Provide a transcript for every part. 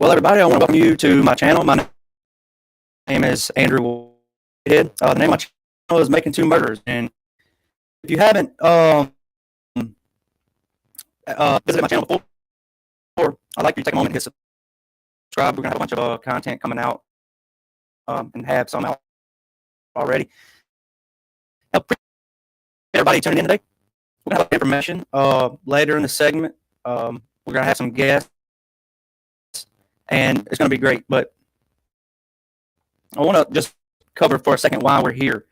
Well, everybody, I want to welcome you to my channel. My name is Andrew Whitehead. The name of my channel is Making Two Murders. And if you haven't visited my channel before, I'd like you to take a moment and hit subscribe. We're going to have a bunch of content coming out and have some out already. Now, everybody tuning in today. We're going to have information later in the segment. We're going to have some guests, and it's going to be great. But I want to just cover for a second why we're here.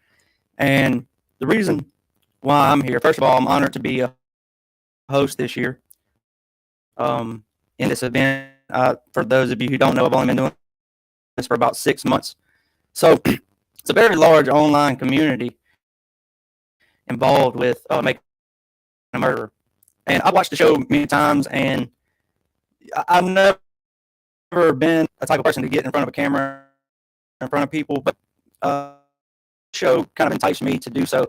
And the reason why I'm here, first of all, I'm honored to be a host this year in this event. For those of you who don't know, I've only been doing this for about 6 months. So it's a very large online community involved with making a murderer. And I've watched the show many times, and I've never been a type of person to get in front of a camera, in front of people, but the show kind of enticed me to do so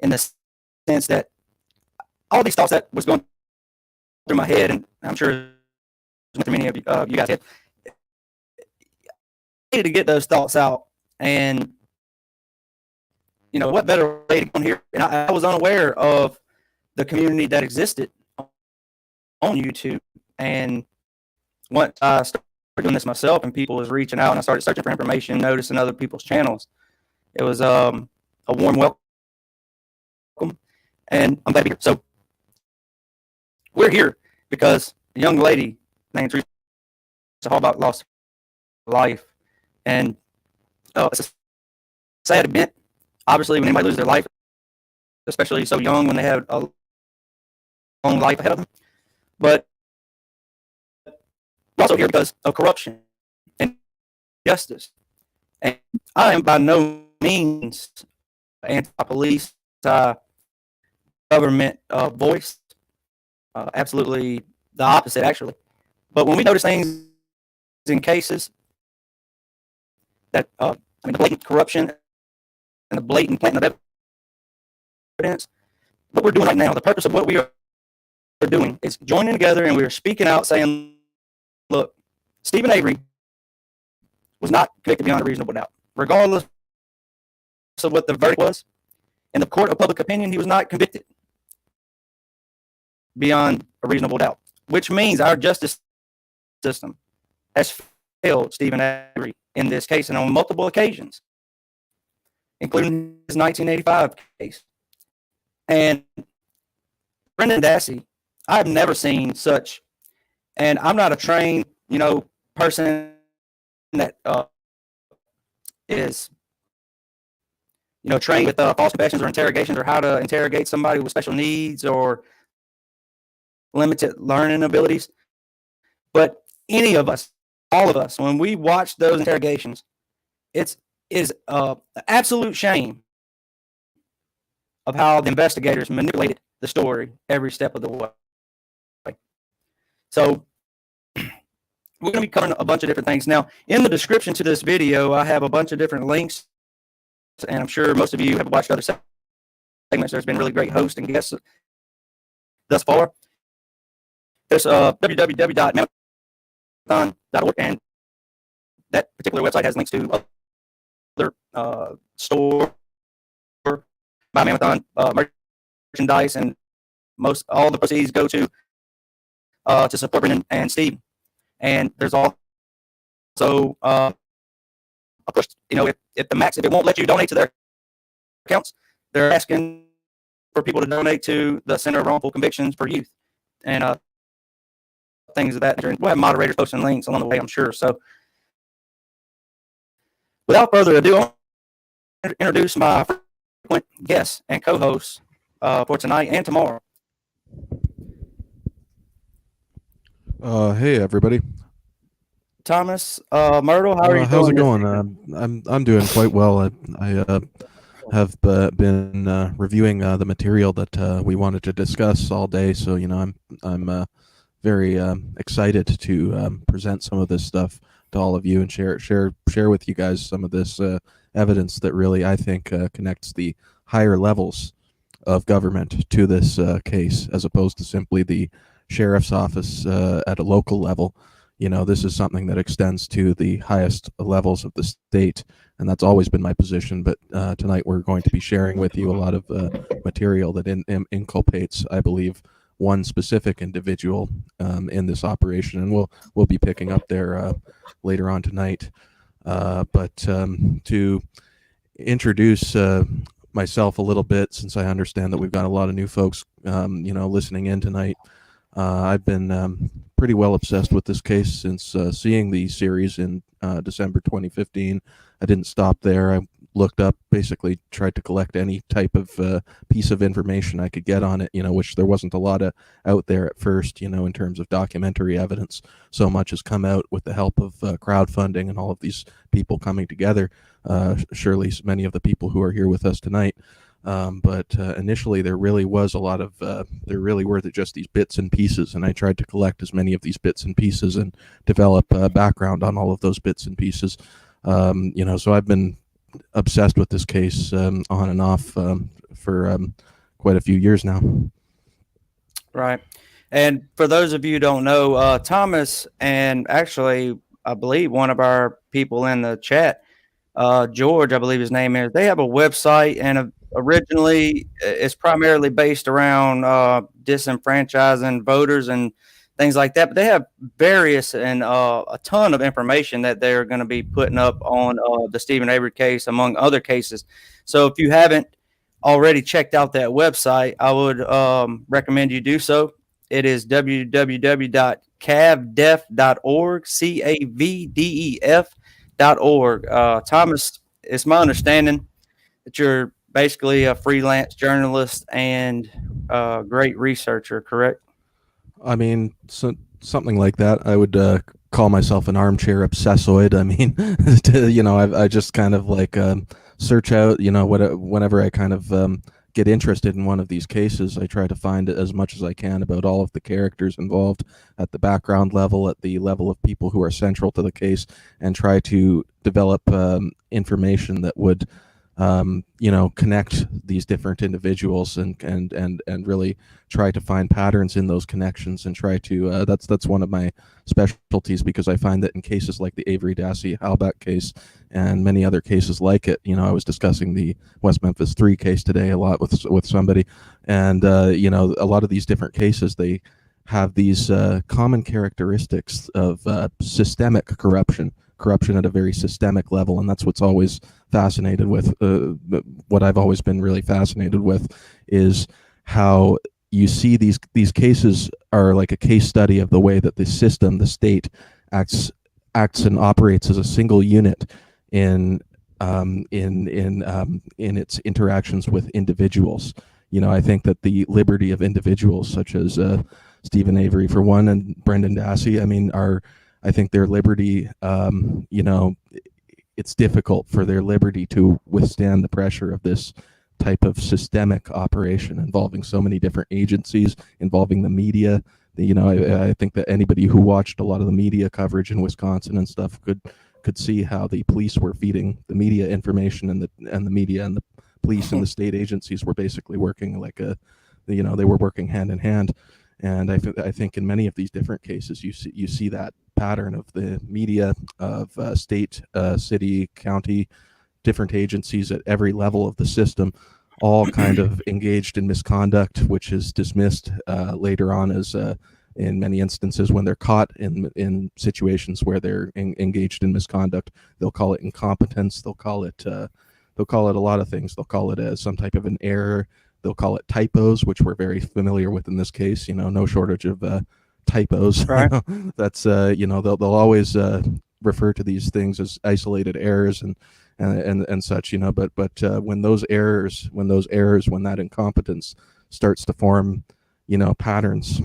in the sense that all these thoughts that was going through my head, and I'm sure many of you guys had, I needed to get those thoughts out. And you know, what better way to go here? And I was unaware of the community that existed on YouTube. And once I started doing this myself and people was reaching out and I started searching for information, noticing other people's channels, it was a warm welcome. And I'm glad to be here. So we're here because a young lady named Teresa Hallbach lost her life. And it's a sad event. Obviously, when anybody loses their life, especially so young, when they have a long life ahead of them. But we're also here because of corruption and justice. And I am by no means anti-police, government voice. Absolutely the opposite, actually. But when we notice things in cases that, the blatant corruption and the blatant planting of evidence, what we're doing right now, the purpose of what we are doing is joining together, and we are speaking out saying, look, Stephen Avery was not convicted beyond a reasonable doubt. Regardless of what the verdict was, in the court of public opinion, he was not convicted beyond a reasonable doubt, which means our justice system has failed Stephen Avery in this case and on multiple occasions, including his 1985 case. And Brendan Dassey, I've never seen such, and I'm not a trained, person that is, trained with false confessions or interrogations or how to interrogate somebody with special needs or limited learning abilities. But any of us, all of us, when we watch those interrogations, it is an absolute shame of how the investigators manipulated the story every step of the way. So we're going to be covering a bunch of different things. Now, in the description to this video, I have a bunch of different links, and I'm sure most of you have watched other segments. There's been really great hosts and guests thus far. There's www.mam-a-thon.org, and that particular website has links to other store by Mam-a-Thon merchandise, and all the proceeds go to support Brendan and Steve. And there's also of course, if the max, if it won't let you donate to their accounts, they're asking for people to donate to the Center of Wrongful Convictions for Youth and things of that nature. And we'll have moderators posting links along the way, I'm sure. So without further ado, I want to introduce my frequent guests and co-hosts for tonight and tomorrow. Hey everybody. Thomas Myrtle, how are you doing? How's it going? I'm doing quite well. I have been reviewing the material that we wanted to discuss all day, so I'm very excited to present some of this stuff to all of you and share with you guys some of this evidence that really, I think, connects the higher levels of government to this case, as opposed to simply the sheriff's office at a local level. this is something that extends to the highest levels of the state, and that's always been my position. But tonight we're going to be sharing with you a lot of material that inculpates, I believe, one specific individual in this operation, and we'll be picking up there later on tonight. But to introduce myself a little bit, since I understand that we've got a lot of new folks, listening in tonight. I've been pretty well obsessed with this case since seeing the series in December 2015. I didn't stop there. I looked up, basically tried to collect any type of piece of information I could get on it, which there wasn't a lot of out there at first, in terms of documentary evidence. So much has come out with the help of crowdfunding and all of these people coming together. Surely many of the people who are here with us tonight. But initially there really was a lot of, there really were just these bits and pieces, and I tried to collect as many of these bits and pieces and develop a background on all of those bits and pieces. So I've been obsessed with this case on and off for quite a few years now. Right. And for those of you who don't know, Thomas, and actually, I believe one of our people in the chat, George, I believe his name is, they have a website, and originally it's primarily based around disenfranchising voters and things like that. But they have various and a ton of information that they're going to be putting up on the Stephen Avery case, among other cases. So if you haven't already checked out that website, I would recommend you do so. It is www.cavdef.org, CAVDEF.org. Thomas, it's my understanding that you're basically a freelance journalist and a great researcher, correct? I mean, something like that. I would call myself an armchair obsessoid. I mean, I just kind of like search out, whenever I kind of get interested in one of these cases, I try to find as much as I can about all of the characters involved at the background level, at the level of people who are central to the case, and try to develop information that would connect these different individuals and really try to find patterns in those connections, and try to that's one of my specialties, because I find that in cases like the Avery Dassey Halbach case and many other cases like it, I was discussing the West Memphis 3 case today a lot with somebody, and a lot of these different cases, they have these common characteristics of systemic corruption at a very systemic level, and that's what's always fascinated with. What I've always been really fascinated with is how you see these cases are like a case study of the way that the system, the state, acts and operates as a single unit in its interactions with individuals. I think that the liberty of individuals, such as Stephen Avery for one, and Brendan Dassey, I think their liberty, it's difficult for their liberty to withstand the pressure of this type of systemic operation involving so many different agencies, involving the media. I think that anybody who watched a lot of the media coverage in Wisconsin and stuff could see how the police were feeding the media information, and the media and the police and the state agencies were basically working like they were working hand in hand. And I think in many of these different cases, you see that pattern of the media, of state, city, county, different agencies at every level of the system, all kind of engaged in misconduct, which is dismissed later on as, in many instances, when they're caught in situations where they're engaged in misconduct, they'll call it incompetence. They'll call it a lot of things. They'll call it as some type of an error. They'll call it typos, which we're very familiar with in this case. No shortage of typos. Right. That's they'll always refer to these things as isolated errors and such. But when that incompetence starts to form, patterns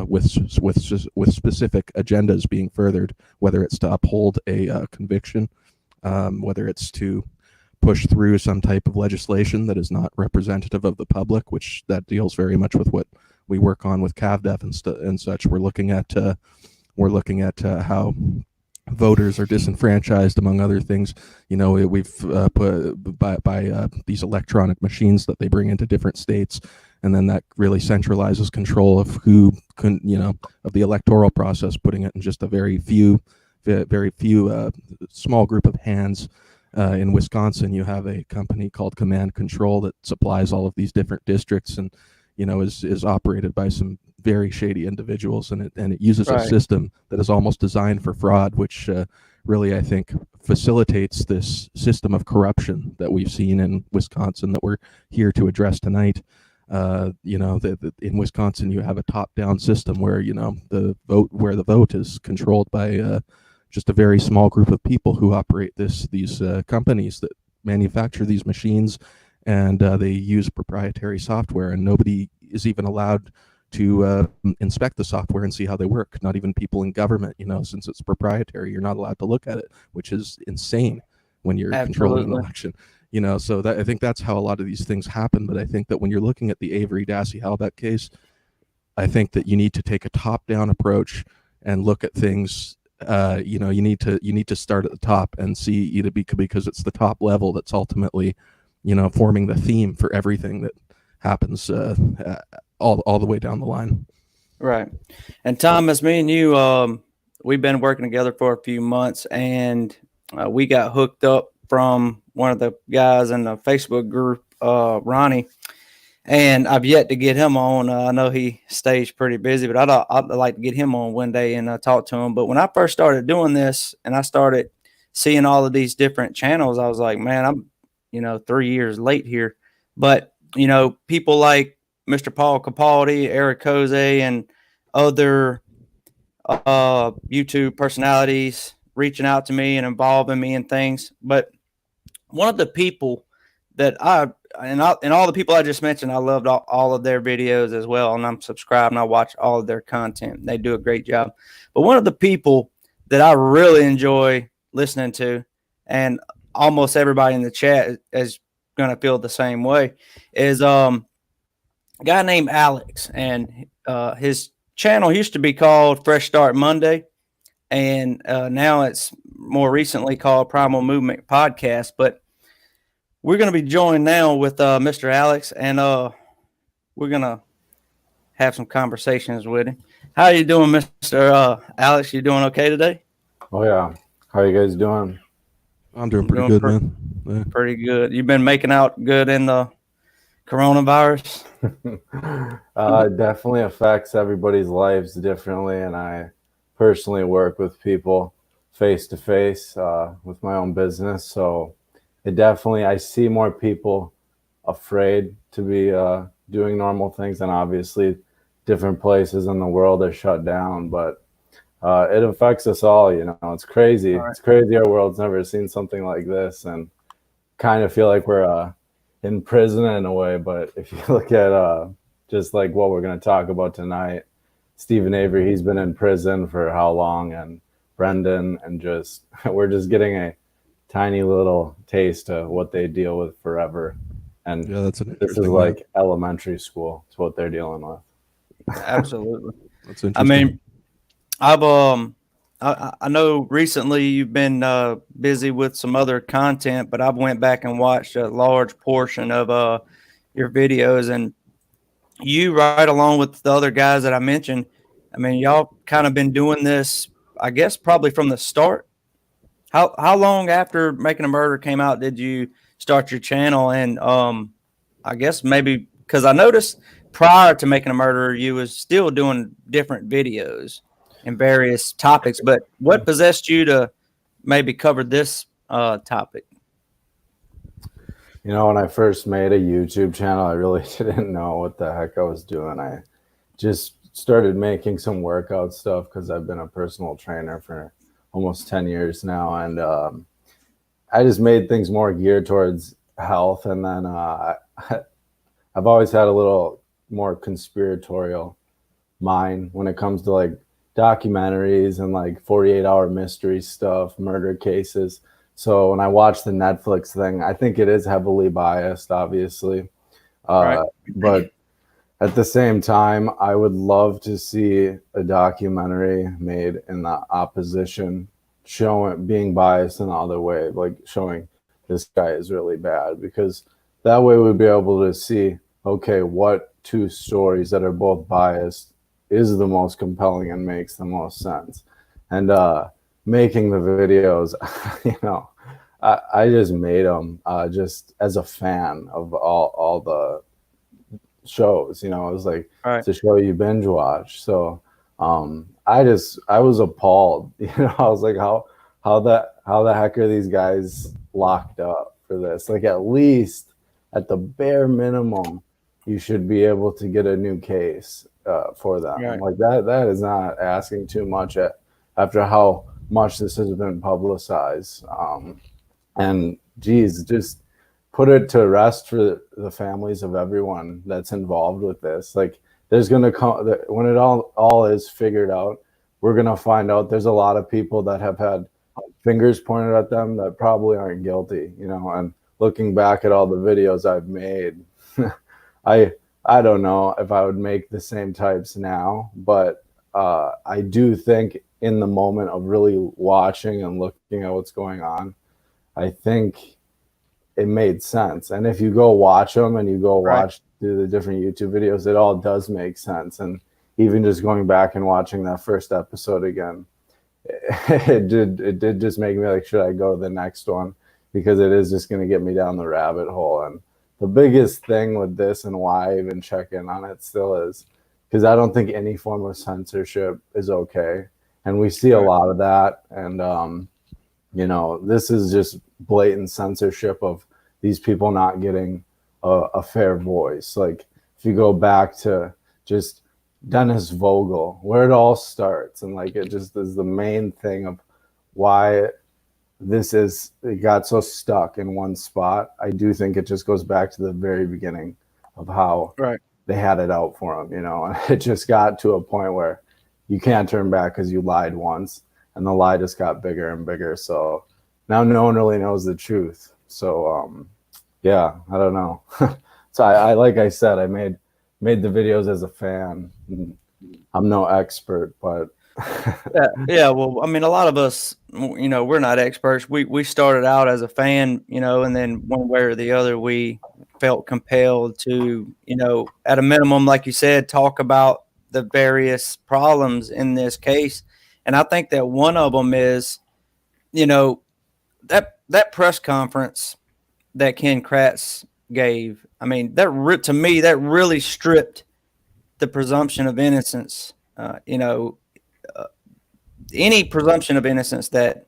with specific agendas being furthered, whether it's to uphold a conviction, whether it's to push through some type of legislation that is not representative of the public, which that deals very much with what we work on with CavDef and such. We're looking at how voters are disenfranchised, among other things. We've put by these electronic machines that they bring into different states, and then that really centralizes control of who can, of the electoral process, putting it in just a very few small group of hands. In Wisconsin, you have a company called Command Control that supplies all of these different districts, and is operated by some very shady individuals, and it uses a Right. system that is almost designed for fraud, which really, I think, facilitates this system of corruption that we've seen in Wisconsin that we're here to address tonight. In Wisconsin, you have a top-down system where the vote is controlled by just a very small group of people who operate these companies that manufacture these machines, and they use proprietary software, and nobody is even allowed to inspect the software and see how they work. Not even people in government, since it's proprietary, you're not allowed to look at it, which is insane when you're controlling an election. So I think that's how a lot of these things happen. But I think that when you're looking at the Avery Dassey Halbeck case, I think that you need to take a top-down approach and look at things. You need to start at the top and see because it's the top level that's ultimately, forming the theme for everything that happens all the way down the line. Right. And Thomas, me and you, we've been working together for a few months, and we got hooked up from one of the guys in the Facebook group, Ronnie. And I've yet to get him on. I know he stays pretty busy, but I'd like to get him on one day and talk to him. But when I first started doing this and I started seeing all of these different channels, I was like, man, I'm 3 years late here. But people like Mr. Paul Capaldi, Eric Jose, and other YouTube personalities reaching out to me and involving me in things. But one of the people that and all the people I just mentioned, I loved all of their videos as well, and I'm subscribed and I watch all of their content. They do a great job. But one of the people that I really enjoy listening to, and almost everybody in the chat is going to feel the same way, is a guy named Alex, and his channel used to be called Fresh Start Monday, and now it's more recently called Primal Movement Podcast. But we're going to be joined now with Mr. Alex, and we're going to have some conversations with him. How are you doing, Mr. Alex? You doing okay today? Oh, yeah. How are you guys doing? I'm doing pretty good, man. Yeah. Pretty good. You've been making out good in the coronavirus? It definitely affects everybody's lives differently, and I personally work with people face-to-face with my own business, so I see more people afraid to be doing normal things, and obviously different places in the world are shut down, but it affects us all. It's crazy. Right. It's crazy. Our world's never seen something like this, and kind of feel like we're in prison in a way. But if you look at just like what we're going to talk about tonight, Stephen Avery, he's been in prison for how long, and Brendan, and we're just getting a tiny little taste of what they deal with forever. And yeah, this is like elementary school. It's what they're dealing with. Absolutely. That's interesting. I mean, I know recently you've been busy with some other content, but I've went back and watched a large portion of your videos, and you, right along with the other guys that I mentioned, I mean, y'all kind of been doing this, I guess, probably from the start. How long after Making a Murder came out did you start your channel? And I guess maybe because I noticed prior to Making a Murder, you was still doing different videos and various topics. But what possessed you to maybe cover this topic? When I first made a YouTube channel, I really didn't know what the heck I was doing. I just started making some workout stuff because I've been a personal trainer for almost 10 years now, and I just made things more geared towards health. And then I've always had a little more conspiratorial mind when it comes to like documentaries and like 48-hour mystery stuff, murder cases. So when I watch the Netflix thing, I think it is heavily biased, obviously. Right. But at the same time, I would love to see a documentary made in the opposition showing being biased in the other way, like showing this guy is really bad, because that way we'd be able to see, okay, what two stories that are both biased is the most compelling and makes the most sense. And making the videos, you know, I just made them just as a fan of all the shows. You know, it was like Right. it's a show you binge watch. So I was appalled. You know, I was like, how the heck are these guys locked up for this? Like, at least at the bare minimum, you should be able to get a new case for them. Right. Like that is not asking too much after how much this has been publicized. And geez, just put it to rest for the families of everyone that's involved with this. Like, there's gonna come when it all is figured out, we're gonna find out there's a lot of people that have had fingers pointed at them that probably aren't guilty, you know. And looking back at all the videos I've made, I don't know if I would make the same types now, but I do think in the moment of really watching and looking at what's going on, I think it made sense. And if you go watch them and you go watch through the different YouTube videos, it all does make sense. And even just going back and watching that first episode again, it did just make me like, should I go to the next one? Because it is just going to get me down the rabbit hole. And the biggest thing with this, and why I even check in on it still, is because I don't think any form of censorship is okay. And we see a lot of that. And you know, this is just blatant censorship of these people not getting a fair voice. Like, if you go back to just Dennis Vogel, where it all starts, and like, it just is the main thing of why it got so stuck in one spot. I do think it just goes back to the very beginning of how they had it out for them, you know. And it just got to a point where you can't turn back because you lied once, and the lie just got bigger and bigger. So now no one really knows the truth. So yeah, I don't know. So I like I said, I made the videos as a fan. I'm no expert, but yeah. Well, I mean, a lot of us, you know, we're not experts. We started out as a fan, you know, and then one way or the other, we felt compelled to, you know, at a minimum, like you said, talk about the various problems in this case. And I think that one of them is, you know, that press conference that Ken Kratz gave. I mean, to me, that really stripped the presumption of innocence. You know, any presumption of innocence that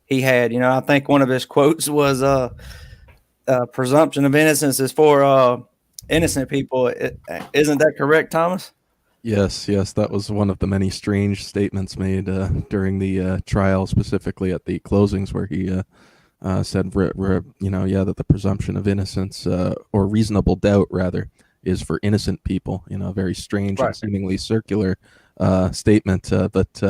he had. You know, I think one of his quotes was, "Presumption of innocence is for innocent people." Isn't that correct, Thomas? Yes, that was one of the many strange statements made during the trial, specifically at the closings, where he said, you know, yeah, that the presumption of innocence, or reasonable doubt, rather, is for innocent people. You know, a very strange and seemingly circular statement. But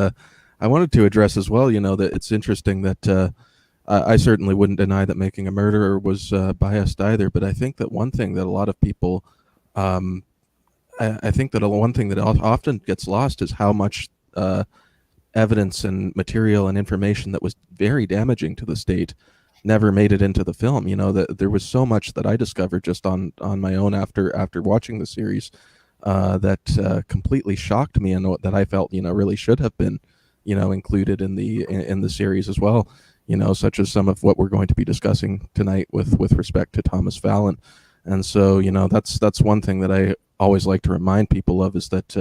I wanted to address as well, you know, that it's interesting that I certainly wouldn't deny that Making a Murderer was biased either. But I think that one thing that a lot of people I think that one thing that often gets lost is how much evidence and material and information that was very damaging to the state never made it into the film. You know, that there was so much that I discovered just on my own after watching the series that completely shocked me, and that I felt, you know, really should have been, you know, included in the series as well. You know, such as some of what we're going to be discussing tonight with respect to Thomas Fallon. And so, you know, that's one thing that I always like to remind people of, is that,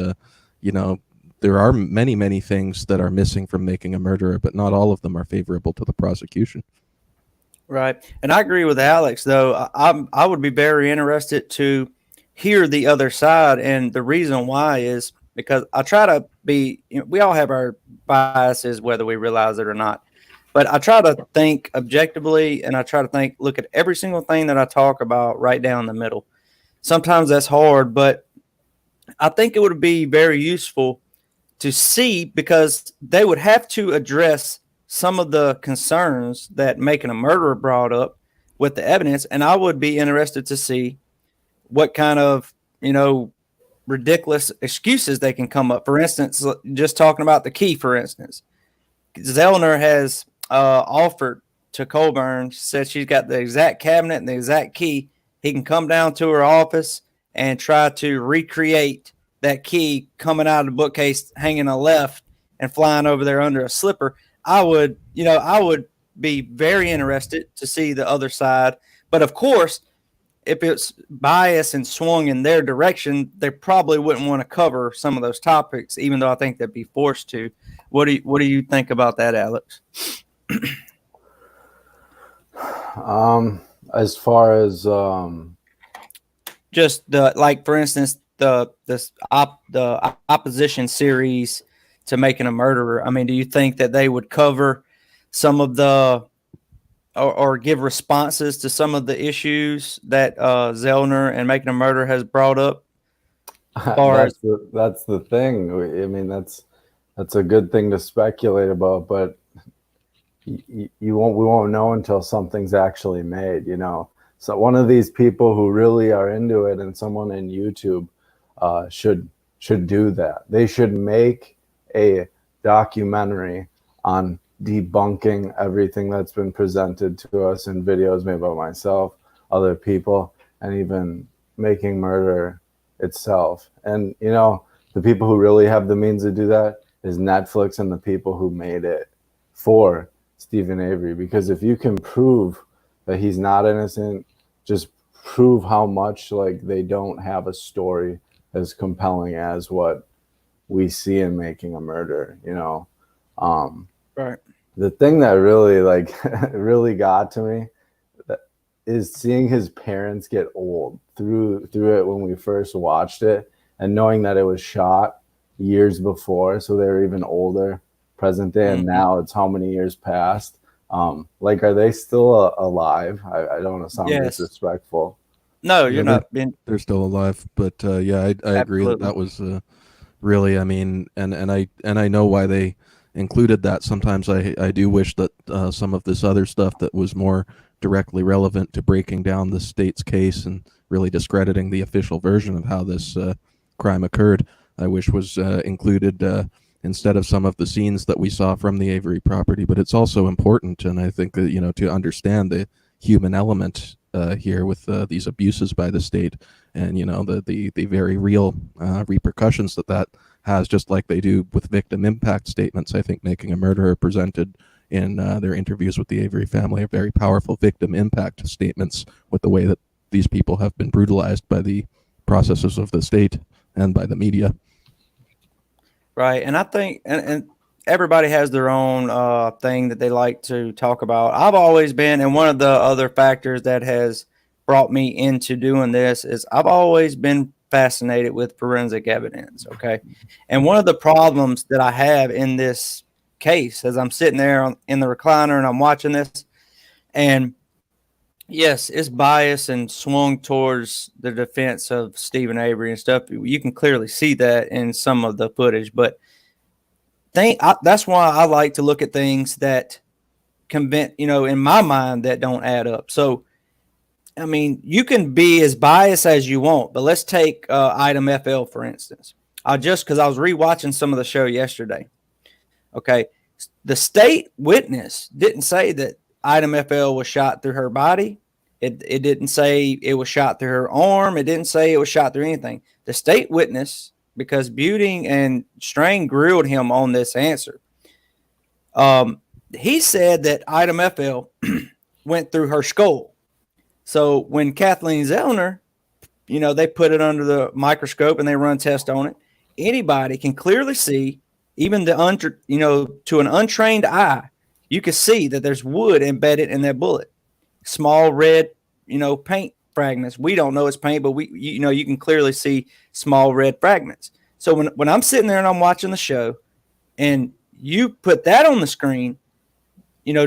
you know, there are many things that are missing from Making a Murderer, but not all of them are favorable to the prosecution. Right. And I agree with Alex, though. I would be very interested to hear the other side. And the reason why is because I try to be, you know, we all have our biases, whether we realize it or not. But I try to think objectively, and I try to look at every single thing that I talk about right down the middle. Sometimes that's hard, but I think it would be very useful to see, because they would have to address some of the concerns that Making a Murderer brought up with the evidence. And I would be interested to see what kind of, you know, ridiculous excuses they can come up. For instance, just talking about the key, for instance, Zellner has offered to Colburn, said she's got the exact cabinet and the exact key. He can come down to her office and try to recreate that key coming out of the bookcase, hanging a left and flying over there under a slipper. I would be very interested to see the other side. But of course, if it's biased and swung in their direction, they probably wouldn't want to cover some of those topics, even though I think they'd be forced to. What do you think about that, Alex? As far as just for instance, the opposition series to Making a Murderer. I mean, do you think that they would cover some of the or give responses to some of the issues that Zellner and Making a Murderer has brought up? That's the thing. I mean, that's a good thing to speculate about, but we won't know until something's actually made, you know. So one of these people who really are into it, and someone in YouTube should do that. They should make a documentary on debunking everything that's been presented to us in videos made by myself, other people, and even Making Murder itself. And you know, the people who really have the means to do that is Netflix and the people who made it for Stephen Avery. Because if you can prove that he's not innocent, just prove how much like they don't have a story as compelling as what we see in Making a Murder, you know. Right. The thing that really really got to me is seeing his parents get old through it when we first watched it, and knowing that it was shot years before, so they were even older, present day, and now it's how many years past. Like, are they still alive? I don't want to sound disrespectful. No, you're not. They're still alive, but yeah, I agree that was really. I mean, and I know why they included that. Sometimes I do wish that some of this other stuff that was more directly relevant to breaking down the state's case and really discrediting the official version of how this crime occurred, I wish was included instead of some of the scenes that we saw from the Avery property. But it's also important, and I think that, you know, to understand the human element here with these abuses by the state, and you know, the very real repercussions that has, just like they do with victim impact statements. I think Making a Murderer presented in their interviews with the Avery family are very powerful victim impact statements with the way that these people have been brutalized by the processes of the state and by the media. Right. And I think, and everybody has their own thing that they like to talk about. I've always been, and one of the other factors that has brought me into doing this is I've always been fascinated with forensic evidence. Okay. And one of the problems that I have in this case, as I'm sitting there in the recliner and I'm watching this, and yes, it's biased and swung towards the defense of Stephen Avery and stuff. You can clearly see that in some of the footage, but that's why I like to look at things that convince, you know, in my mind, that don't add up. So, I mean, you can be as biased as you want, but let's take Item FL, for instance. Because I was rewatching some of the show yesterday. Okay. The state witness didn't say that Item FL was shot through her body. It didn't say it was shot through her arm. It didn't say it was shot through anything. The state witness, because Buting and Strain grilled him on this answer, he said that Item FL went through her skull. So when Kathleen Zellner, you know, they put it under the microscope and they run tests on it, anybody can clearly see, even to an untrained eye, you can see that there's wood embedded in that bullet. Small red, paint fragments. We don't know it's paint, but you can clearly see small red fragments. So when I'm sitting there and I'm watching the show and you put that on the screen,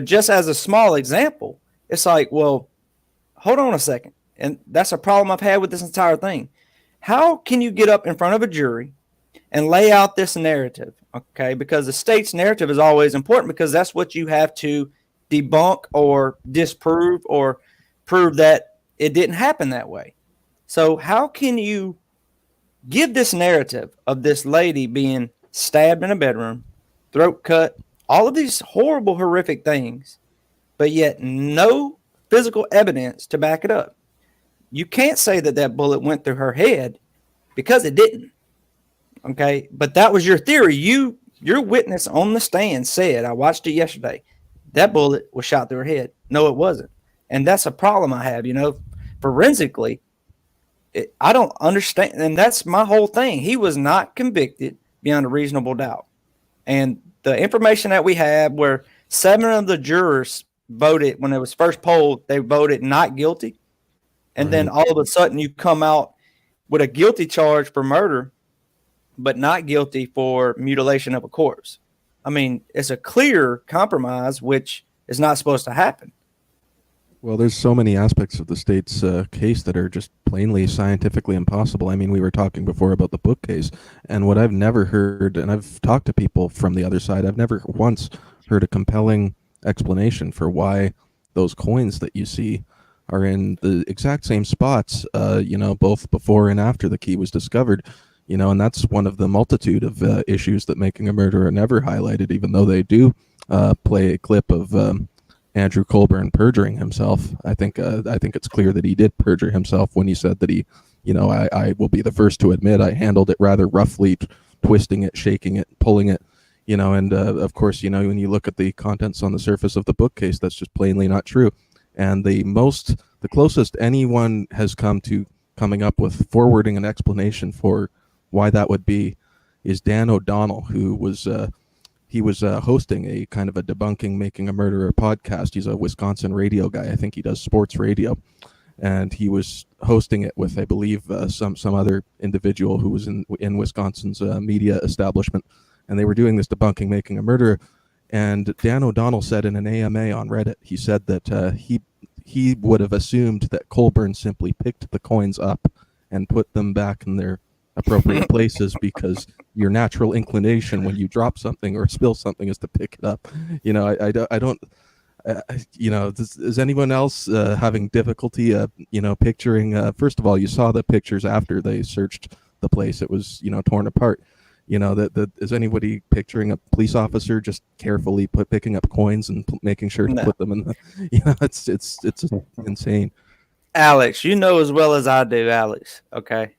just as a small example, it's like, well, hold on a second. And that's a problem I've had with this entire thing. How can you get up in front of a jury and lay out this narrative? Okay, because the state's narrative is always important, because that's what you have to debunk or disprove or prove that it didn't happen that way. So how can you give this narrative of this lady being stabbed in a bedroom, throat cut, all of these horrible, horrific things, but yet no physical evidence to back it up. You can't say that that bullet went through her head because it didn't. Okay, but that was your theory. Your witness on the stand said, I watched it yesterday, that bullet was shot through her head. No, it wasn't. And that's a problem I have, forensically. I don't understand. And that's my whole thing. He was not convicted beyond a reasonable doubt. And the information that we have where 7 of the jurors voted when it was first polled, they voted not guilty. And then all of a sudden you come out with a guilty charge for murder, but not guilty for mutilation of a corpse. I mean, it's a clear compromise, which is not supposed to happen. Well, there's so many aspects of the state's case that are just plainly scientifically impossible. I mean, we were talking before about the book case, and what I've never heard, and I've talked to people from the other side, I've never once heard a compelling explanation for why those coins that you see are in the exact same spots, both before and after the key was discovered. And that's one of the multitude of issues that Making a Murderer never highlighted, even though they do play a clip of Andrew Colburn perjuring himself. I think it's clear that he did perjure himself when he said that I will be the first to admit I handled it rather roughly, twisting it, shaking it, pulling it, and of course, when you look at the contents on the surface of the bookcase, that's just plainly not true. And the closest anyone has come to coming up with forwarding an explanation for why that would be is Dan O'Donnell, who was hosting a kind of a debunking Making a Murderer podcast. He's a Wisconsin radio guy. I think he does sports radio, and he was hosting it with, I believe, some other individual who was in Wisconsin's media establishment, and they were doing this debunking Making a Murderer. And Dan O'Donnell said in an AMA on Reddit, he said that he would have assumed that Colburn simply picked the coins up and put them back in their appropriate places because your natural inclination when you drop something or spill something is to pick it up. I don't. Is anyone else having difficulty, picturing? First of all, you saw the pictures after they searched the place; it was, torn apart. Is anybody picturing a police officer just carefully picking up coins and making sure to put them in the? It's insane. Alex, you know as well as I do, Alex. Okay.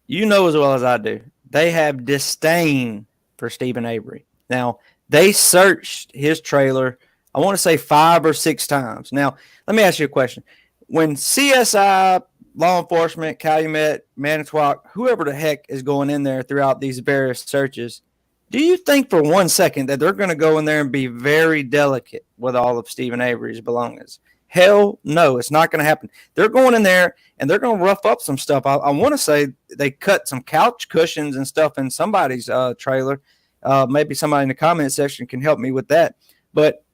You know as well as I do, they have disdain for Stephen Avery. Now, they searched his trailer, I want to say 5 or 6 times. Now, let me ask you a question. When CSI, law enforcement, Calumet, Manitowoc, whoever the heck is going in there throughout these various searches, do you think for 1 second that they're going to go in there and be very delicate with all of Stephen Avery's belongings? Hell no, it's not going to happen. They're going in there and they're going to rough up some stuff. I want to say they cut some couch cushions and stuff in somebody's trailer. Maybe somebody in the comment section can help me with that. But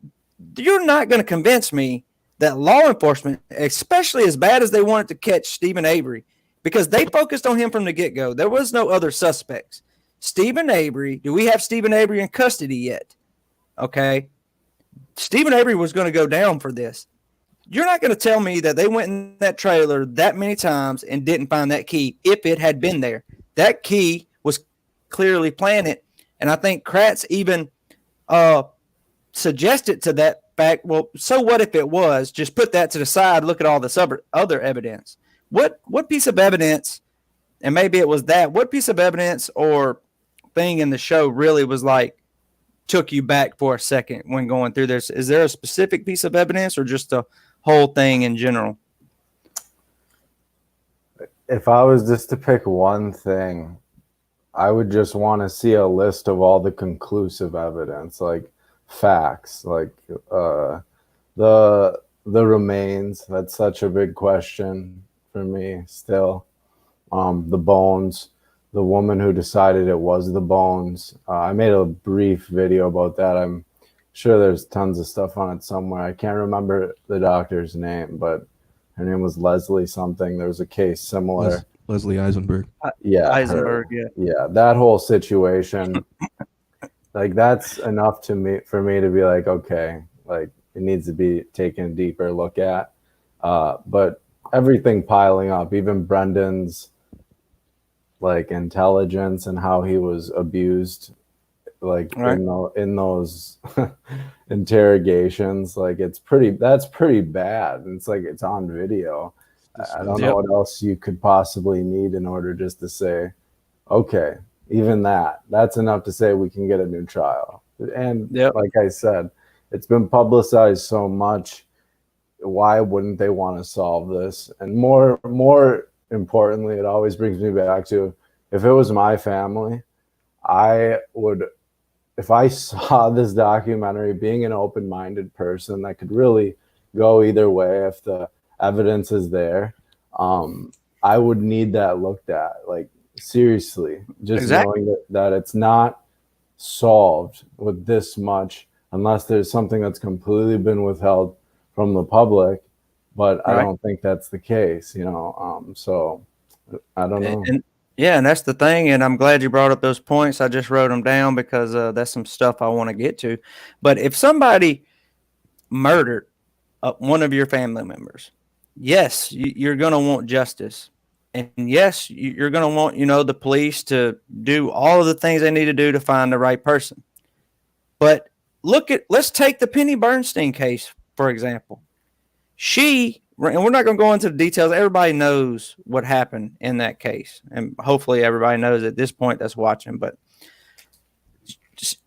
you're not going to convince me that law enforcement, especially as bad as they wanted to catch Stephen Avery, because they focused on him from the get-go. There was no other suspects. Stephen Avery, do we have Stephen Avery in custody yet? Okay. Stephen Avery was going to go down for this. You're not going to tell me that they went in that trailer that many times and didn't find that key if it had been there. That key was clearly planted, and I think Kratz even suggested to that fact, well, so what if it was? Just put that to the side, look at all this other evidence. What piece of evidence, and maybe it was that, what piece of evidence or thing in the show really was like, took you back for a second when going through this? Is there a specific piece of evidence or just a whole thing in general? If I was just to pick one thing, I would just want to see a list of all the conclusive evidence, like facts, like the remains. That's such a big question for me still. The bones, the woman who decided it was the bones. I made a brief video about that. I'm sure there's tons of stuff on it somewhere. I can't remember the doctor's name, but her name was Leslie something. There was a case similar. Leslie Eisenberg. Yeah. Eisenberg, yeah. That whole situation, like that's enough for me to be like, okay, like it needs to be taken a deeper look at. But everything piling up, even Brendan's like intelligence and how he was abused, like Right. in those interrogations. Like that's pretty bad. And it's like it's on video. I don't know Yep. what else you could possibly need in order just to say, okay, even that's enough to say we can get a new trial. And Yep. like I said, it's been publicized so much. Why wouldn't they want to solve this? And more importantly, it always brings me back to, if it was my family, I would, if I saw this documentary, being an open-minded person that could really go either way if the evidence is there, I would need that looked at. Like, seriously, just Exactly. knowing that it's not solved with this much, unless there's something that's completely been withheld from the public. But I Right. don't think that's the case, so I don't know. And yeah, and that's the thing. And I'm glad you brought up those points. I just wrote them down because that's some stuff I want to get to. But if somebody murdered one of your family members, yes, you're going to want justice. And yes, you're going to want, the police to do all of the things they need to do to find the right person. But let's take the Penny Bernstein case, for example. And we're not going to go into the details. Everybody knows what happened in that case. And hopefully everybody knows at this point that's watching. But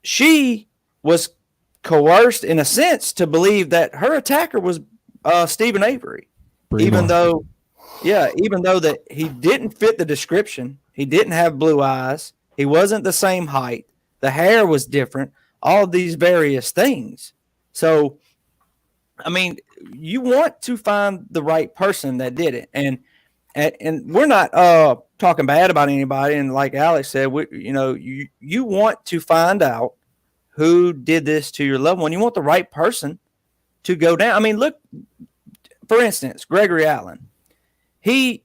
she was coerced in a sense to believe that her attacker was Stephen Avery. Even though that he didn't fit the description, he didn't have blue eyes, he wasn't the same height, the hair was different, all of these various things. So, I mean, you want to find the right person that did it, and we're not talking bad about anybody. And like Alex said, you want to find out who did this to your loved one. You want the right person to go down. I mean, look, for instance, Gregory Allen. He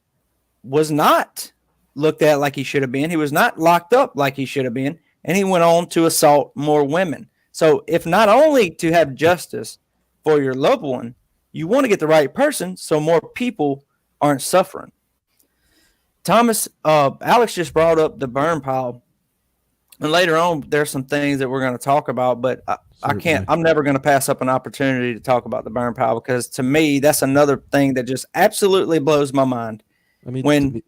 was not looked at like he should have been. He was not locked up like he should have been. And he went on to assault more women. So if not only to have justice for your loved one, you want to get the right person so more people aren't suffering. Alex just brought up the burn pile. And later on, there's some things that we're going to talk about, but I'm never going to pass up an opportunity to talk about the burn pile, because to me, that's another thing that just absolutely blows my mind. I mean,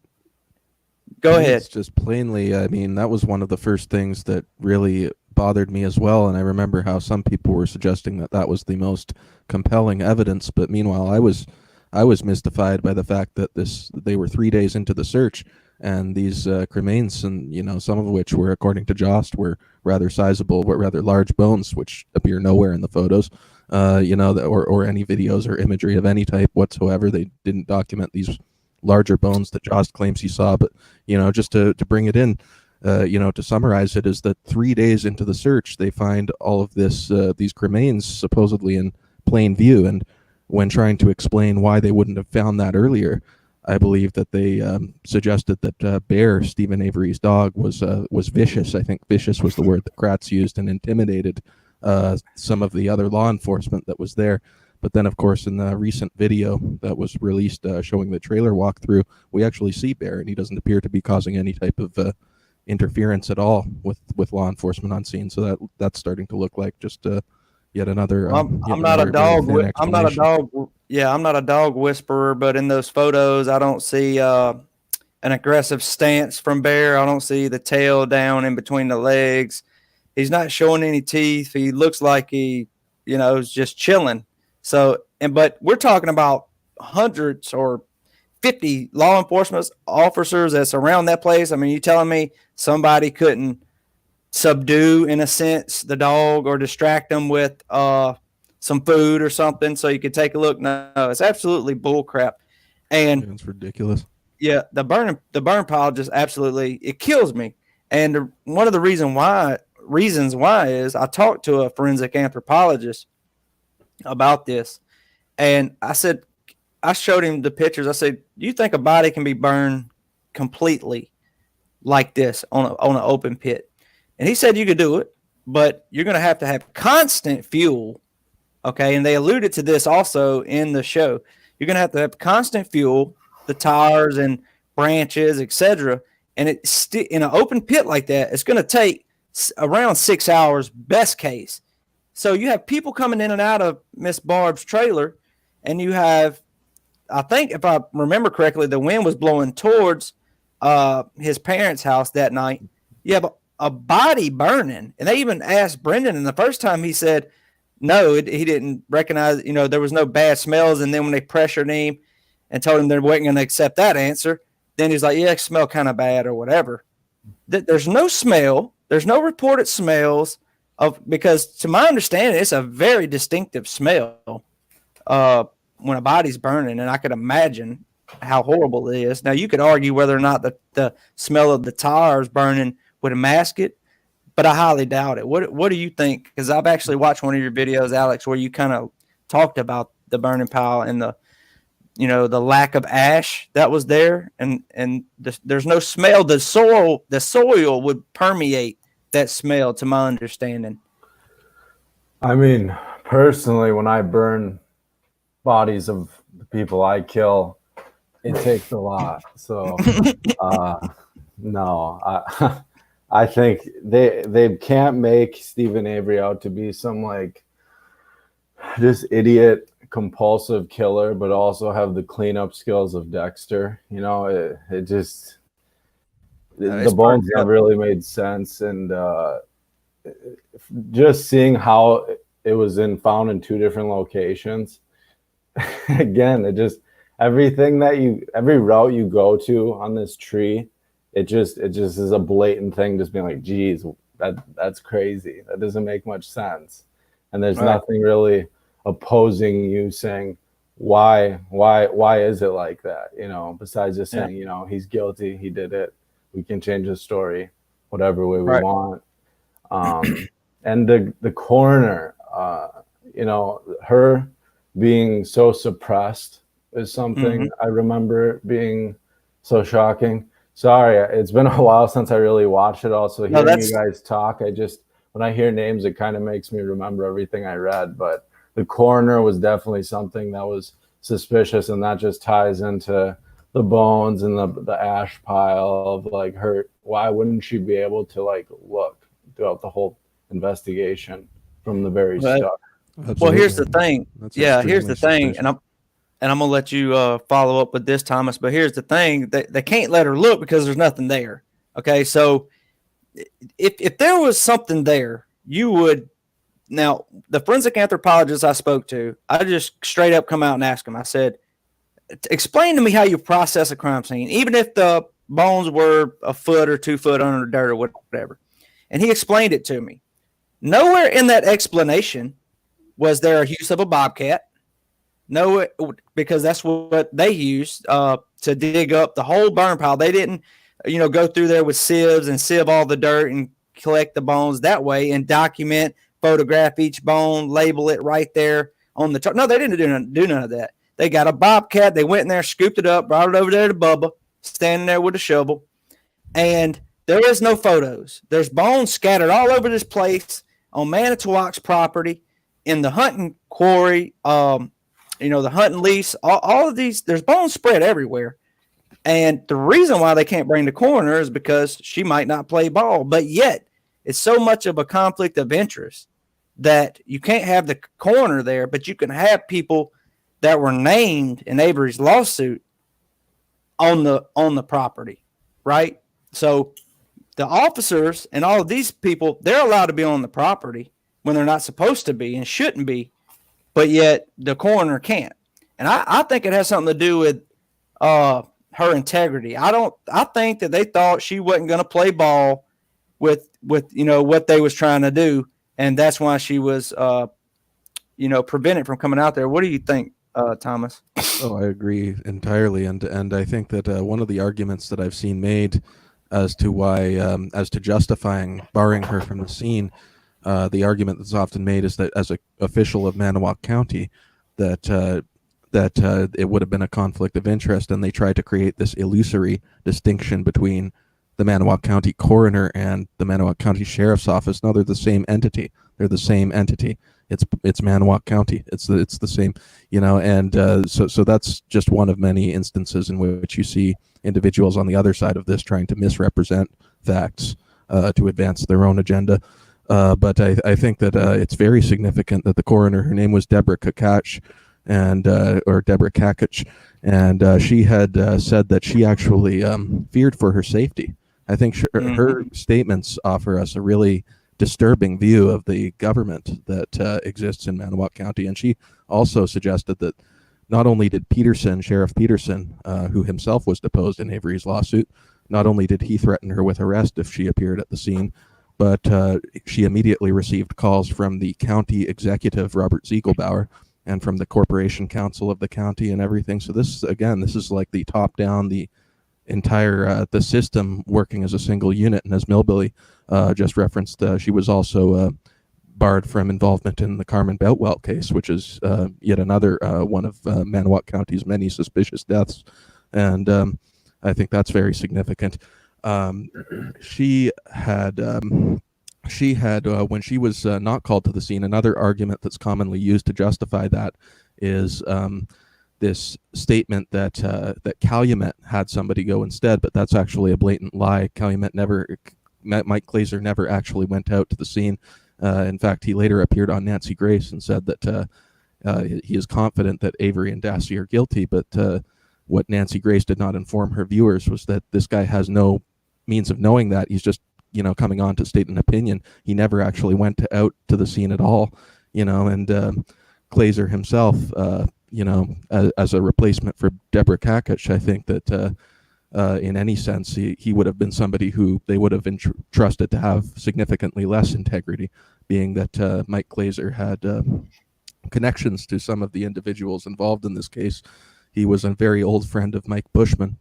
Go ahead. It's just plainly, I mean, that was one of the first things that really bothered me as well. And I remember how some people were suggesting that was the most compelling evidence. But meanwhile, I was mystified by the fact that they were 3 days into the search, and these cremains, and some of which were, according to Jost, were rather sizable, but rather large bones, which appear nowhere in the photos, or any videos or imagery of any type whatsoever. They didn't document these larger bones that Jost claims he saw. But just to bring it in, to summarize it, is that 3 days into the search, they find all of these cremains supposedly in plain view. And when trying to explain why they wouldn't have found that earlier, I believe that they suggested that Bear, Stephen Avery's dog, was vicious. I think vicious was the word that Kratz used, and intimidated some of the other law enforcement that was there. But then, of course, in the recent video that was released showing the trailer walkthrough, we actually see Bear, and he doesn't appear to be causing any type of interference at all with law enforcement on scene. So that's starting to look like just yet another. I'm not a dog. I'm not a dog. Yeah, I'm not a dog whisperer, but in those photos, I don't see an aggressive stance from Bear. I don't see the tail down in between the legs. He's not showing any teeth. He looks like he, is just chilling. So, but we're talking about hundreds or 50 law enforcement officers that's around that place. I mean, you telling me somebody couldn't subdue, in a sense, the dog or distract them with some food or something so you could take a look? No, it's absolutely bull crap. And it's ridiculous. Yeah, the burn pile just absolutely, it kills me. And one of the reasons why is I talked to a forensic anthropologist about this, and I showed him the pictures. I said, do you think a body can be burned completely like this on an open pit? And he said you could do it, but you're going to have constant fuel. Okay. And they alluded to this also in the show. You're going to have constant fuel, the tires and branches, etc. And in an open pit like that, it's going to take around 6 hours, best case. So you have people coming in and out of Miss Barb's trailer, and you have, I think if I remember correctly, the wind was blowing towards his parents' house that night. You have a body burning, and they even asked Brendan, and the first time he said no, he didn't recognize, there was no bad smells. And then when they pressured him and told him they weren't going to accept that answer, then he's like, yeah, it smelled kind of bad or whatever. There's no smell. There's no reported smells because to my understanding, it's a very distinctive smell when a body's burning. And I could imagine how horrible it is. Now, you could argue whether or not the smell of the tires burning would mask it, but I highly doubt it. What do you think? Because I've actually watched one of your videos, Alex, where you kind of talked about the burning pile and the lack of ash that was there, and there's no smell. The soil would permeate that smell, to my understanding. I mean, personally, when I burn bodies of the people I kill, it takes a lot. So, no, I think they can't make Stephen Avery out to be some like just idiot compulsive killer, but also have the cleanup skills of Dexter. It just the bones never really made sense, and just seeing how it was found in two different locations. Again, it just every route you go to on this tree. It just is a blatant thing, just being like, geez, that's crazy. That doesn't make much sense. And there's nothing really opposing you saying, why is it like that? Besides just saying, he's guilty, he did it. We can change the story whatever way we want. And the coroner, her being so suppressed is something I remember being so shocking. Sorry, it's been a while since I really watched it. Also, hearing you guys talk, when I hear names, it kind of makes me remember everything I read. But the coroner was definitely something that was suspicious, and that just ties into the bones and the ash pile of like her. Why wouldn't she be able to like look throughout the whole investigation from the very start? Absolutely. Well, here's the thing. Here's the thing, suspicious. and I'm gonna let you follow up with this, Thomas. But here's the thing: they can't let her look because there's nothing there. Okay, so if there was something there, you would. Now, the forensic anthropologist I spoke to, I just straight up come out and ask him. I said, "Explain to me how you process a crime scene, even if the bones were a foot or 2 foot under the dirt or whatever." And he explained it to me. Nowhere in that explanation was there a use of a bobcat. No, because that's what they used to dig up the whole burn pile. They didn't, go through there with sieves and sieve all the dirt and collect the bones that way and document, photograph each bone, label it right there on the chart. No, they didn't do none of that. They got a bobcat. They went in there, scooped it up, brought it over there to Bubba, standing there with a shovel. And there is no photos. There's bones scattered all over this place on Manitowoc's property, in the hunting quarry, the hunting lease, all of these, there's bones spread everywhere. And the reason why they can't bring the coroner is because she might not play ball. But yet, it's so much of a conflict of interest that you can't have the coroner there, but you can have people that were named in Avery's lawsuit on the property, right? So the officers and all of these people, they're allowed to be on the property when they're not supposed to be and shouldn't be. But yet the coroner can't. And I think it has something to do with her integrity. I think that they thought she wasn't going to play ball with what they was trying to do. And that's why she was, prevented from coming out there. What do you think, Thomas? Oh, I agree entirely. And I think that one of the arguments that I've seen made as to why, as to justifying barring her from the scene, the argument that's often made is that as an official of Manitowoc County, that it would have been a conflict of interest, and they tried to create this illusory distinction between the Manitowoc County coroner and the Manitowoc County Sheriff's Office. No, they're the same entity. They're the same entity. It's Manitowoc County. It's the same, and so that's just one of many instances in which you see individuals on the other side of this trying to misrepresent facts. to advance their own agenda. But I think that it's very significant that the coroner, her name was Deborah Kakach, and or Deborah Kakach, and she had said that she actually feared for her safety. I think her statements offer us a really disturbing view of the government that exists in Manawa County. And she also suggested that not only did Sheriff Peterson, who himself was deposed in Avery's lawsuit, not only did he threaten her with arrest if she appeared at the scene, but she immediately received calls from the county executive, Robert Ziegelbauer, and from the corporation council of the county and everything. So this is like the top down, the entire the system working as a single unit. And as Millbilly just referenced, she was also barred from involvement in the Carmen Boutwell case, which is yet another one of Manawa County's many suspicious deaths. And I think that's very significant. She had when she was not called to the scene, another argument that's commonly used to justify that is this statement that that Calumet had somebody go instead, but that's actually a blatant lie. Mike Glazer never actually went out to the scene. In fact, he later appeared on Nancy Grace and said that he is confident that Avery and Dassey are guilty, but what Nancy Grace did not inform her viewers was that this guy has no means of knowing that. He's just, coming on to state an opinion. He never actually went out to the scene at all, and Glazer himself, as a replacement for Deborah Kakach, I think that in any sense, he would have been somebody who they would have trusted to have significantly less integrity, being that Mike Glazer had connections to some of the individuals involved in this case. He was a very old friend of Mike Bushman,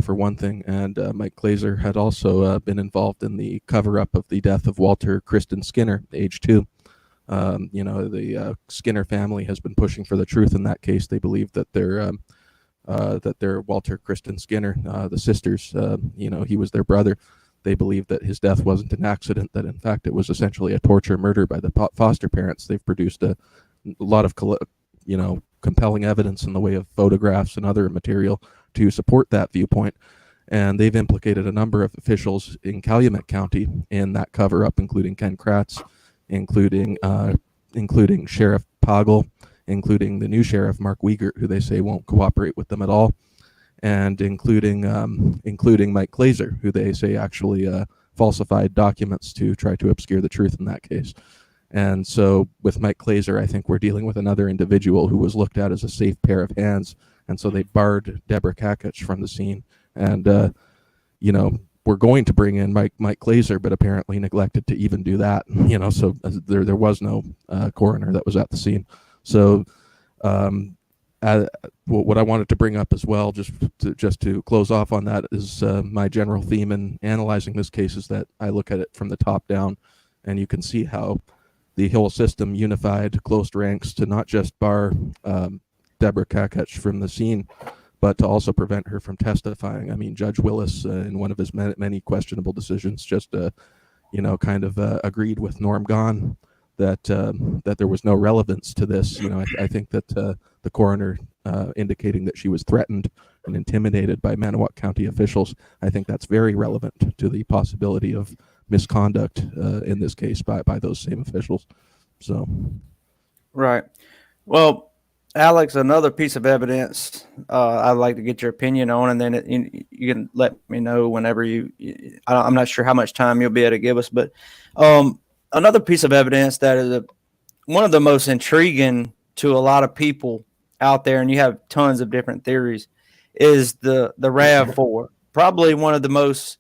for one thing, and Mike Glazer had also been involved in the cover-up of the death of Walter Kristen Skinner, age 2. The Skinner family has been pushing for the truth in that case. They believe that their Walter Kristen Skinner, the sisters, he was their brother. They believe that his death wasn't an accident, that in fact it was essentially a torture murder by the foster parents. They've produced a lot of compelling evidence in the way of photographs and other material to support that viewpoint. And they've implicated a number of officials in Calumet County in that cover-up, including Ken Kratz, including Sheriff Poggle, including the new sheriff, Mark Wiegert, who they say won't cooperate with them at all, and including Mike Glazer, who they say actually falsified documents to try to obscure the truth in that case. And so with Mike Glazer, I think we're dealing with another individual who was looked at as a safe pair of hands. And so they barred Deborah Kakach from the scene. And, we're going to bring in Mike Glazer, but apparently neglected to even do that. So there was no coroner that was at the scene. So what I wanted to bring up as well, just to close off on that, is my general theme in analyzing this case is that I look at it from the top down, and you can see how the whole system unified closed ranks to not just bar Deborah Kakach from the scene, but to also prevent her from testifying. I mean, Judge Willis, in one of his many questionable decisions, just agreed with Norm Gahn that there was no relevance to this. I think that the coroner indicating that she was threatened and intimidated by Manawa County officials, I think that's very relevant to the possibility of misconduct in this case by those same officials. So, right. Well, Alex, another piece of evidence I'd like to get your opinion on, and then you can let me know whenever I'm not sure how much time you'll be able to give us, but another piece of evidence that is one of the most intriguing to a lot of people out there, and you have tons of different theories, is the RAV4. Probably one of the most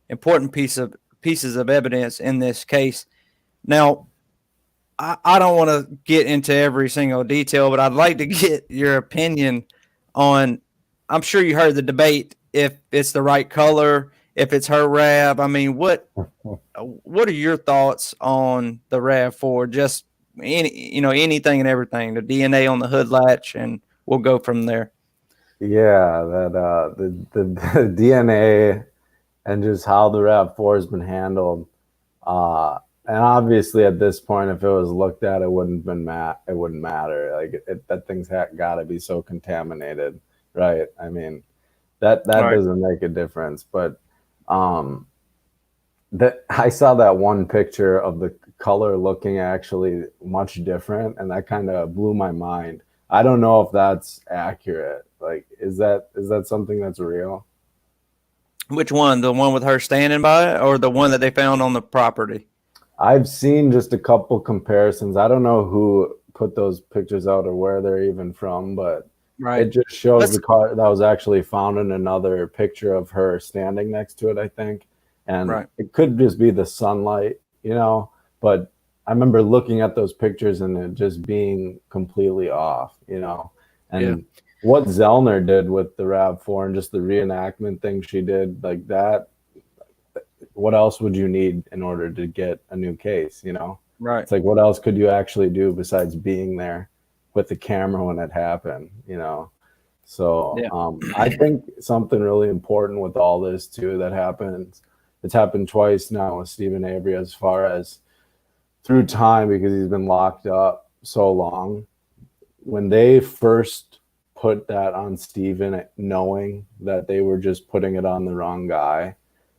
important pieces of evidence in this case. Now, I don't want to get into every single detail, but I'd like to get your opinion on, I'm sure you heard the debate, if it's the right color, if it's her RAV. I mean, what are your thoughts on the RAV4? Just anything and everything, the DNA on the hood latch, and we'll go from there. Yeah, that the DNA and just how the RAV4 has been handled. And obviously, at this point, if it was looked at, it wouldn't matter. Like that thing's got to be so contaminated, right? I mean, that right. Doesn't make a difference. But That I saw that one picture of the color looking actually much different, and that kind of blew my mind. I don't know if that's accurate. Like, is that something that's real? Which one? The one with her standing by it, or the one that they found on the property? I've seen just a couple comparisons. I don't know who put those pictures out or where they're even from, but it just shows the car that was actually found in another picture of her standing next to it, I think. And it could just be the sunlight, but I remember looking at those pictures and it just being completely off, and what Zellner did with the RAV4 and just the reenactment thing she did like that. What else would you need in order to get a new case? Right. It's like, what else could you actually do besides being there with the camera when it happened? So I think something really important with all this too that happens. It's happened twice now with Stephen Avery, as far as through time, because he's been locked up so long. When they first put that on Stephen, knowing that they were just putting it on the wrong guy,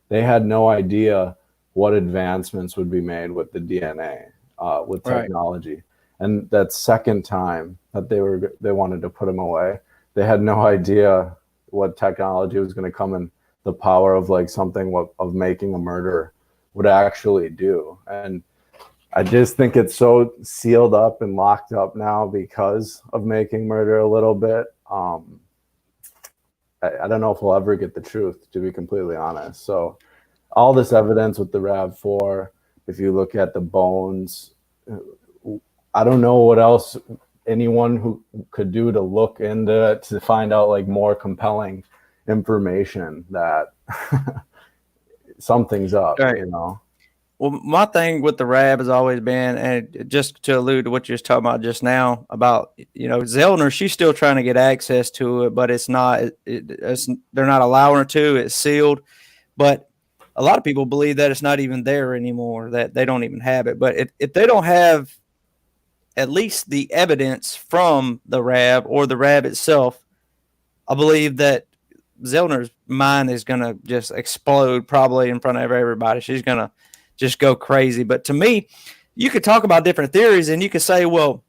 they had no idea what advancements would be made with the DNA, with technology. And that second time that they wanted to put him away, they had no idea what technology was going to come in, the power of like something of making a murder would actually do. And I just think it's so sealed up and locked up now because of making murder a little bit. I don't know if we'll ever get the truth, to be completely honest. So all this evidence with the RAV4, if you look at the bones, I don't know what else anyone who could do to look into it to find out like more compelling information that something's up, Well, my thing with the RAB has always been, and just to allude to what you were talking about just now about, Zellner, she's still trying to get access to it, but it's not, they're not allowing her to, it's sealed. But a lot of people believe that it's not even there anymore, that they don't even have it. But if they don't have at least the evidence from the RAB or the RAB itself, I believe that Zellner's mind is going to just explode probably in front of everybody. She's going to just go crazy. But to me, you could talk about different theories and you could say, well,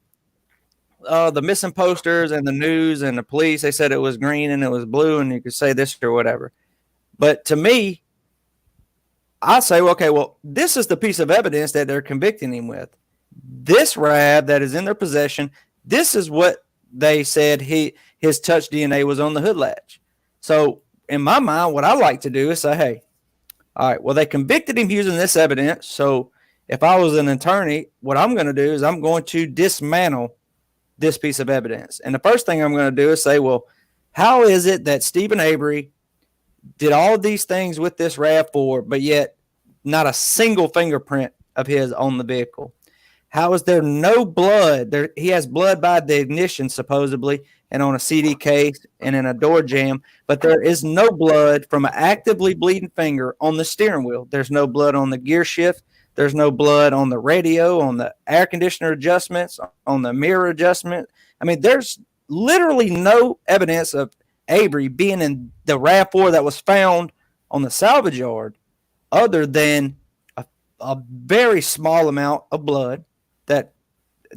the missing posters and the news and the police, they said it was green and it was blue, and you could say this or whatever. But to me, I say, well, okay, well, this is the piece of evidence that they're convicting him with. This RAB that is in their possession, this is what they said his touch DNA was on the hood latch. So in my mind, what I like to do is say, hey, all right, well, they convicted him using this evidence. So if I was an attorney, what I'm going to do is I'm going to dismantle this piece of evidence. And the first thing I'm going to do is say, well, how is it that Stephen Avery did all of these things with this RAV4, but yet not a single fingerprint of his on the vehicle? How is there no blood? He has blood by the ignition, supposedly, and on a CD case and in a door jamb, but there is no blood from an actively bleeding finger on the steering wheel. There's no blood on the gear shift. There's no blood on the radio, on the air conditioner adjustments, on the mirror adjustment. I mean, there's literally no evidence of Avery being in the RAV4 that was found on the salvage yard other than a very small amount of blood that,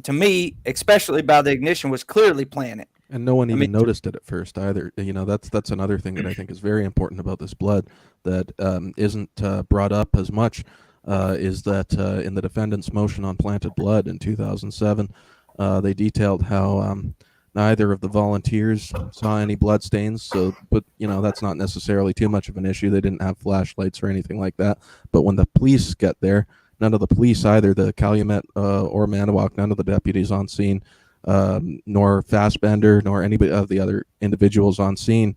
to me, especially by the ignition, was clearly planted. And no one even noticed it at first either. That's another thing that I think is very important about this blood that isn't brought up as much, is that in the defendant's motion on planted blood in 2007, they detailed how neither of the volunteers saw any blood stains. So, but that's not necessarily too much of an issue. They didn't have flashlights or anything like that. But when the police get there, none of the police, either the Calumet or Manawak, none of the deputies on scene, nor Fassbender, nor anybody of the other individuals on scene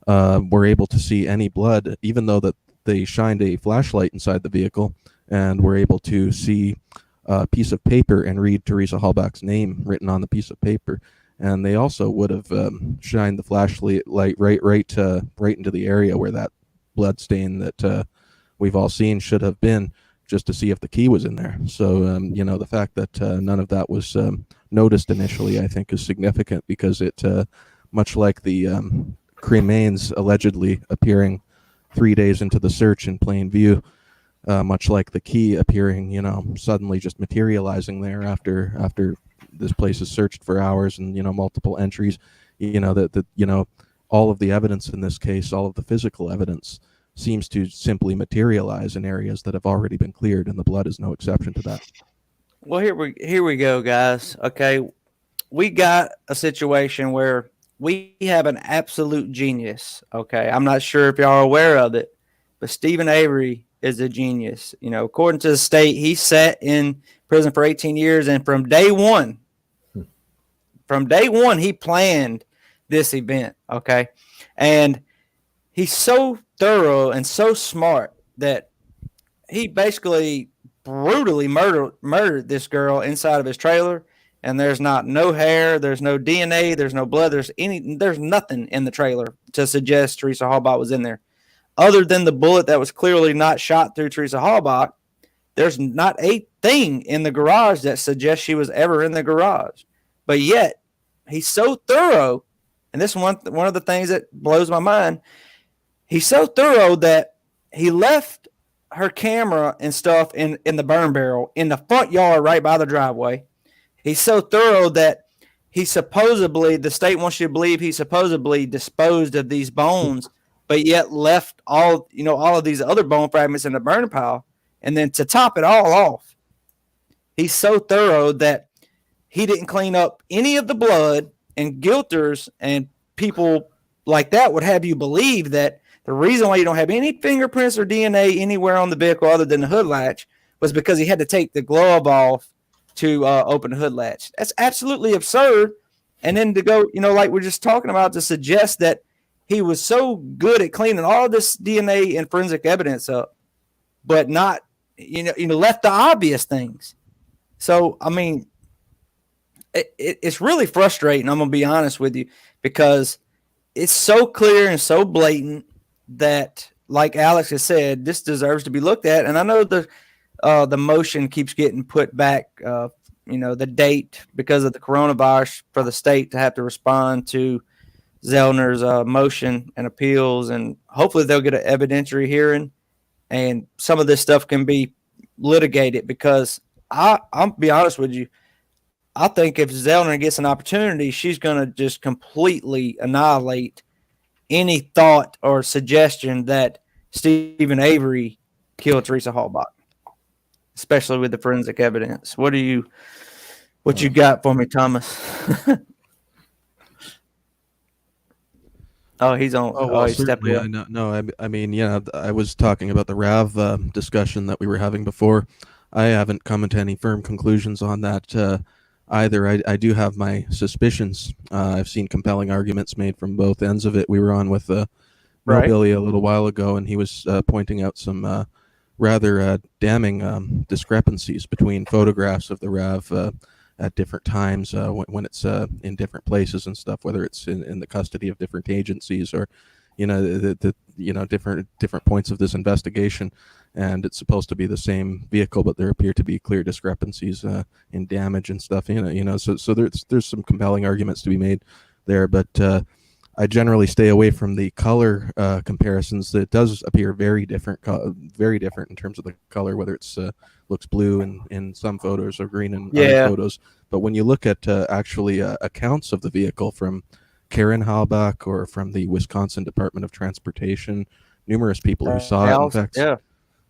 were able to see any blood, even though that they shined a flashlight inside the vehicle and were able to see a piece of paper and read Teresa Hallback's name written on the piece of paper. And they also would have shined the flashlight right into the area where that blood stain that we've all seen should have been, just to see if the key was in there. So, the fact that none of that was noticed initially, I think, is significant, because it, much like the cremains allegedly appearing 3 days into the search in plain view, much like the key appearing, suddenly just materializing there after this place is searched for hours and multiple entries. That all of the evidence in this case, all of the physical evidence, seems to simply materialize in areas that have already been cleared, and the blood is no exception to that. Well, here we go, guys. Okay, we got a situation where we have an absolute genius. Okay, I'm not sure if y'all are aware of it, but Stephen Avery is a genius. According to the state, he sat in prison for 18 years, and from day one, he planned this event. Okay, and he's so thorough and so smart that he basically brutally murdered this girl inside of his trailer. And there's no hair, there's no DNA, there's no blood, there's nothing in the trailer to suggest Teresa Halbach was in there. Other than the bullet that was clearly not shot through Teresa Halbach, there's not a thing in the garage that suggests she was ever in the garage. But yet, he's so thorough, and this is one of the things that blows my mind. He's so thorough that he left her camera and stuff in the burn barrel in the front yard right by the driveway. He's so thorough that the state wants you to believe he supposedly disposed of these bones, but yet left all of these other bone fragments in the burn pile. And then to top it all off, he's so thorough that he didn't clean up any of the blood, and guilters and people like that would have you believe that the reason why you don't have any fingerprints or DNA anywhere on the vehicle other than the hood latch was because he had to take the glove off to open the hood latch. That's absolutely absurd. And then to go, like we're just talking about, to suggest that he was so good at cleaning all this DNA and forensic evidence up, but not, left the obvious things. So, I mean, it's really frustrating. I'm going to be honest with you, because it's so clear and so blatant that, like Alex has said, this deserves to be looked at. And I know the motion keeps getting put back, the date because of the coronavirus for the state to have to respond to Zellner's motion and appeals. And hopefully they'll get an evidentiary hearing and some of this stuff can be litigated, because I'll be honest with you. I think if Zellner gets an opportunity, she's going to just completely annihilate any thought or suggestion that Stephen Avery killed Teresa Halbach, especially with the forensic evidence. What you got for me, Thomas? Oh, he's on. Oh, well, he stepped certainly. away. No, I mean, I was talking about the RAV discussion that we were having before. I haven't come to any firm conclusions on that either. I do have my suspicions. I've seen compelling arguments made from both ends of it. We were on with Billy a little while ago, and he was pointing out some rather damning discrepancies between photographs of the RAV at different times when it's in different places and stuff, whether it's in the custody of different agencies or different points of this investigation. And it's supposed to be the same vehicle, but there appear to be clear discrepancies in damage and stuff. So there's some compelling arguments to be made there, but I generally stay away from the color comparisons. It does appear very different in terms of the color, whether it's looks blue in some photos or green in other photos. But when you look at actually accounts of the vehicle from Karen Halbach or from the Wisconsin Department of Transportation, numerous people who saw it. In fact,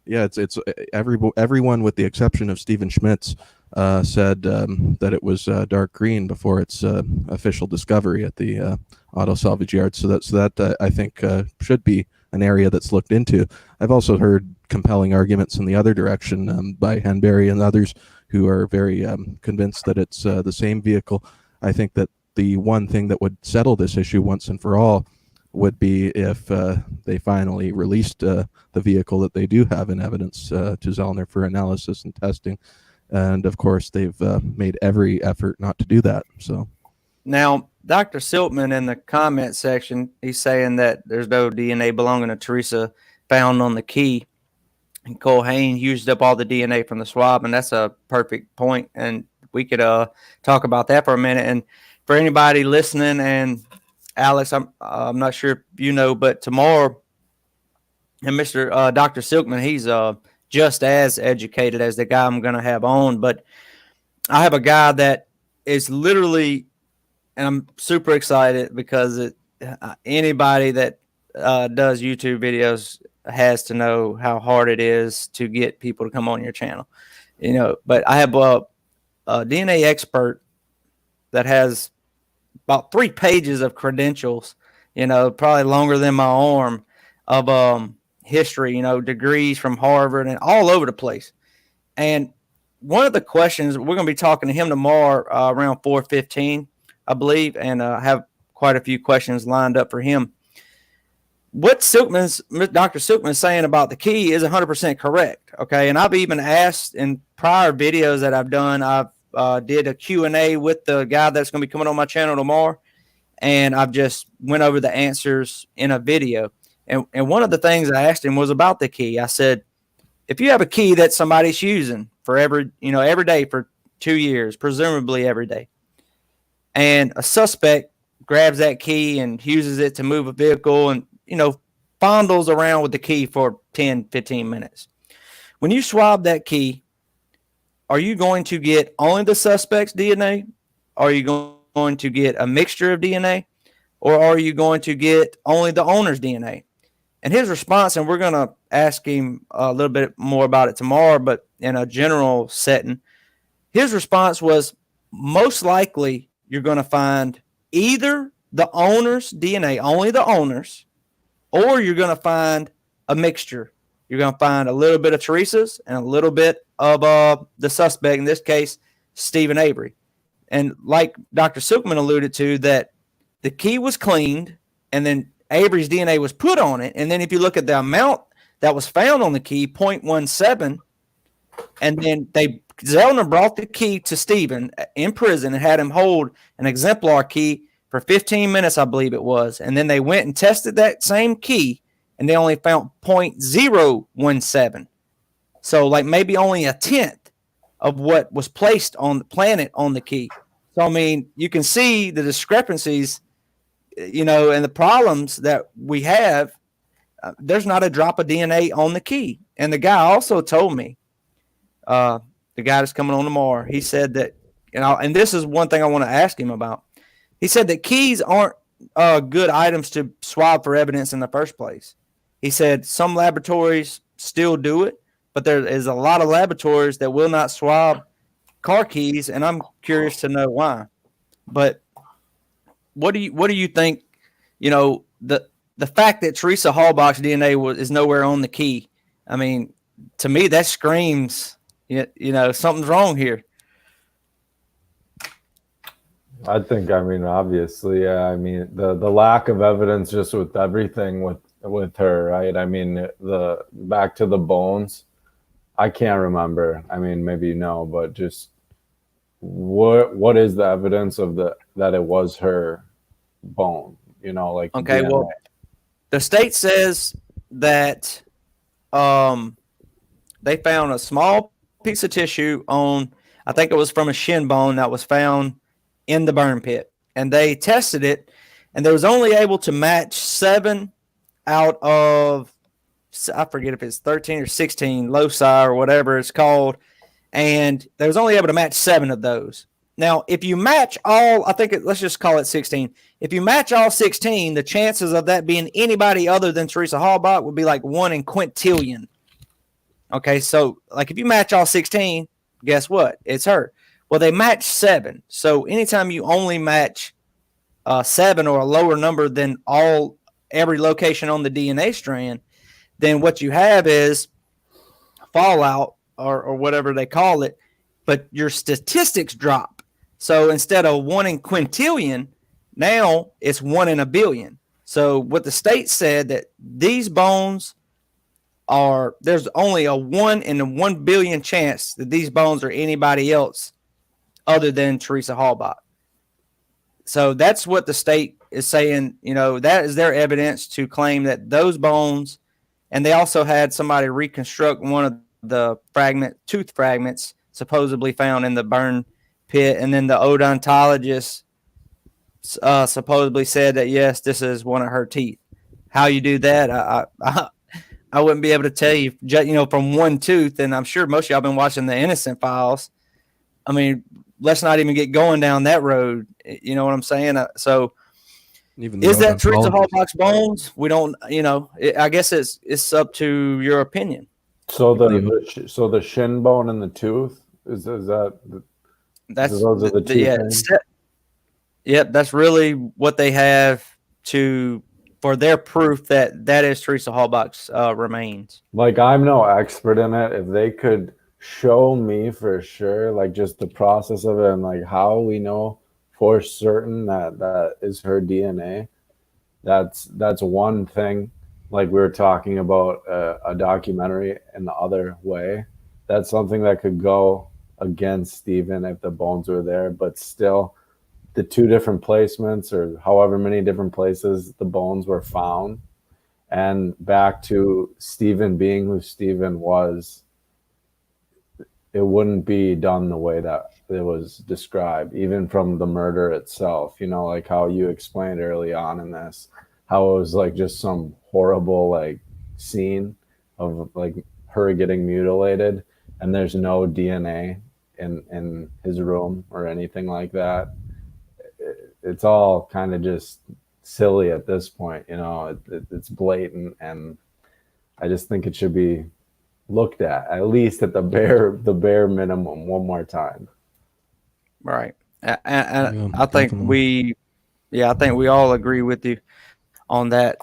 it's everyone with the exception of Stephen Schmitz said that it was dark green before its official discovery at the auto salvage yard. So that I think should be an area that's looked into. I've also heard compelling arguments in the other direction by Henberry and others who are very convinced that it's the same vehicle. I think that the one thing that would settle this issue once and for all would be if they finally released the vehicle that they do have in evidence to Zellner for analysis and testing. And of course, they've made every effort not to do that. So now, Dr. Siltman in the comment section, he's saying that there's no DNA belonging to Teresa found on the key. And Cole Hain used up all the DNA from the swab, and that's a perfect point. And we could talk about that for a minute. And for anybody listening, and Alex, I'm not sure if you know, but tomorrow, and Mr. Dr. Silkman, he's just as educated as the guy I'm going to have on. But I have a guy that is literally, and I'm super excited because anybody that does YouTube videos has to know how hard it is to get people to come on your channel, but I have a DNA expert that has about 3 pages of credentials, probably longer than my arm, of history, degrees from Harvard and all over the place. And one of the questions, we're going to be talking to him tomorrow around 4:15, I believe, and have quite a few questions lined up for him. What Dr. Silkman is saying about the key is 100% correct. Okay. And I've even asked in prior videos that I've done, I've did a Q&A with the guy that's going to be coming on my channel tomorrow. And I've just went over the answers in a video. And one of the things I asked him was about the key. I said, if you have a key that somebody's using for every day for 2 years, presumably every day, and a suspect grabs that key and uses it to move a vehicle and, fondles around with the key for 10, 15 minutes. When you swab that key, are you going to get only the suspect's DNA? Are you going to get a mixture of DNA? Or are you going to get only the owner's DNA? And his response, and we're going to ask him a little bit more about it tomorrow, but in a general setting, his response was, most likely you're going to find either the owner's DNA, only the owner's, or you're going to find a mixture. You're going to find a little bit of Teresa's and a little bit of the suspect, in this case, Stephen Avery. And like Dr. Silkman alluded to, that the key was cleaned and then Avery's DNA was put on it. And then if you look at the amount that was found on the key, 0.17, and then Zellner brought the key to Stephen in prison and had him hold an exemplar key for 15 minutes, I believe it was. And then they went and tested that same key and they only found 0.017. So like maybe only a tenth of what was placed on the planet on the key. So, I mean, you can see the discrepancies, and the problems that we have. There's not a drop of DNA on the key. And the guy also told me, the guy that's coming on tomorrow, he said that, and this is one thing I want to ask him about. He said that keys aren't good items to swab for evidence in the first place. He said some laboratories still do it, but there is a lot of laboratories that will not swab car keys, and I'm curious to know why. But what do you think? The fact that Teresa Hallbach's DNA is nowhere on the key. I mean, to me, that screams, something's wrong here. I think, obviously, yeah. The lack of evidence just with everything with her, right? The back to the bones. I can't remember. Maybe but just what is the evidence of that it was her bone? Okay, DNA. well, the state says that they found a small piece of tissue on, I think it was from a shin bone that was found in the burn pit, and they tested it, and they was only able to match 7 out of, I forget if it's 13 or 16 loci or whatever it's called, and they was only able to match 7 of those. Now, if you match all, let's just call it 16. If you match all 16, the chances of that being anybody other than Teresa Hallbach would be like 1 in quintillion. Okay, so like if you match all 16, guess what? It's her. Well, they match 7. So anytime you only match 7 or a lower number than every location on the DNA strand, then what you have is fallout or whatever they call it, but your statistics drop. So instead of 1 in quintillion, now it's 1 in a billion. So what the state said that these bones there's only a 1 in a 1 billion chance that these bones are anybody else other than Teresa Hallbach. So that's what the state is saying. That is their evidence to claim that those bones, and they also had somebody reconstruct one of the tooth fragments supposedly found in the burn pit, and then the odontologist supposedly said that yes, this is one of her teeth. How you do that, I wouldn't be able to tell you, from one tooth. And I'm sure most of y'all been watching the Innocent Files. I mean, let's not even get going down that road. You know what I'm saying? So, Even is that Teresa odontologist. Hallbach's bones? We don't. I guess it's up to your opinion. So the shin bone and the tooth is that That's those are the two things? Yep, that's really what they have for their proof that is Teresa Hallbach's remains. Like, I'm no expert in it. If they could show me for sure, like just the process of it and like how we know for certain that is her DNA, that's one thing. Like we were talking about a documentary in the other way. That's something that could go against Stephen if the bones were there, but still the two different placements or however many different places the bones were found, and back to Stephen being who Stephen was, it wouldn't be done the way that it was described, even from the murder itself. Like how you explained early on in this, how it was like just some horrible like scene of like her getting mutilated, and there's no DNA in his room or anything like that. It's all kind of just silly at this point. It's blatant, and I just think it should be looked at least at the bare minimum one more time. Right. And Yeah, I think definitely. I think we all agree with you on that.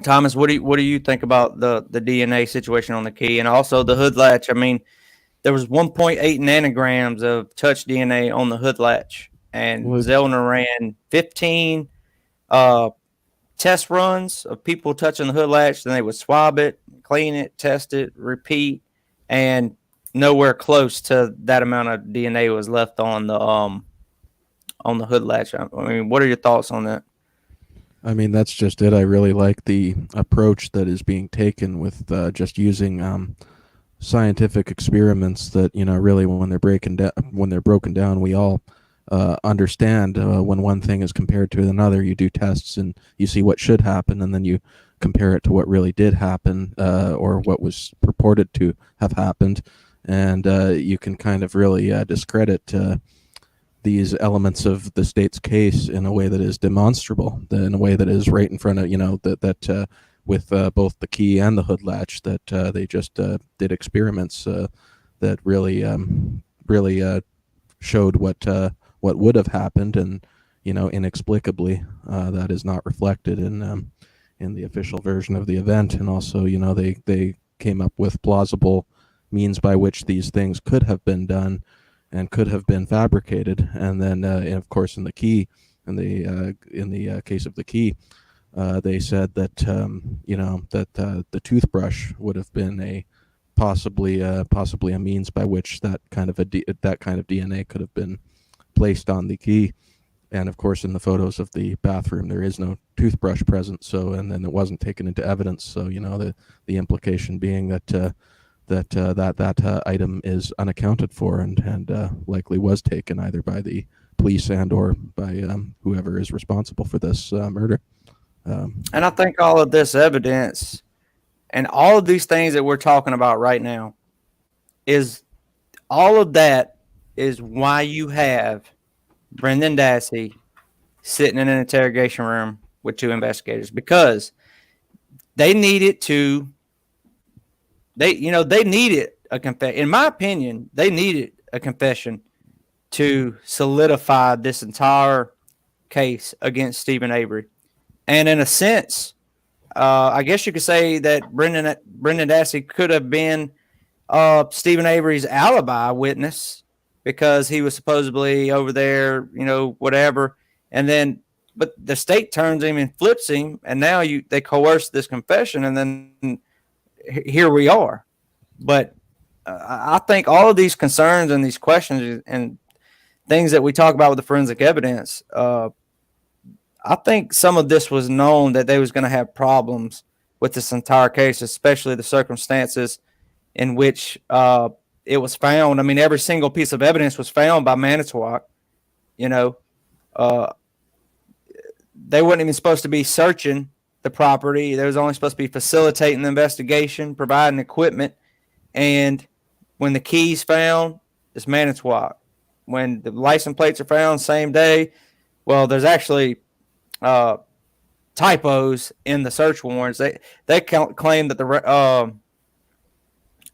Thomas, what do you think about the DNA situation on the key and also the hood latch? I mean, there was 1.8 nanograms of touch DNA on the hood latch, and Zellner ran 15 test runs of people touching the hood latch. Then they would swab it, clean it, test it, repeat, and nowhere close to that amount of DNA was left on the hood latch. I mean, what are your thoughts on that? I mean, that's just it. I really like the approach that is being taken with just using scientific experiments that really when they're broken down, we all understand when one thing is compared to another. You do tests and you see what should happen, and then you compare it to what really did happen or what was purported to have happened, and you can kind of really discredit these elements of the state's case in a way that is demonstrable, in a way that is right in front of that with both the key and the hood latch, that they just did experiments that really showed what would have happened, and inexplicably that is not reflected in the official version of the event. And also they came up with plausible means by which these things could have been done and could have been fabricated. And then and of course in the case of the key, they said that the toothbrush would have been possibly a means by which that kind of DNA could have been placed on the key. And of course, in the photos of the bathroom, there is no toothbrush present. So, and then it wasn't taken into evidence. So, the implication being that that item is unaccounted for and likely was taken either by the police and or by whoever is responsible for this murder. And I think all of this evidence and all of these things that we're talking about right now is why you have Brendan Dassey sitting in an interrogation room with two investigators, because they needed a confession. In my opinion, they needed a confession to solidify this entire case against Stephen Avery. And in a sense, I guess you could say that Brendan Dassey could have been Stephen Avery's alibi witness, because he was supposedly over there, whatever. And then, but the state turns him and flips him, and now they coerce this confession, and then here we are. But I think all of these concerns and these questions and things that we talk about with the forensic evidence, I think some of this was known that they was going to have problems with this entire case, especially the circumstances in which it was found. I mean, every single piece of evidence was found by Manitowoc. They weren't even supposed to be searching the property. They was only supposed to be facilitating the investigation, providing equipment, and when the keys found, it's Manitowoc. When the license plates are found same day, well, there's actually typos in the search warrants. They claim that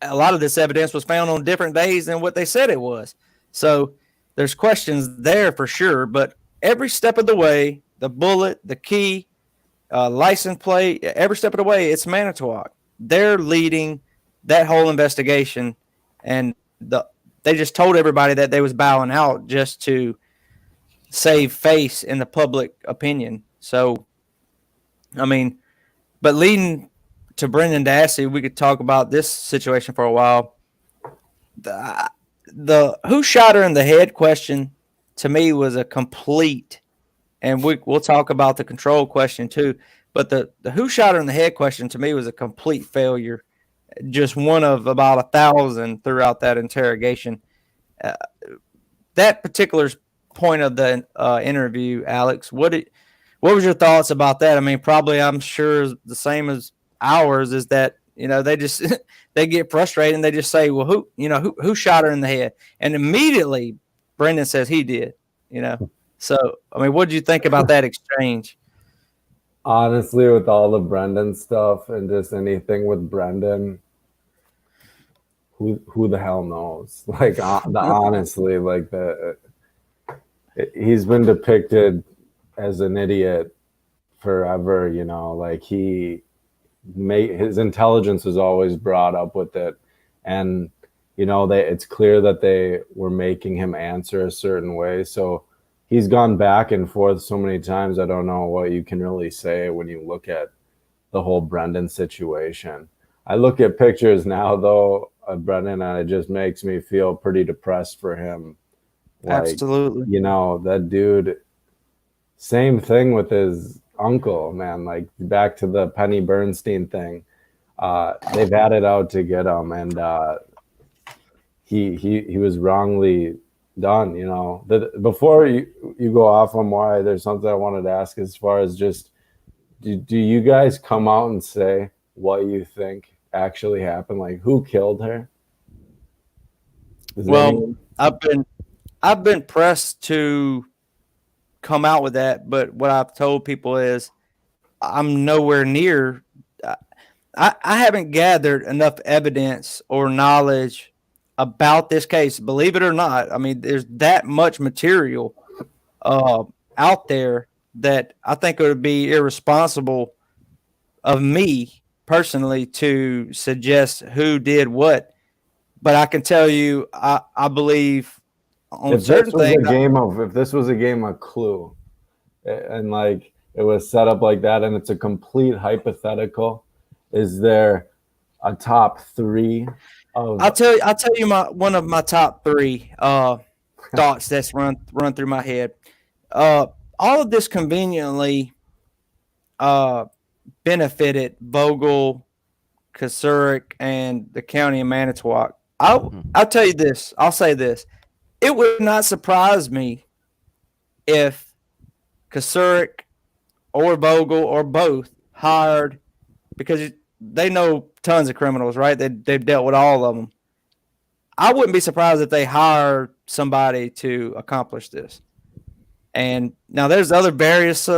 a lot of this evidence was found on different days than what they said it was. So there's questions there for sure. But every step of the way, the bullet, the key, license plate, every step of the way, it's Manitowoc. They're leading that whole investigation, and they just told everybody that they was bowing out just to save face in the public opinion. So, I mean, but leading to Brendan Dassey, we could talk about this situation for a while. The who shot her in the head question to me was a complete, and we'll talk about the control question too. But the who shot her in the head question to me was a complete failure. Just one of about 1,000 throughout that interrogation. That particular point of the interview, Alex, what was your thoughts about that? I mean, probably I'm sure the same as ours is that, they just they get frustrated and they just say, well, who shot her in the head? And immediately Brendan says he did, So, I mean, what did you think about that exchange? Honestly, with all the Brendan stuff and just anything with Brendan, who the hell knows? Like, honestly, like he's been depicted as an idiot forever, like his intelligence is always brought up with it. And, it's clear that they were making him answer a certain way. So he's gone back and forth so many times. I don't know what you can really say when you look at the whole Brendan situation. I look at pictures now, though, of Brendan, and it just makes me feel pretty depressed for him. Like, absolutely. That dude, same thing with his uncle, man. Like, back to the Penny Bernstein thing. They've had it out to get him, and he was wrongly done. Before you go off on why, there's something I wanted to ask as far as just, do you guys come out and say what you think actually happened? Like, who killed her? I've been pressed to come out with that, but what I've told people is I'm nowhere near. I haven't gathered enough evidence or knowledge about this case. Believe it or not, I mean, there's that much material out there that I think it would be irresponsible of me personally to suggest who did what. But I can tell you, I believe on certain things. If this was a game of Clue, and like it was set up like that, and it's a complete hypothetical, is there a top three? I'll tell you one of my top three thoughts that's run through my head. All of this conveniently benefited Vogel, Kasurik, and the county of Manitowoc. I'll tell you this. I'll say this. It would not surprise me if Kasurik or Vogel or both hired, because they know tons of criminals, right? They've dealt with all of them. I wouldn't be surprised if they hired somebody to accomplish this. And now there's other various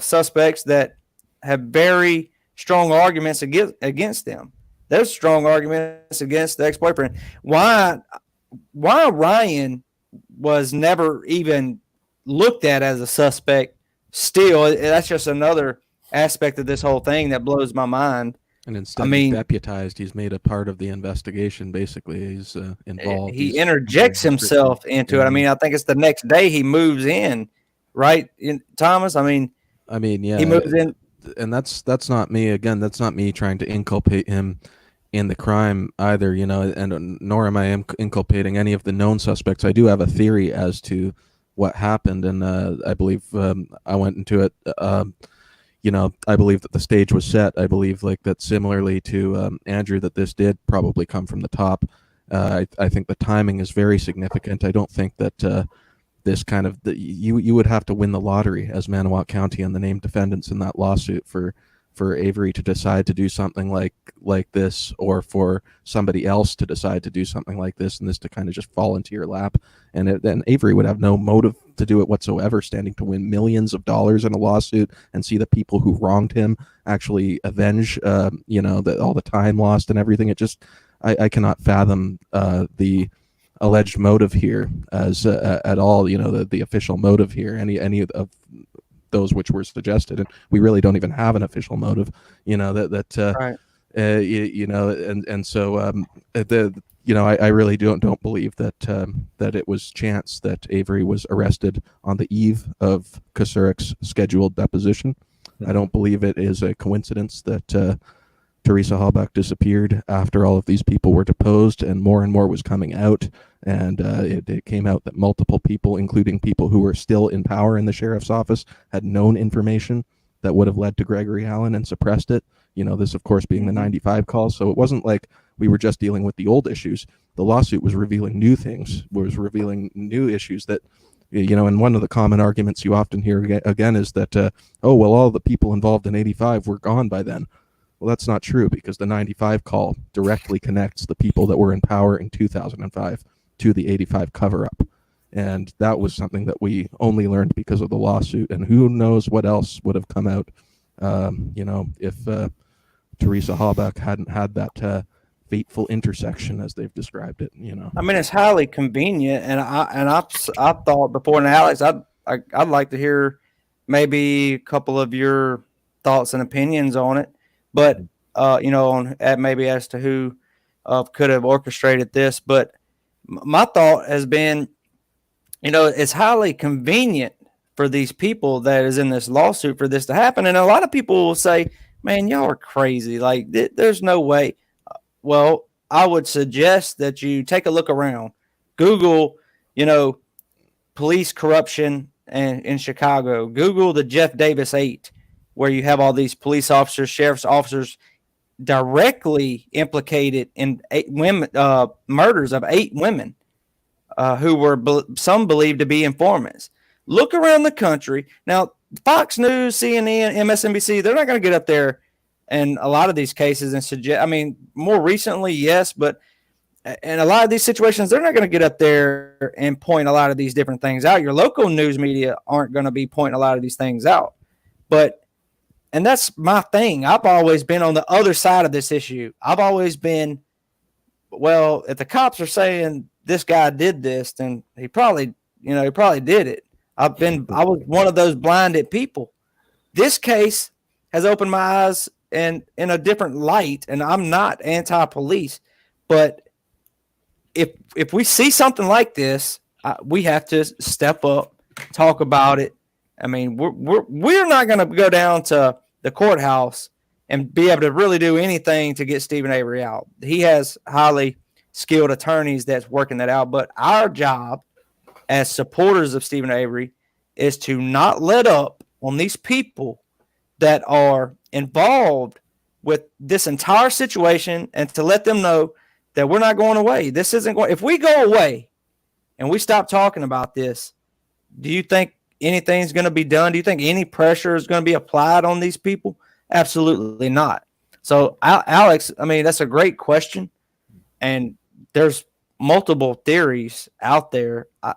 suspects that have very strong arguments against them. There's strong arguments against the ex-boyfriend. Why Ryan was never even looked at as a suspect still, that's just another aspect of this whole thing that blows my mind. And instead he's deputized, he's made a part of the investigation, basically. He's involved. He interjects himself into it. I mean, I think it's the next day he moves in, right, Thomas? I mean, yeah. He moves in. And that's not me. Again, that's not me trying to inculpate him in the crime either, and nor am I inculpating any of the known suspects. I do have a theory as to what happened, and I believe I went into it. I believe that the stage was set. I believe that similarly to Andrew, that this did probably come from the top. I think the timing is very significant. I don't think that this kind of you would have to win the lottery as Manitowoc County and the named defendants in that lawsuit for for Avery to decide to do something like this, or for somebody else to decide to do something like this, and this to kind of just fall into your lap. And then Avery would have no motive to do it whatsoever, standing to win millions of dollars in a lawsuit and see the people who wronged him actually avenge, all the time lost and everything. It just, I cannot fathom the alleged motive here as at all. The official motive here, any of those which were suggested, and we really don't even have an official motive. Right. I really don't believe that it was chance that Avery was arrested on the eve of Kosurik's scheduled deposition. I don't believe it is a coincidence that Teresa Halbach disappeared after all of these people were deposed, and more was coming out. And it came out that multiple people, including people who were still in power in the sheriff's office, had known information that would have led to Gregory Allen and suppressed it. This, of course, being the 95 calls. So it wasn't like we were just dealing with the old issues. The lawsuit was revealing new things, was revealing new issues that, and one of the common arguments you often hear again is that, all the people involved in 85 were gone by then. Well, that's not true, because the 95 call directly connects the people that were in power in 2005 to the 85 cover-up. And that was something that we only learned because of the lawsuit. And who knows what else would have come out, if Teresa Halbach hadn't had that fateful intersection, as they've described it. I mean, it's highly convenient, and I thought before, and Alex, I'd like to hear maybe a couple of your thoughts and opinions on it, but maybe as to who could have orchestrated this. But my thought has been, it's highly convenient for these people that is in this lawsuit for this to happen, and a lot of people will say, "Man, y'all are crazy! Like, there's no way." Well, I would suggest that you take a look around. Google, police corruption in Chicago. Google the Jeff Davis 8, where you have all these police officers, sheriff's officers directly implicated in 8 women, murders of 8 women who were some believed to be informants. Look around the country. Now, Fox News, CNN, MSNBC, they're not going to get up there in a lot of these cases and suggest, more recently, yes, but in a lot of these situations, they're not going to get up there and point a lot of these different things out. Your local news media aren't going to be pointing a lot of these things out. And that's my thing. I've always been on the other side of this issue. I've always been, well, if the cops are saying this guy did this, then he probably did it. I was one of those blinded people. This case has opened my eyes and in a different light, and I'm not anti-police, but if we see something like this, we have to step up, talk about it. We're not going to go down to the courthouse and be able to really do anything to get Stephen Avery out. He has highly skilled attorneys that's working that out, but our job as supporters of Stephen Avery is to not let up on these people that are involved with this entire situation, and to let them know that we're not going away. This isn't going. If we go away and we stop talking about this, do you think anything's going to be done? Do you think any pressure is going to be applied on these people? Absolutely not. So, Alex, that's a great question, and there's multiple theories out there. I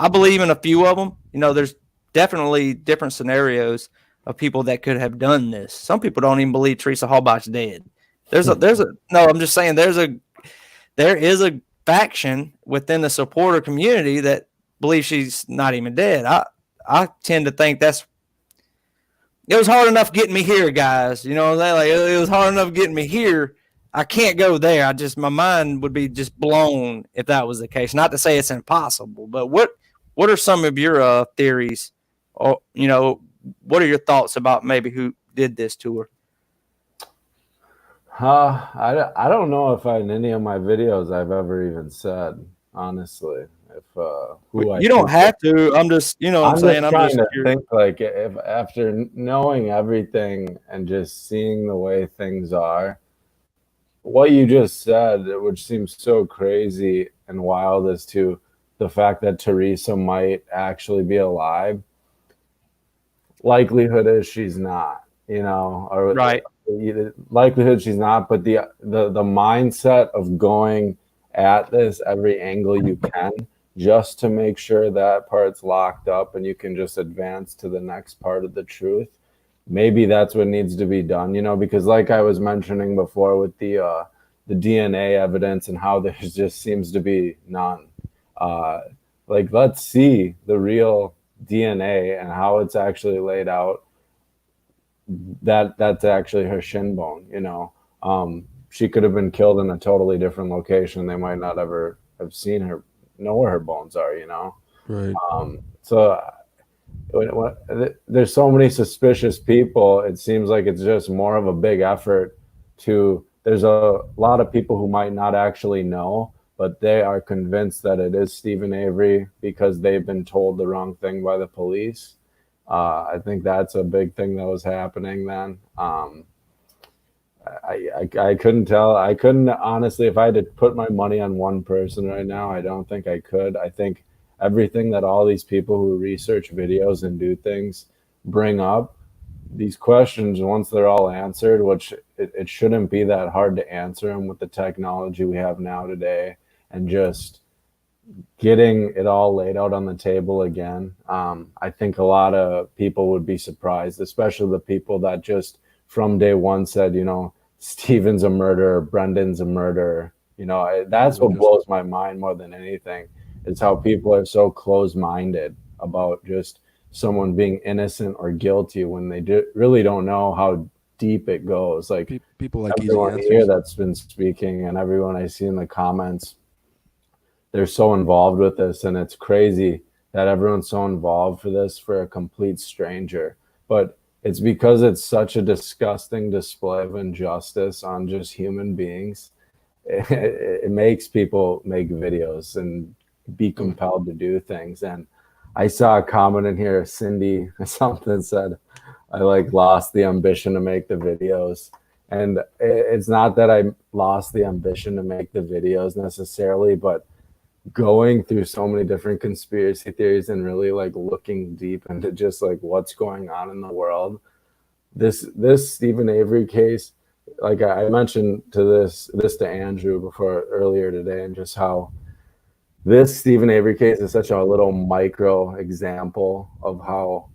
believe in a few of them. There's definitely different scenarios of people that could have done this. Some people don't even believe Teresa Halbach's dead. I'm just saying there is a faction within the supporter community that believes she's not even dead. I tend to think it was hard enough getting me here, guys. You know what I'm saying? Like, it was hard enough getting me here. I can't go there. My mind would be just blown if that was the case. Not to say it's impossible, but what are some of your theories? Or, what are your thoughts about maybe who did this to her? I don't know if in any of my videos I've ever even said, honestly, if you don't have to. I'm just, I'm saying, I'm just trying to think, like, if after knowing everything and just seeing the way things are, what you just said, which seems so crazy and wild, as to the fact that Teresa might actually be alive. Likelihood is she's not. or Right. the likelihood she's not, but the mindset of going at this every angle you can just to make sure that part's locked up and you can just advance to the next part of the truth. Maybe that's what needs to be done, because like I was mentioning before with the DNA evidence and how there just seems to be none. Like, let's see the real DNA and how it's actually laid out. That's actually her shin bone. She could have been killed in a totally different location. They might not ever have seen her, know where her bones are. Right. So there's so many suspicious people. It seems like it's just more of a big effort to. There's a lot of people who might not actually know, but they are convinced that it is Stephen Avery because they've been told the wrong thing by the police. I think that's a big thing that was happening then. I couldn't tell. I couldn't honestly, if I had to put my money on one person right now, I don't think I could. I think everything that all these people who research videos and do things bring up, these questions, once they're all answered, which it shouldn't be that hard to answer them with the technology we have now today, and just getting it all laid out on the table again. I think a lot of people would be surprised, especially the people that just from day one said, Steven's a murderer, Brendan's a murderer. That's what blows my mind more than anything, is how people are so close-minded about just someone being innocent or guilty when they really don't know how deep it goes. Like, people like everyone here that's been speaking and everyone I see in the comments, they're so involved with this, and it's crazy that everyone's so involved for this for a complete stranger. But it's because it's such a disgusting display of injustice on just human beings. It makes people make videos and be compelled to do things. And I saw a comment in here, Cindy something said, I lost the ambition to make the videos. And it's not that I lost the ambition to make the videos necessarily, but going through so many different conspiracy theories and really looking deep into just what's going on in the world. This Stephen Avery case, like I mentioned this to Andrew before earlier today, and just how this Stephen Avery case is such a little micro example of how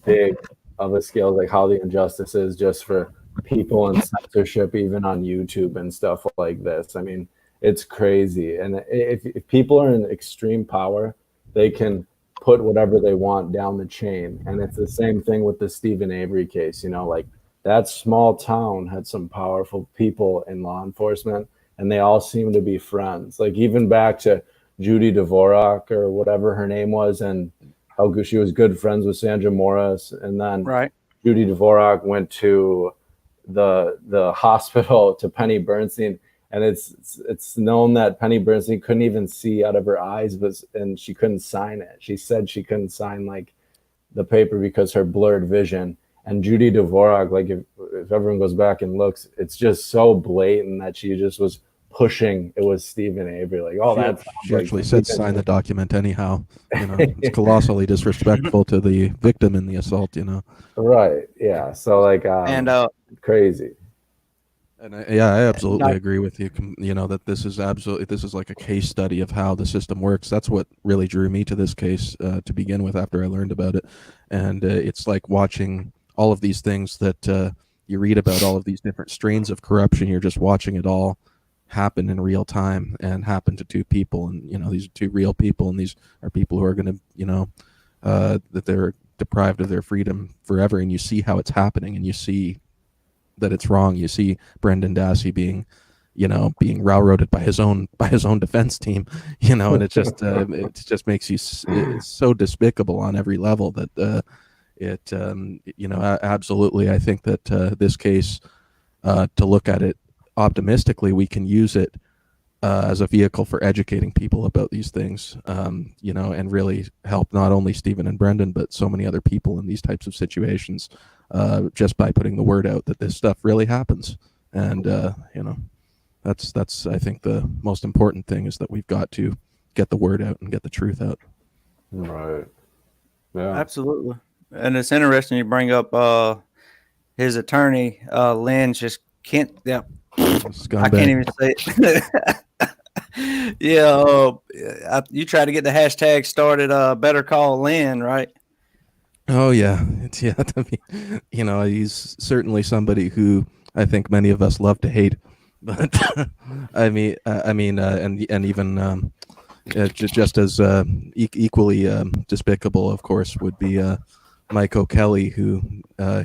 big of a scale, how the injustice is just for people and censorship, even on YouTube and stuff like this. I mean, it's crazy. And if people are in extreme power, they can put whatever they want down the chain. And it's the same thing with the Stephen Avery case. That small town had some powerful people in law enforcement, and they all seem to be friends. Even back to Judy Dvorak or whatever her name was, and how she was good friends with Sandra Morris. And then Judy Dvorak went to the hospital to Penny Bernstein. And it's known that Penny Bernstein couldn't even see out of her eyes, and she couldn't sign it. She said she couldn't sign the paper because her blurred vision. And Judy Dvorak, if everyone goes back and looks, it's just so blatant that she just was pushing. It was Stephen Avery. She actually said sign the document anyhow. It's colossally disrespectful to the victim in the assault. Right? Yeah. So crazy. And I absolutely agree with you. That this is like a case study of how the system works. That's what really drew me to this case to begin with. After I learned about it, and it's like watching all of these things that you read about, all of these different strains of corruption. You're just watching it all happen in real time and happen to two people, and these are two real people, and these are people who are going to that they're deprived of their freedom forever. And you see how it's happening, and you see that it's wrong. You see Brendan Dassey being railroaded by his own defense team, and it just makes you it's so despicable on every level that absolutely. I think that this case, to look at it optimistically, we can use it as a vehicle for educating people about these things, and really help not only Stephen and Brendan, but so many other people in these types of situations, just by putting the word out that this stuff really happens. And, that's, I think, the most important thing, is that we've got to get the word out and get the truth out. Right. Yeah. Absolutely. And it's interesting you bring up his attorney, Lynn, just can't. Yeah, I Scumbag. can't even say it. You try to get the hashtag started. Better call Lynn, right? Oh yeah, yeah. I mean, he's certainly somebody who I think many of us love to hate. But and even just as equally despicable, of course, would be Mike O'Kelly, who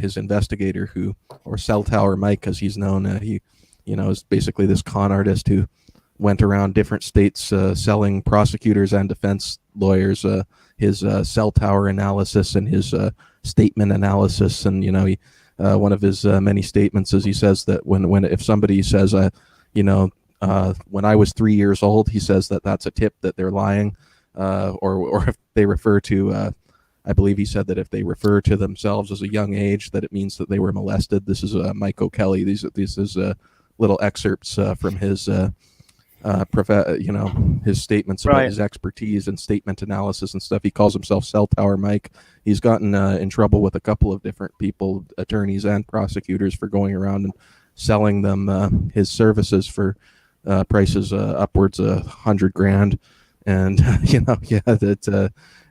his investigator, or Cell Tower Mike, as he's known. He, is basically this con artist who went around different states selling prosecutors and defense lawyers his cell tower analysis and his statement analysis. And he, one of his many statements is he says that if somebody says when I was 3 years old, he says that's a tip that they're lying, or if they refer to I believe he said that if they refer to themselves as a young age, that it means that they were molested. This is Mike O'Kelly. These is little excerpts from his his statements about his expertise and statement analysis and stuff. He calls himself Cell Tower Mike. He's gotten in trouble with a couple of different people, attorneys and prosecutors, for going around and selling them his services for prices upwards of $100,000. And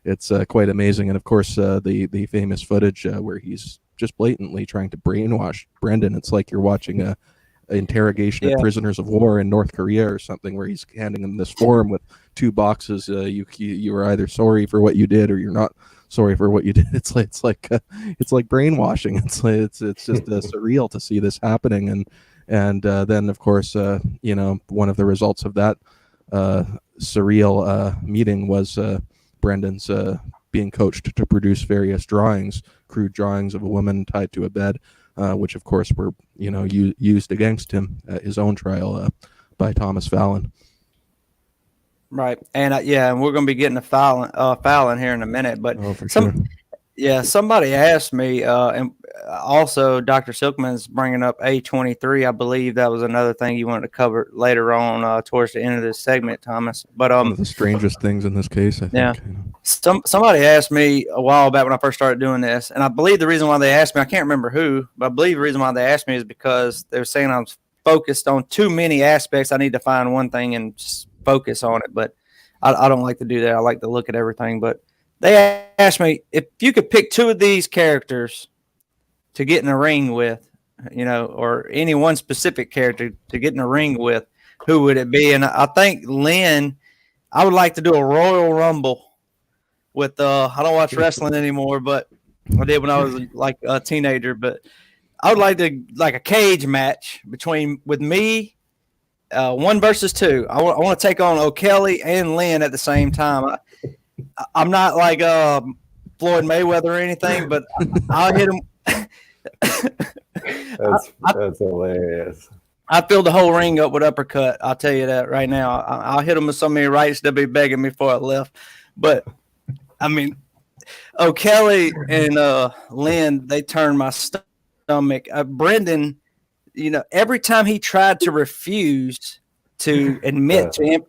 it's quite amazing. And of course, the famous footage where he's just blatantly trying to brainwash Brendan. It's like you're watching a interrogation of prisoners of war in North Korea or something, where he's handing them this form with 2 boxes. You are either sorry for what you did or you're not sorry for what you did. It's like brainwashing. It's just surreal to see this happening. And then of course one of the results of that surreal meeting was Brendan's being coached to produce various drawings, crude drawings of a woman tied to a bed, which of course were used against him at his own trial by Thomas Fallon. Right, and and we're going to be getting to Fallon here in a minute. But sure. Yeah, somebody asked me, and also Dr. Silkman's bringing up A23. I believe that was another thing you wanted to cover later on towards the end of this segment, Thomas. But one of the strangest things in this case, I think. Yeah. Somebody asked me a while back when I first started doing this, and I believe the reason why they asked me, I can't remember who, but I believe the reason why they asked me is because they were saying I was focused on too many aspects. I need to find one thing and just focus on it, but I don't like to do that. I like to look at everything. But they asked me if you could pick 2 of these characters to get in a ring with, or any one specific character to get in a ring with, who would it be? And I think Lynn, I would like to do a Royal Rumble with, I don't watch wrestling anymore, but I did when I was like a teenager, but I would like to, like a cage match with me, 1 versus 2. I want to take on O'Kelly and Lynn at the same time. I'm not like Floyd Mayweather or anything, but I'll hit him. That's hilarious. I filled the whole ring up with uppercut. I'll tell you that right now. I'll hit them with so many rights they'll be begging me before I left. But I mean, O'Kelly and Lynn, they turned my stomach. Brendan, every time he tried to refuse to admit to him.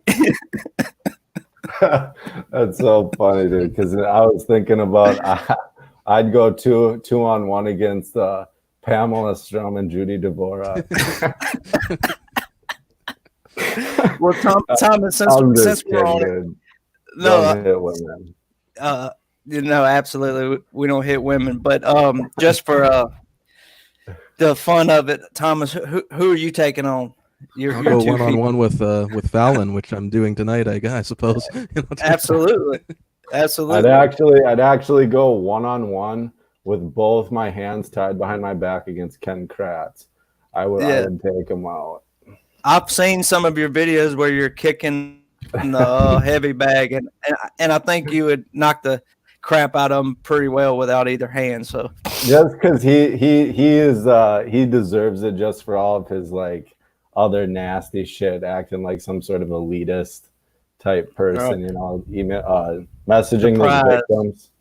That's so funny, dude. Because I was thinking about I'd go 2-on-1 against Pamela Strum and Judy Dvorak. Well, Thomas, since we're on it, don't hit women. Absolutely, we don't hit women. But just for the fun of it, Thomas, who are you taking on? I'll go 1-on-1 with Fallon, which I'm doing tonight, I suppose. Absolutely. I'd actually go 1-on-1 with both my hands tied behind my back against Ken Kratz. I would take him out. I've seen some of your videos where you're kicking the heavy bag, and I think you would knock the crap out of him pretty well without either hand. So just because he deserves it just for all of his like other nasty shit, acting like some sort of elitist type person, messaging those victims.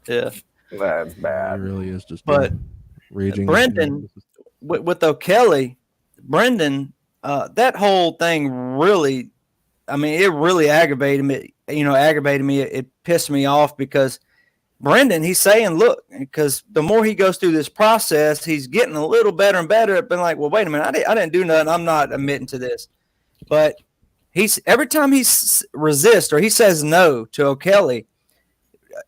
Yeah, that's bad. It really is just raging. Brendan, with O'Kelly, Brendan, that whole thing really, it really aggravated me. It pissed me off because Brendan, he's saying, look, because the more he goes through this process, he's getting a little better and better. It's been like, well, wait a minute, I didn't do nothing. I'm not admitting to this. But he's every time he resists or he says no to O'Kelly,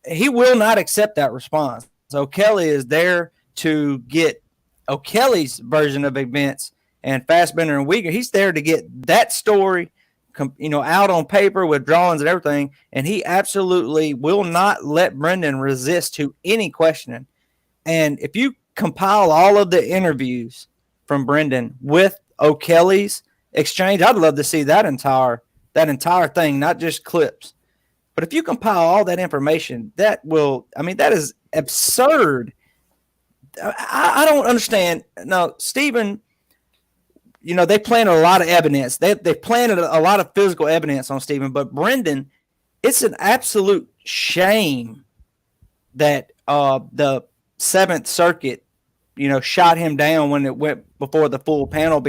he will not accept that response. So Kelly is there to get O'Kelly's version of events, and Fassbender and Uyghur, he's there to get that story, out on paper with drawings and everything. And he absolutely will not let Brendan resist to any questioning. And if you compile all of the interviews from Brendan with O'Kelly's exchange, I'd love to see that entire thing, not just clips. But if you compile all that information, that is absurd. I don't understand. No, Stephen, they planted a lot of evidence. They planted a lot of physical evidence on Stephen, but Brendan, it's an absolute shame that the Seventh Circuit, shot him down when it went before the full panel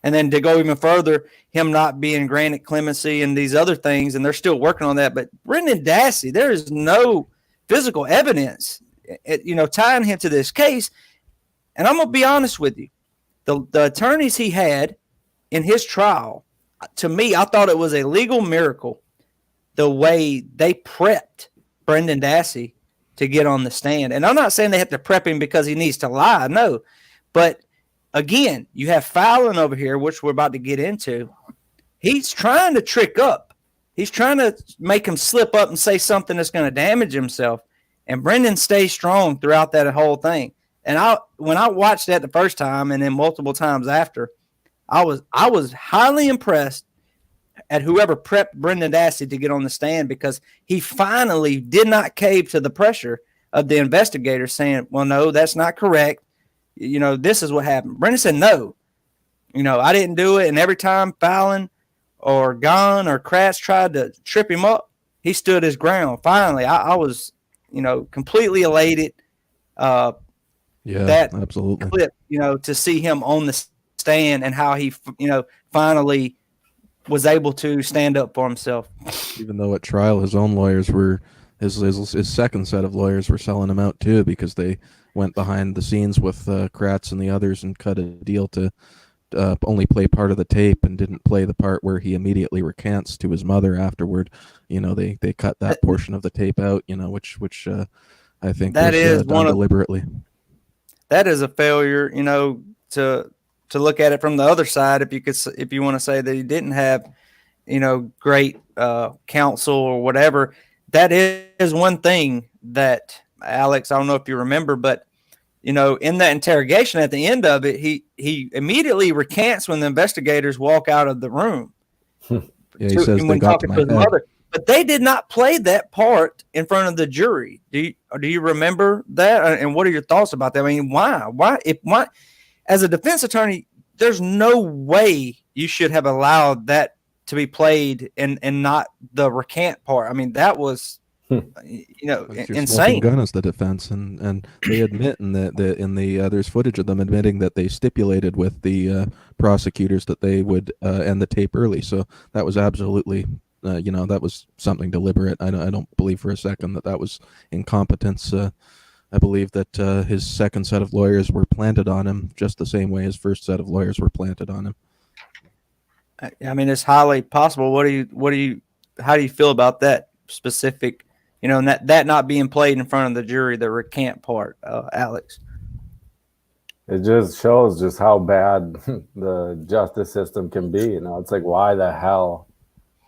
and then to go even further, him not being granted clemency and these other things, and they're still working on that. But Brendan Dassey, there is no physical evidence, tying him to this case. And I'm going to be honest with you. The attorneys he had in his trial, to me, I thought it was a legal miracle the way they prepped Brendan Dassey to get on the stand. And I'm not saying they have to prep him because he needs to lie. No. But again, you have Fallon over here, which we're about to get into. He's trying to trick up. He's trying to make him slip up and say something that's going to damage himself. And Brendan stays strong throughout that whole thing. And when I watched that the first time and then multiple times after, I was highly impressed at whoever prepped Brendan Dassey to get on the stand, because he finally did not cave to the pressure of the investigators saying, well, no, that's not correct. This is what happened. Brendan said, no, I didn't do it. And every time Fallon or Gunn or Kratz tried to trip him up, he stood his ground. Finally, I was, completely elated. That absolutely clip, to see him on the stand and how he, finally was able to stand up for himself. Even though at trial, his own lawyers were, his second set of lawyers were selling him out too, because they went behind the scenes with Kratz and the others and cut a deal to only play part of the tape and didn't play the part where he immediately recants to his mother afterward. They cut that portion of the tape out, which I think that is done deliberately. That is a failure, to look at it from the other side. If you want to say that he didn't have, great counsel or whatever, that is one thing that Alex, I don't know if you remember, but in that interrogation at the end of it, he immediately recants when the investigators walk out of the room. Yeah, he says they got to my head. Mother. But they did not play that part in front of the jury. Do you remember that? And what are your thoughts about that? I mean, why? Why? As a defense attorney, there's no way you should have allowed that to be played and not the recant part. I mean, that was, insane. Gun as the defense, and they admit in there's footage of them admitting that they stipulated with the prosecutors that they would end the tape early. So that was absolutely. That was something deliberate. I don't believe for a second that was incompetence. I believe that his second set of lawyers were planted on him just the same way his first set of lawyers were planted on him. I mean, it's highly possible. How do you feel about that specific, and that not being played in front of the jury, the recant part, Alex? It just shows just how bad the justice system can be. It's like, why the hell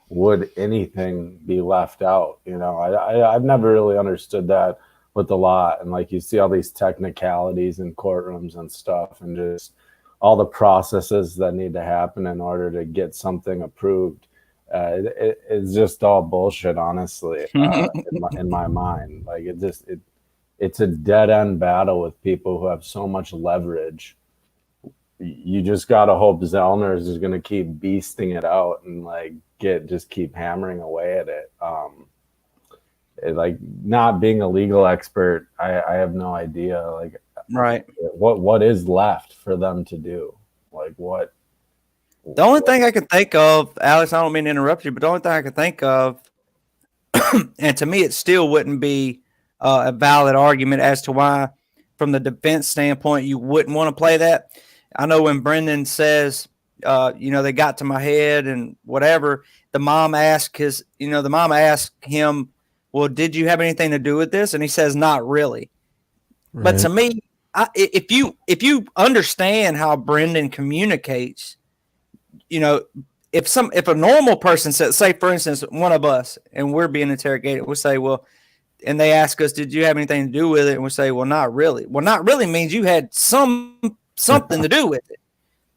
would anything be left out? I've never really understood that with the law. And like, you see all these technicalities in courtrooms and stuff, and just all the processes that need to happen in order to get something approved. It's just all bullshit, honestly, in my mind. Like, it's a dead end battle with people who have so much leverage. You just gotta hope Zellner is going to keep beasting it out and just keep hammering away at it. Like, not being a legal expert, I have no idea. Like, right, what is left for them to do? Like, what? The only thing I can think of, Alex, I don't mean to interrupt you, but the only thing I can think of, and to me, it still wouldn't be a valid argument as to why, from the defense standpoint, you wouldn't want to play that. I know when Brendan says, they got to my head and whatever, the mom asked him, well, did you have anything to do with this? And he says, not really. Right. But to me, if you understand how Brendan communicates, if a normal person says, say for instance, one of us, and we're being interrogated, we'll say, well, and they ask us, did you have anything to do with it? And we say, well, not really. Well, not really means you had something to do with it.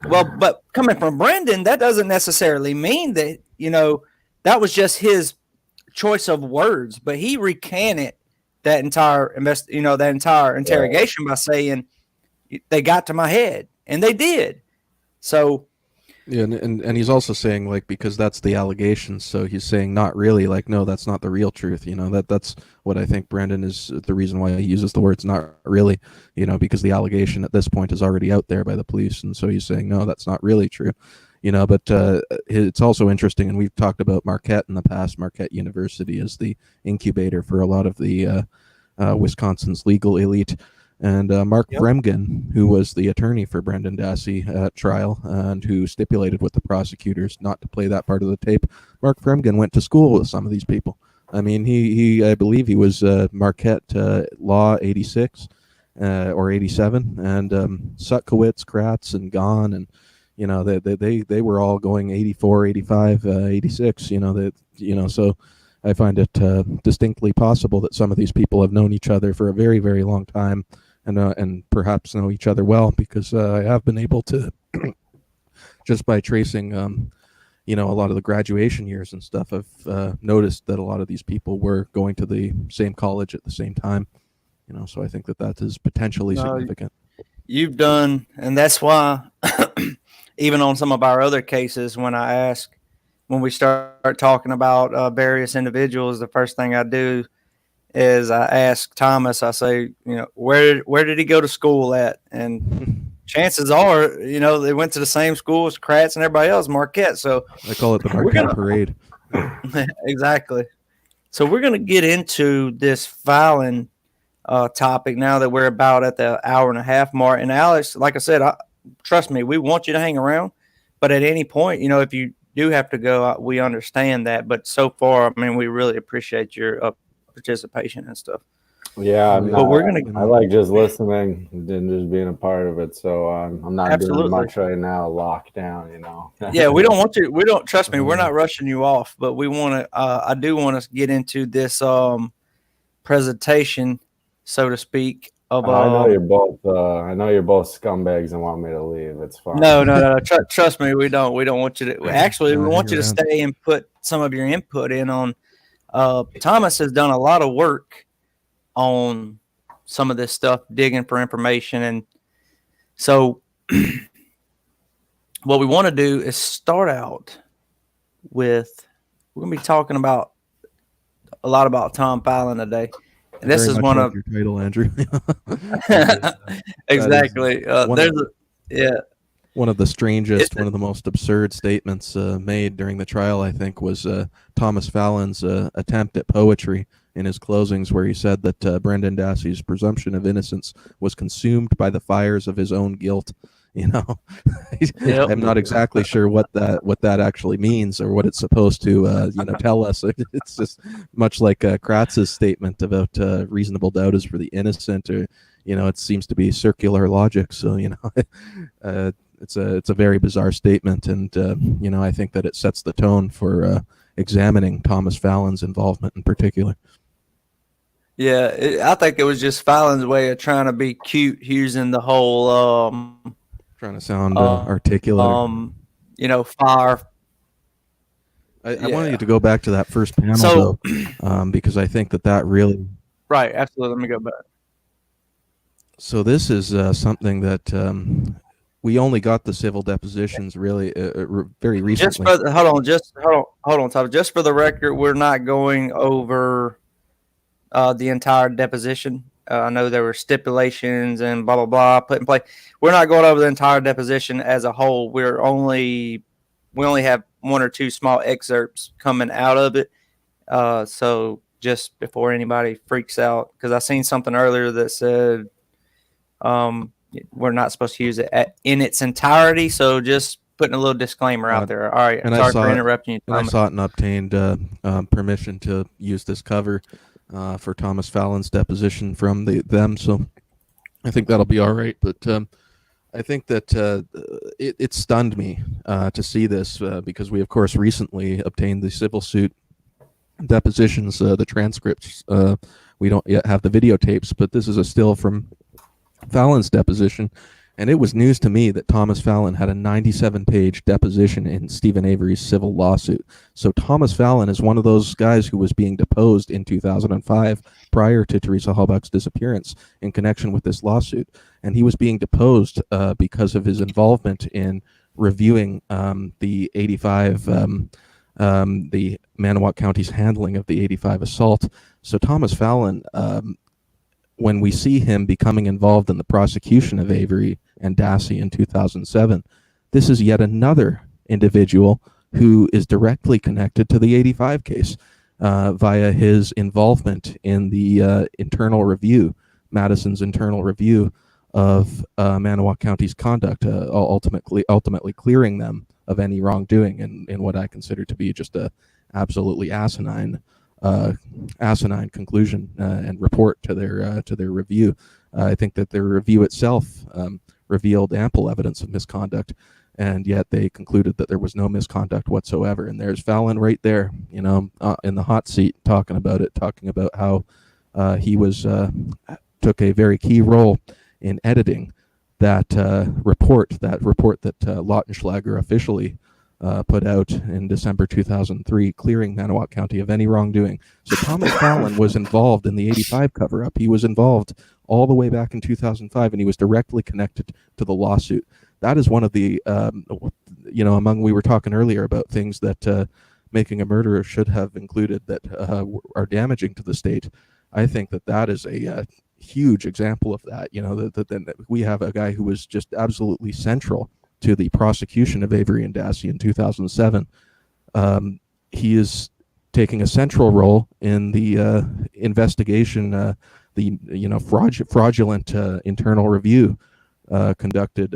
Well, but coming from Brendan, that doesn't necessarily mean that, that was just his choice of words, but he recanted that entire interrogation by saying they got to my head, and they did. So yeah, and he's also saying, like, because that's the allegation, so he's saying not really, like, no, that's not the real truth. That's what I think Brendan is the reason why he uses the words not really, because the allegation at this point is already out there by the police, and so he's saying, no, that's not really true. But it's also interesting, and we've talked about Marquette in the past. Marquette University is the incubator for a lot of the Wisconsin's legal elite. And Mark Fremgen, who was the attorney for Brendan Dassey at trial and who stipulated with the prosecutors not to play that part of the tape, Mark Fremgen went to school with some of these people. I mean, I believe he was Marquette Law 86 or 87, and Sutkowitz, Kratz, and Gahn, and they were all going 84, 85, 86. So I find it distinctly possible that some of these people have known each other for a very, very long time, and perhaps know each other well, because I have been able to, just by tracing, a lot of the graduation years and stuff, I've noticed that a lot of these people were going to the same college at the same time. So I think that is potentially significant. You've done, and that's why, even on some of our other cases, when we start talking about various individuals, the first thing I do is I ask Thomas, I say, where did he go to school at? And chances are, they went to the same school as Kratz and everybody else, Marquette. So I call it the Marquette Parade. Exactly. So we're going to get into this Fallon topic now that we're about at the hour and a half mark. And Alex, like I said, trust me, we want you to hang around. But at any point, if you do have to go, we understand that. But so far, I mean, we really appreciate your participation and stuff. Yeah, I like just listening and just being a part of it. So I'm not doing much right now. Lockdown, Yeah, we don't want to. We don't, trust me. We're not rushing you off, but we want to. I do want to get into this presentation, so to speak. I know you're both. I know you're both scumbags and want me to leave. It's fine. No. Trust me, we don't. We don't want you to. Actually, we want you to stay and put some of your input in on. Thomas has done a lot of work on some of this stuff, digging for information, and so what we want to do is start out with. We're going to be talking about a lot about Tom Fallon today. And this is one of your title, Andrew. Exactly. One of the strangest, one of the most absurd statements made during the trial, I think, was Thomas Fallon's attempt at poetry in his closings, where he said that Brendan Dassey's presumption of innocence was consumed by the fires of his own guilt. I'm not exactly sure what that actually means or what it's supposed to tell us. It's just much like Kratz's statement about reasonable doubt is for the innocent, or it seems to be circular logic. So it's a very bizarre statement, and I think that it sets the tone for examining Thomas Fallon's involvement in particular. Yeah, I think it was just Fallon's way of trying to be cute, using the whole trying to sound articulate. Fire. I wanted you to go back to that first panel, though, because I think that really. Right, absolutely. Let me go back. So this is something that we only got the civil depositions really very recently. Hold on, Tom. Just for the record, we're not going over the entire deposition. I know there were stipulations and blah, blah, blah put in place. We're not going over the entire deposition as a whole. We only have one or two small excerpts coming out of it. So just before anybody freaks out, because I seen something earlier that said we're not supposed to use it in its entirety. So just putting a little disclaimer out there. All right, and sorry for interrupting you, and Thomas. I saw it and obtained permission to use this cover for Thomas Fallon's deposition from them. So I think that'll be all right. But I think that it stunned me to see this because we, of course, recently obtained the civil suit depositions, the transcripts. We don't yet have the videotapes, but this is a still from Fallon's deposition. And it was news to me that Thomas Fallon had a 97-page deposition in Stephen Avery's civil lawsuit. So Thomas Fallon is one of those guys who was being deposed in 2005 prior to Teresa Halbach's disappearance in connection with this lawsuit. And he was being deposed because of his involvement in reviewing the 85, the Manawa County's handling of the 85 assault. So Thomas Fallon, when we see him becoming involved in the prosecution of Avery and Dassey in 2007, this is yet another individual who is directly connected to the 85 case via his involvement in the internal review, Madison's internal review of Manawa County's conduct, ultimately clearing them of any wrongdoing in what I consider to be just a absolutely asinine conclusion and report to their review. I think that their review itself revealed ample evidence of misconduct, and yet they concluded that there was no misconduct whatsoever. And there's Fallon right there, in the hot seat, talking about how he took a very key role in editing that report that Lautenschlager officially put out in December 2003, clearing Manawa County of any wrongdoing. So Thomas Fallon was involved in the 85 cover-up. He was involved all the way back in 2005, and he was directly connected to the lawsuit. That is one of the, we were talking earlier about things that making a murderer should have included that are damaging to the state. I think that is a huge example of that. That we have a guy who was just absolutely central to the prosecution of Avery and Dassey in 2007. He is taking a central role in the investigation, fraudulent internal review conducted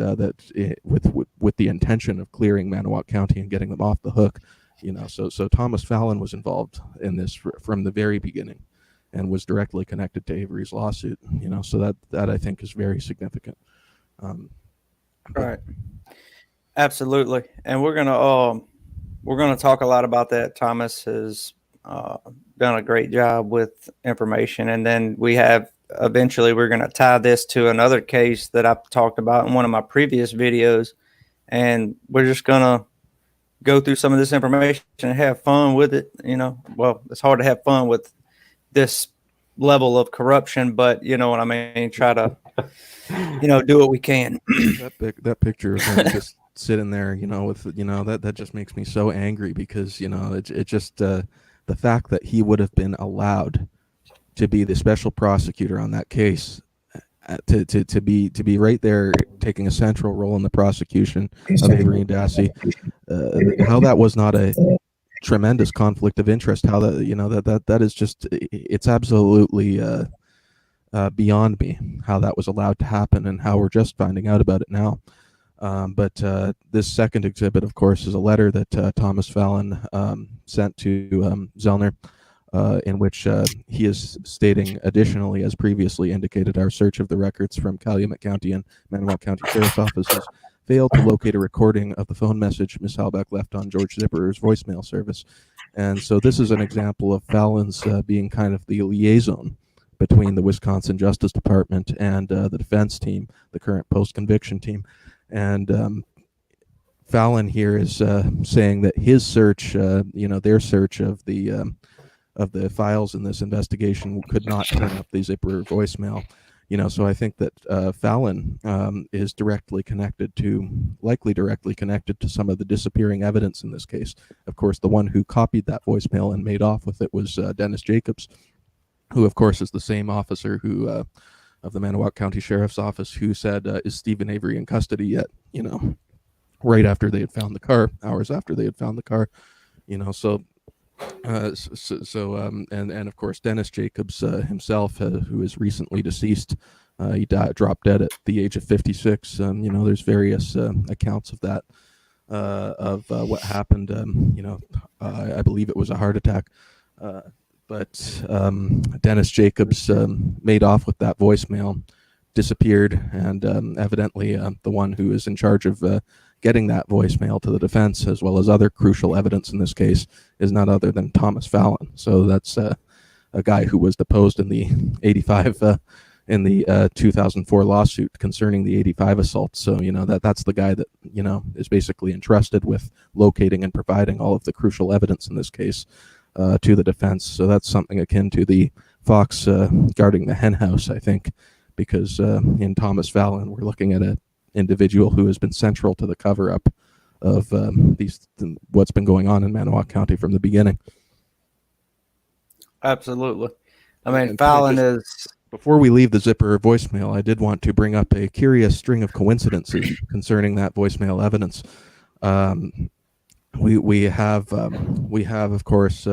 with the intention of clearing Manawa County and getting them off the hook. So Thomas Fallon was involved in this from the very beginning, and was directly connected to Avery's lawsuit. So that I think is very significant. Right. Absolutely. And we're gonna talk a lot about that. Thomas has done a great job with information, and then eventually we're gonna tie this to another case that I've talked about in one of my previous videos, and we're just gonna go through some of this information and have fun with it. Well, it's hard to have fun with this level of corruption, but you know what I mean. Try to, do what we can. That picture of him just sitting there, that just makes me so angry because it just the fact that he would have been allowed to be the special prosecutor on that case, to be right there taking a central role in the prosecution of Avery and Dassey, how that was not a tremendous conflict of interest, how that is just, it's absolutely beyond me how that was allowed to happen and how we're just finding out about it now. But this second exhibit, of course, is a letter that Thomas Fallon sent to Zellner, in which he is stating, additionally, as previously indicated, our search of the records from Calumet County and Manawa County Sheriff's Offices failed to locate a recording of the phone message Ms. Halbach left on George Zipperer's voicemail service. And so this is an example of Fallon's being kind of the liaison between the Wisconsin Justice Department and the defense team, the current post-conviction team. And Fallon here is saying that his search, their search of the files in this investigation could not turn up the Zipperer voicemail. So I think that Fallon is likely directly connected to some of the disappearing evidence in this case. Of course, the one who copied that voicemail and made off with it was Dennis Jacobs, who, of course, is the same officer who of the Manawa County Sheriff's Office who said, is Stephen Avery in custody yet? Right after they had found the car, hours after they had found the car. So And of course Dennis Jacobs himself, who is recently deceased, he dropped dead at the age of 56. There's various accounts of that, what happened. I believe it was a heart attack, but Dennis Jacobs made off with that voicemail, disappeared, and evidently the one who is in charge of getting that voicemail to the defense, as well as other crucial evidence in this case, is none other than Thomas Fallon. So that's a guy who was deposed in the 2004 lawsuit concerning the 85 assault. So that's the guy that is basically entrusted with locating and providing all of the crucial evidence in this case to the defense. So that's something akin to the fox guarding the hen house, I think, because in Thomas Fallon we're looking at an individual who has been central to the cover-up of what's been going on in Manawak County from the beginning. Absolutely. I mean, And Fallon is. Before we leave the zipper voicemail, I did want to bring up a curious string of coincidences concerning that voicemail evidence. We have of course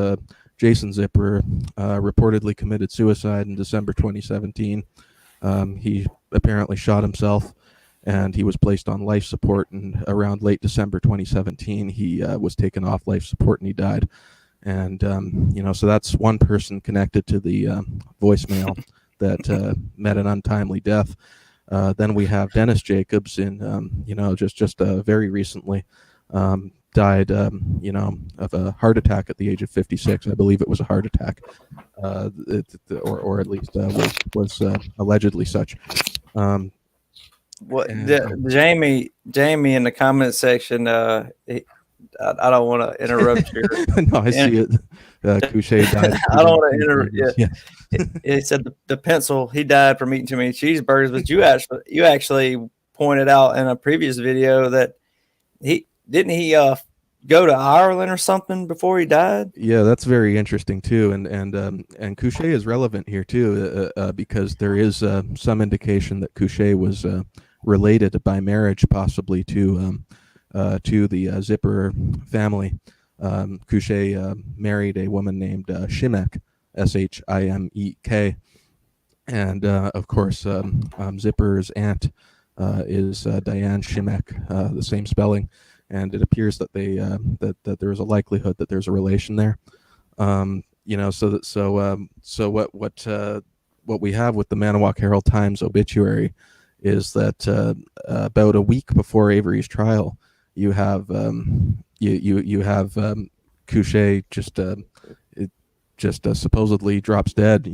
Jason Zipper reportedly committed suicide in December 2017. He apparently shot himself, and he was placed on life support. And around late December 2017, he was taken off life support and he died. And so that's one person connected to the voicemail that met an untimely death. Then we have Dennis Jacobs just very recently died of a heart attack at the age of 56. I believe it was a heart attack, or at least was allegedly such. Jamie in the comment section, I don't want to interrupt you. No, I see it. Couché died. I don't want to interrupt. Yeah. He said the pencil. He died from eating too many cheeseburgers. But you actually pointed out in a previous video that he go to Ireland or something before he died. Yeah, that's very interesting too, and Couché is relevant here too, because there is some indication that Couché was related by marriage, possibly to the Zipper family. Couché married a woman named Shimek, Shimek, and of course Zipper's aunt is Diane Shimek, the same spelling, and it appears that they that there is a likelihood that there's a relation there. So what we have with the Manawak Herald Times obituary is that about a week before Avery's trial, you have you have Couché just supposedly drops dead.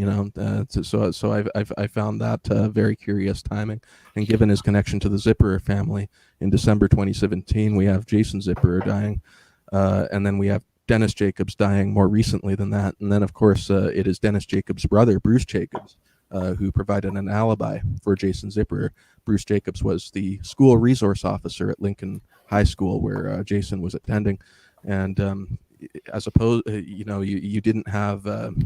So I found that very curious timing. And given his connection to the Zipper family, in December 2017, we have Jason Zipper dying, and then we have Dennis Jacobs dying more recently than that. And then, of course, it is Dennis Jacobs' brother, Bruce Jacobs, who provided an alibi for Jason Zipper. Bruce Jacobs was the school resource officer at Lincoln High School, where Jason was attending. And as opposed, you didn't have,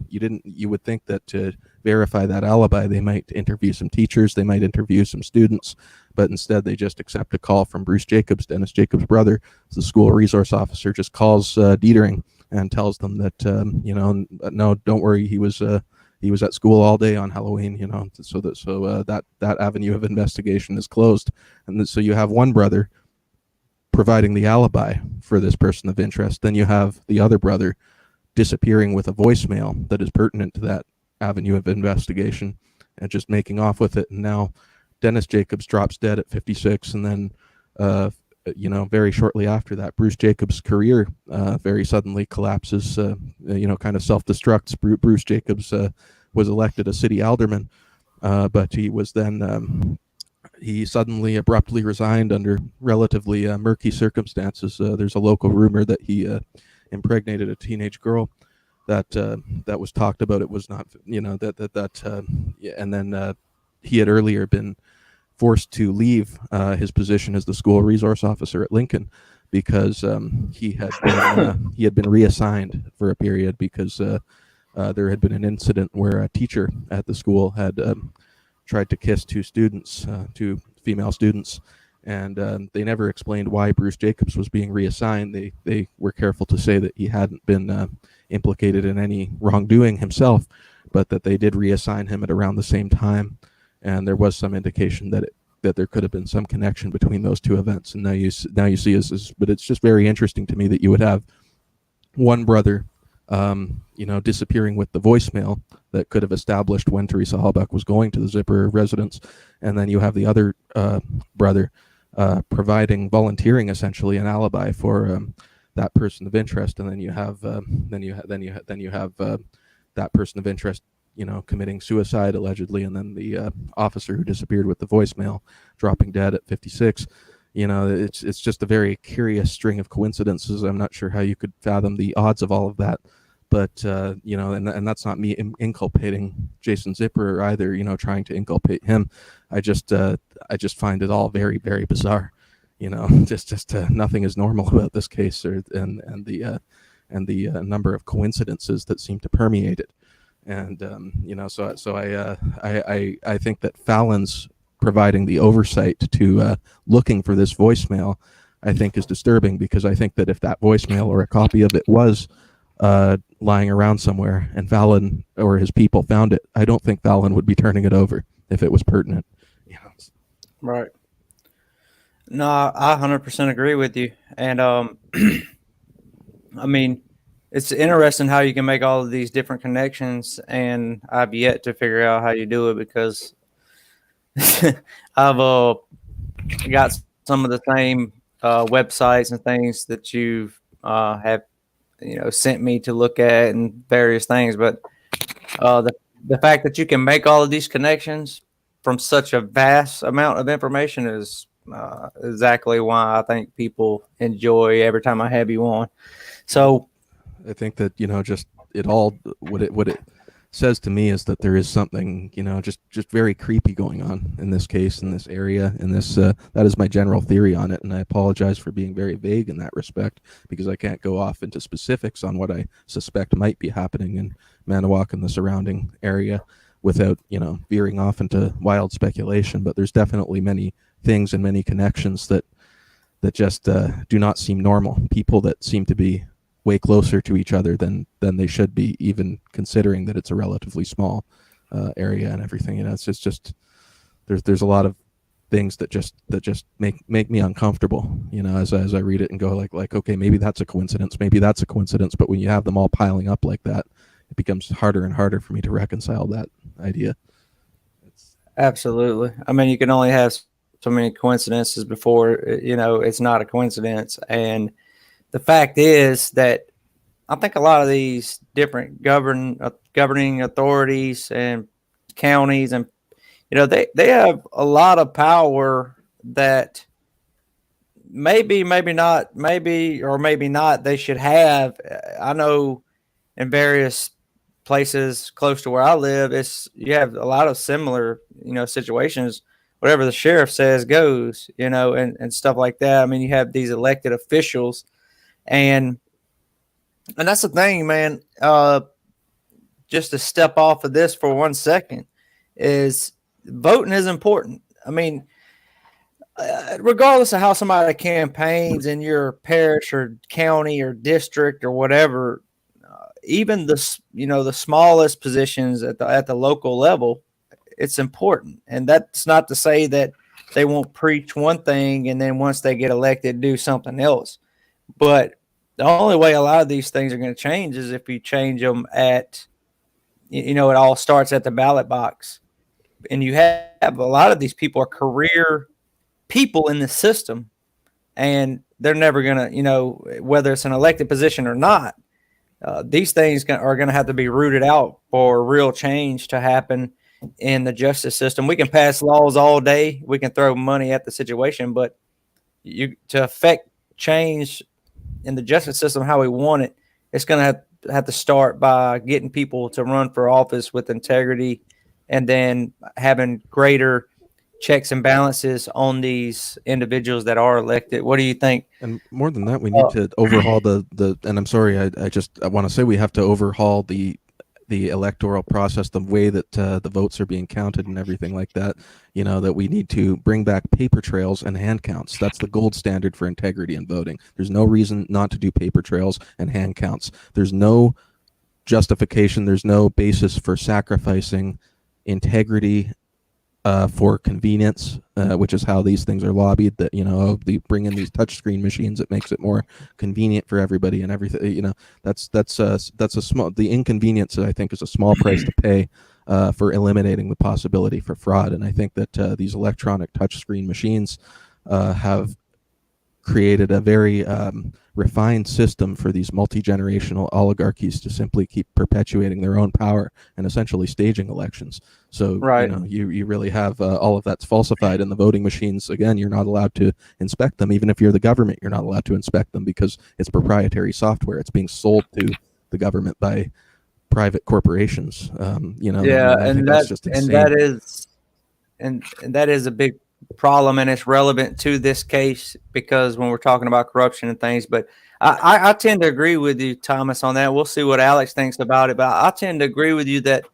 you would think that to verify that alibi, they might interview some teachers, they might interview some students, but instead they just accept a call from Bruce Jacobs, Dennis Jacobs' brother. The school resource officer just calls Dietering and tells them that, no, don't worry, he was at school all day on Halloween, so that avenue of investigation is closed. And so you have one brother providing the alibi for this person of interest. Then you have the other brother disappearing with a voicemail that is pertinent to that avenue of investigation and just making off with it. And now Dennis Jacobs drops dead at 56. And then, very shortly after that, Bruce Jacobs' career very suddenly collapses, kind of self-destructs. Bruce Jacobs was elected a city alderman, but he was then he suddenly abruptly resigned under relatively murky circumstances. There's a local rumor that he impregnated a teenage girl. That was talked about. It was not, and then he had earlier been forced to leave his position as the school resource officer at Lincoln because he had been reassigned for a period because there had been an incident where a teacher at the school had tried to kiss two female students, And they never explained why Bruce Jacobs was being reassigned. They were careful to say that he hadn't been implicated in any wrongdoing himself, but that they did reassign him at around the same time. And there was some indication that there could have been some connection between those two events. And now you see but it's just very interesting to me that you would have one brother, disappearing with the voicemail that could have established when Teresa Halbach was going to the Zipper residence, and then you have the other brother volunteering essentially an alibi for that person of interest, and then you have that person of interest, committing suicide allegedly, and then the officer who disappeared with the voicemail dropping dead at 56. It's just a very curious string of coincidences. I'm not sure how you could fathom the odds of all of that, but and that's not me inculpating Jason Zipper either. Trying to inculpate him. I just find it all very, very bizarre. Just nothing is normal about this case, and the number of coincidences that seem to permeate it. And so I think that Fallon's providing the oversight to looking for this voicemail, I think, is disturbing, because I think that if that voicemail or a copy of it was lying around somewhere and Fallon or his people found it, I don't think Fallon would be turning it over if it was pertinent. Right. No, I 100% agree with you. And I mean, it's interesting how you can make all of these different connections, and I've yet to figure out how you do it, because I've got some of the same websites and things that you have sent me to look at and various things, but the fact that you can make all of these connections from such a vast amount of information is exactly why I think people enjoy every time I have you on. So I think that just what it says to me is that there is something just very creepy going on in this case, in this area, in this that is my general theory on it, and I apologize for being very vague in that respect, because I can't go off into specifics on what I suspect might be happening in Manawoc and the surrounding area without veering off into wild speculation. But there's definitely many things and many connections that just do not seem normal. People that seem to be way closer to each other than they should be, even considering that it's a relatively small area and everything. It's just there's a lot of things that just make me uncomfortable. As I read it and go like okay, maybe that's a coincidence, but when you have them all piling up like that, it becomes harder and harder for me to reconcile that idea. Absolutely. I mean, you can only have so many coincidences before it's not a coincidence. And the fact is that I think a lot of these different governing authorities and counties, and they have a lot of power that maybe not they should have. I know in various places close to where I live, you have a lot of similar situations. Whatever the sheriff says goes, and stuff like that. I mean, you have these elected officials, and that's the thing, man. Just to step off of this for 1 second, is voting is important. I mean, regardless of how somebody campaigns in your parish or county or district or whatever, even the smallest positions at the local level, it's important. And that's not to say that they won't preach one thing and then once they get elected do something else. But the only way a lot of these things are going to change is if you change them at, it all starts at the ballot box. And you have a lot of these people are career people in the system, and they're never going to, whether it's an elected position or not, these things are going to have to be rooted out for real change to happen in the justice system. We can pass laws all day. We can throw money at the situation, but to affect change in the justice system how we want it, it's going to have to start by getting people to run for office with integrity, and then having greater checks and balances on these individuals that are elected. What do you think? And more than that, we need to overhaul the and I'm sorry, I want to say we have to overhaul the the electoral process, the way that the votes are being counted and everything like that, that we need to bring back paper trails and hand counts. That's the gold standard for integrity in voting. There's no reason not to do paper trails and hand counts. There's no justification, there's no basis for sacrificing integrity for convenience, which is how these things are lobbied. That they bring in these touchscreen machines, it makes it more convenient for everybody and everything. That's a small. The inconvenience, I think, is a small price to pay for eliminating the possibility for fraud. And I think that these electronic touchscreen machines have created a very refined system for these multi-generational oligarchies to simply keep perpetuating their own power and essentially staging elections. So Right. you really have all of that's falsified, and the voting machines, again, you're not allowed to inspect them. Even if you're the government, you're not allowed to inspect them because it's proprietary software. It's being sold to the government by private corporations. Yeah, I and think that's just insane. and that is a big problem, and it's relevant to this case because when we're talking about corruption and things. But I tend to agree with you, Thomas, on that. We'll see what Alex thinks about it, but I tend to agree with you that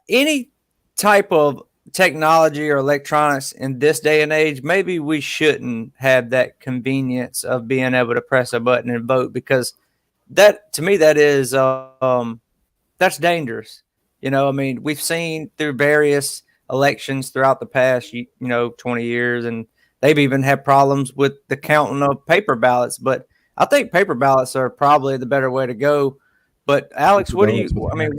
any type of technology or electronics in this day and age, maybe we shouldn't have that convenience of being able to press a button and vote, because that, to me, that is that's dangerous. I mean, we've seen through various elections throughout the past 20 years, and they've even had problems with the counting of paper ballots. But I think paper ballots are probably the better way to go. But Alex, what do you? I mean,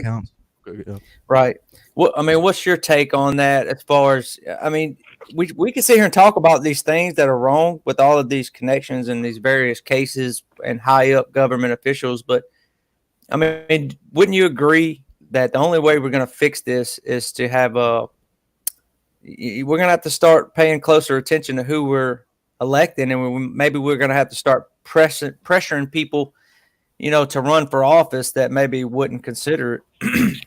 right. What's your take on that? As far as, we can sit here and talk about these things that are wrong with all of these connections and these various cases and high up government officials. But I mean, wouldn't you agree that the only way we're going to fix this is to have we're going to have to start paying closer attention to who we're electing, and maybe we're going to have to start pressuring people, to run for office that maybe wouldn't consider it.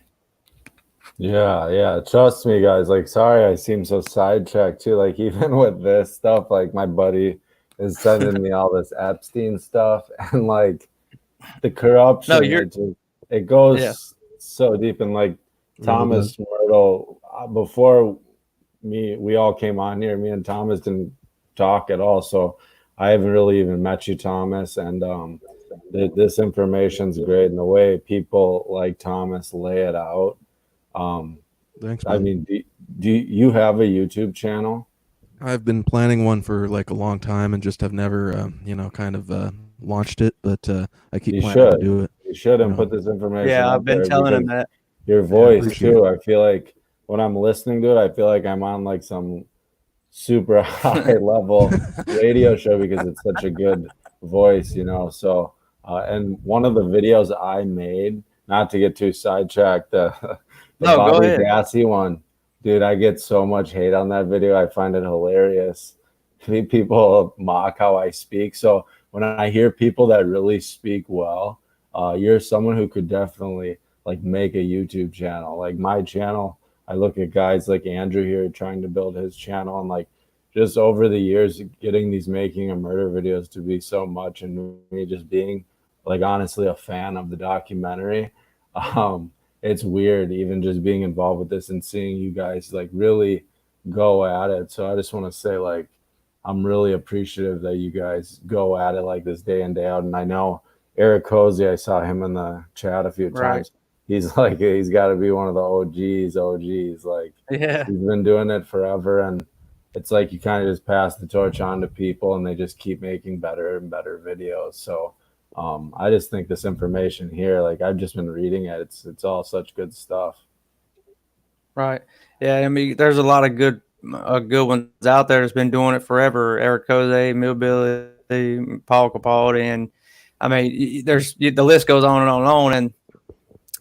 Yeah. Trust me, guys. Like, sorry, I seem so sidetracked too. Like, even with this stuff, like my buddy is sending me all this Epstein stuff, and like the corruption. No, it goes so deep. And like Thomas Myrtle, before we all came on here, me and Thomas didn't talk at all. So I haven't really even met you, Thomas. And this information's great, and the way people like Thomas lay it out. Thanks, man. I mean, do you have a YouTube channel? I've been planning one for like a long time and just have never, launched it. But I keep planning to do it. You should, and put this information. Yeah, I've been telling him that. Your voice too. I feel like when I'm listening to it, I feel like I'm on like some super high level radio show because it's such a good voice, So, and one of the videos I made, not to get too sidetracked, the Bobby Dassey one, dude, I get so much hate on that video. I find it hilarious. People mock how I speak. So when I hear people that really speak well, you're someone who could definitely like make a YouTube channel. Like my channel, I look at guys like Andrew here trying to build his channel, and like just over the years getting these making a murder videos to be so much, and me just being like honestly a fan of the documentary. It's weird even just being involved with this and seeing you guys like really go at it. So I just want to say, like, I'm really appreciative that you guys go at it like this day in, day out. And I know Eric Cozy, I saw him in the chat a few times. He's like, he's got to be one of the OGs. Like, he's been doing it forever. And it's like you kind of just pass the torch on to people, and they just keep making better and better videos. So I just think this information here, like I've just been reading it. It's all such good stuff. Right. Yeah. I mean, there's a lot of good ones out there that's been doing it forever. Eric Coze, Millbilly, Paul Capaldi, and I mean, the list goes on and on and on.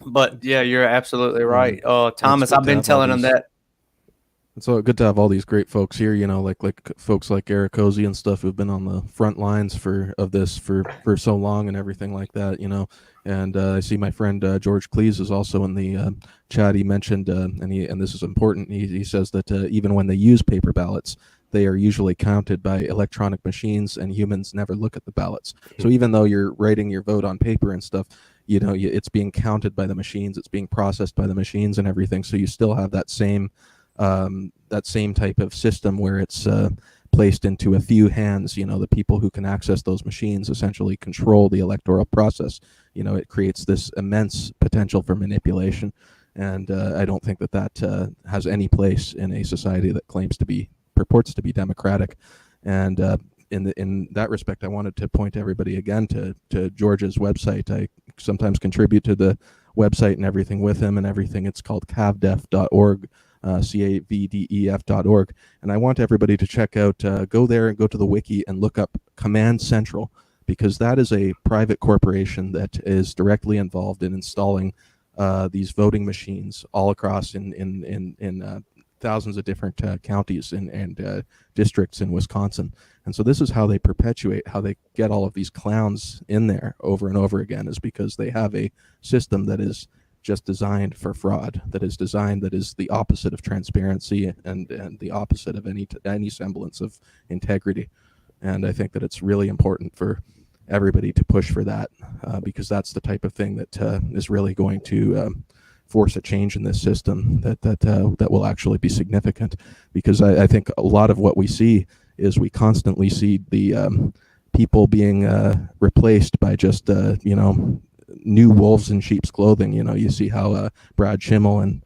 But yeah, you're absolutely right. Thomas, I've been telling him that. It's so good to have all these great folks here, like folks like Eric Cozy and stuff who've been on the front lines for so long and everything like that, And I see my friend George Cleese is also in the chat. He mentioned, and this is important. He says that even when they use paper ballots, they are usually counted by electronic machines, and humans never look at the ballots. So even though you're writing your vote on paper and stuff, it's being counted by the machines, it's being processed by the machines and everything. So you still have that same type of system where it's placed into a few hands. The people who can access those machines essentially control the electoral process. It creates this immense potential for manipulation. And I don't think that has any place in a society that purports to be democratic. And in that respect, I wanted to point everybody again to George's website. I sometimes contribute to the website and everything with him and everything. It's called cavdef.org, cavdef.org. And I want everybody to check out, go there and go to the wiki and look up Command Central, because that is a private corporation that is directly involved in installing these voting machines all across in thousands of different counties and districts in Wisconsin. And so this is how they perpetuate, how they get all of these clowns in there over and over again, is because they have a system that is just designed for fraud, that is the opposite of transparency and the opposite of any semblance of integrity. And I think that it's really important for everybody to push for that, because that's the type of thing that is really going to force a change in this system that will actually be significant. Because I think a lot of what we see is we constantly see the people being replaced by just new wolves in sheep's clothing. You see how Brad Schimmel and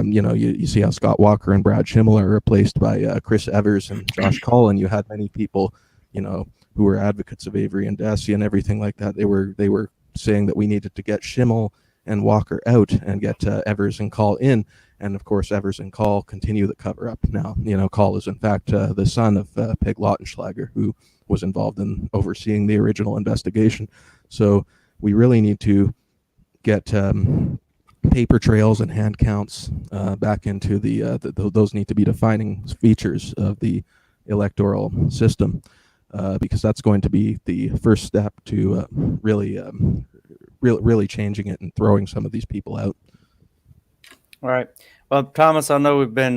you see how Scott Walker and Brad Schimmel are replaced by Chris Evers and Josh Cullen. You had many people who were advocates of Avery and Dassey and everything like that. They were saying that we needed to get Schimmel and Walker out and get Evers and Call in. And of course, Evers and Call continue the cover up. Now, Call is in fact the son of Peg Lautenschlager, who was involved in overseeing the original investigation. So we really need to get paper trails and hand counts back into those need to be defining features of the electoral system, because that's going to be the first step to really changing it and throwing some of these people out. All right. Well, Thomas, I know we've been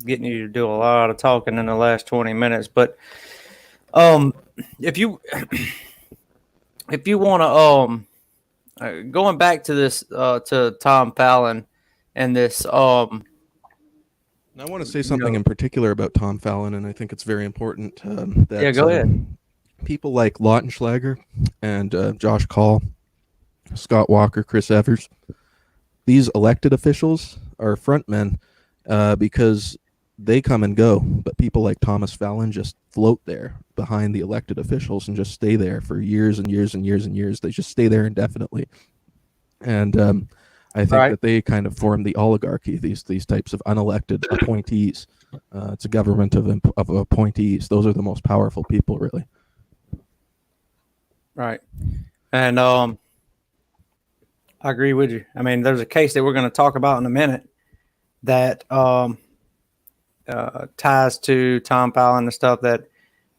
getting you to do a lot of talking in the last 20 minutes, but if you want to going back to this to Tom Fallon and this I want to say something in particular about Tom Fallon, and I think it's very important that go ahead. People like Lautenschlager and Josh Call, Scott Walker, Chris Evers, these elected officials are frontmen because they come and go, but people like Thomas Fallon just float there behind the elected officials and just stay there for years and years and years and years. They just stay there indefinitely. And I think that they kind of form the oligarchy, these types of unelected appointees. It's a government of appointees. Those are the most powerful people, really. Right. And I agree with you. I mean, there's a case that we're going to talk about in a minute that ties to Tom Fallon and stuff that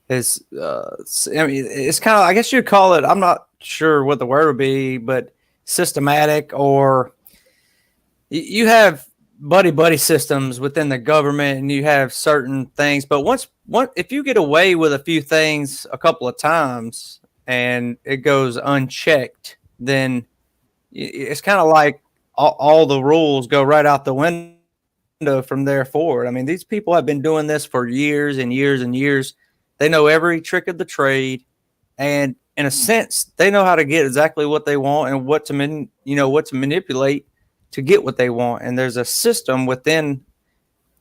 is, I mean, it's kind of, I guess you'd call it, I'm not sure what the word would be, but systematic, or you have buddy systems within the government and you have certain things. But if you get away with a few things a couple of times and it goes unchecked, then it's kind of like all the rules go right out the window from there forward. I mean, these people have been doing this for years and years and years. They know every trick of the trade, and in a sense, they know how to get exactly what they want and what to manipulate to get what they want. And there's a system within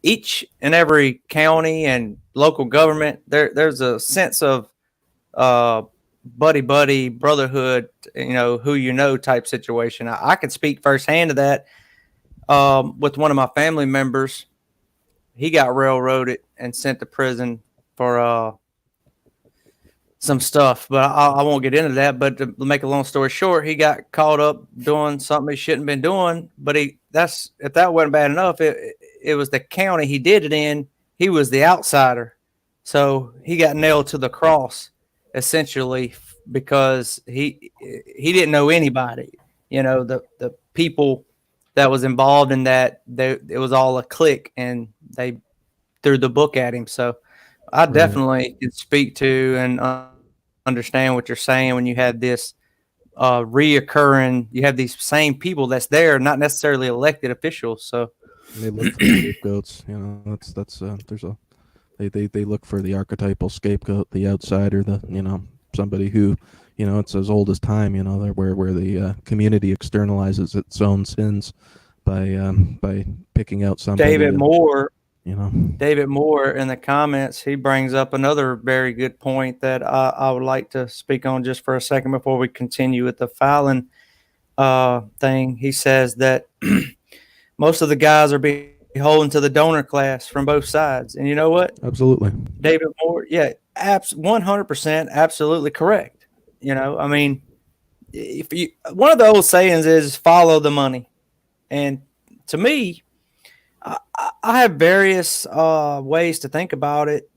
each and every county and local government. There's a sense of buddy brotherhood, who type situation. I can speak firsthand to that with one of my family members. He got railroaded and sent to prison for some stuff, but I won't get into that. But to make a long story short, he got caught up doing something he shouldn't have been doing. But if that wasn't bad enough, it was the county he did it in. He was the outsider, so he got nailed to the cross, essentially, because he didn't know anybody. The people that was involved in that, it was all a clique, and they threw the book at him. So I definitely can speak to and understand what you're saying when you had this reoccurring. You have these same people that's there, not necessarily elected officials. So They look for scapegoats. You know, that's there's a they look for the archetypal scapegoat, the outsider, the somebody who it's as old as time. Where the community externalizes its own sins by picking out somebody. David Moore David Moore in the comments, he brings up another very good point that I would like to speak on just for a second before we continue with the Fallon thing. He says that most of the guys are beholden to the donor class from both sides. And you know what? Absolutely. David Moore, 100% absolutely correct. I mean, one of the old sayings is follow the money. And to me, I have various ways to think about it.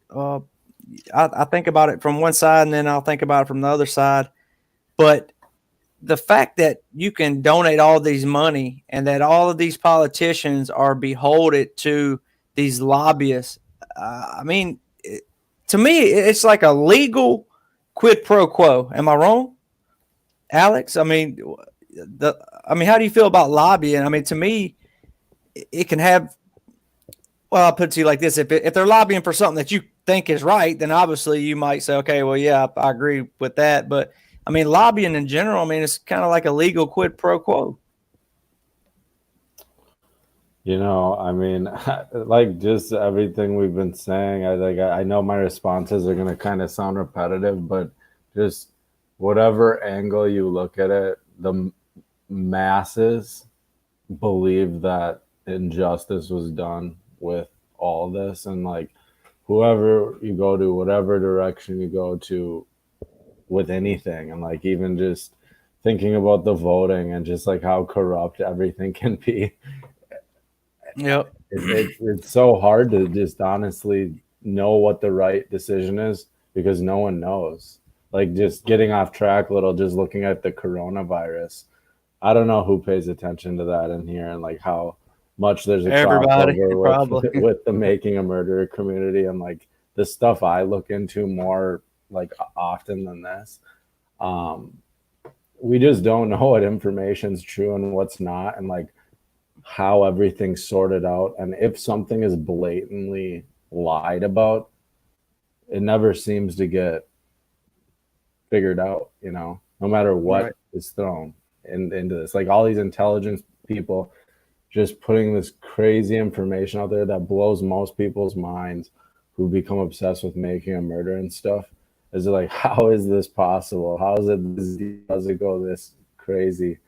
I think about it from one side, and then I'll think about it from the other side. But the fact that you can donate all these money and that all of these politicians are beholden to these lobbyists, to me, it's like a legal quid pro quo. Am I wrong, Alex? How do you feel about lobbying? To me, it can have. Well, I'll put it to you like this: if they're lobbying for something that you think is right, then obviously you might say, "Okay, well, yeah, I agree with that." But lobbying in general, it's kind of like a legal quid pro quo. Like just everything we've been saying. I know my responses are going to kind of sound repetitive, but just whatever angle you look at it, the masses believe that injustice was done with all this, and like whoever you go to, whatever direction you go to with anything, and like even just thinking about the voting and just like how corrupt everything can be. Yep. It's so hard to just honestly know what the right decision is because no one knows. Like just getting off track a little, just looking at the coronavirus. I don't know who pays attention to that in here and like how much there's a crossover with the Making a Murderer community and like the stuff I look into more like often than this. We just don't know what information's true and what's not, and like how everything's sorted out. And if something is blatantly lied about, it never seems to get figured out, no matter what is thrown into this. Like all these intelligence people just putting this crazy information out there that blows most people's minds who become obsessed with making a murder and stuff. Is it like, how is this possible? How is it, does it go this crazy?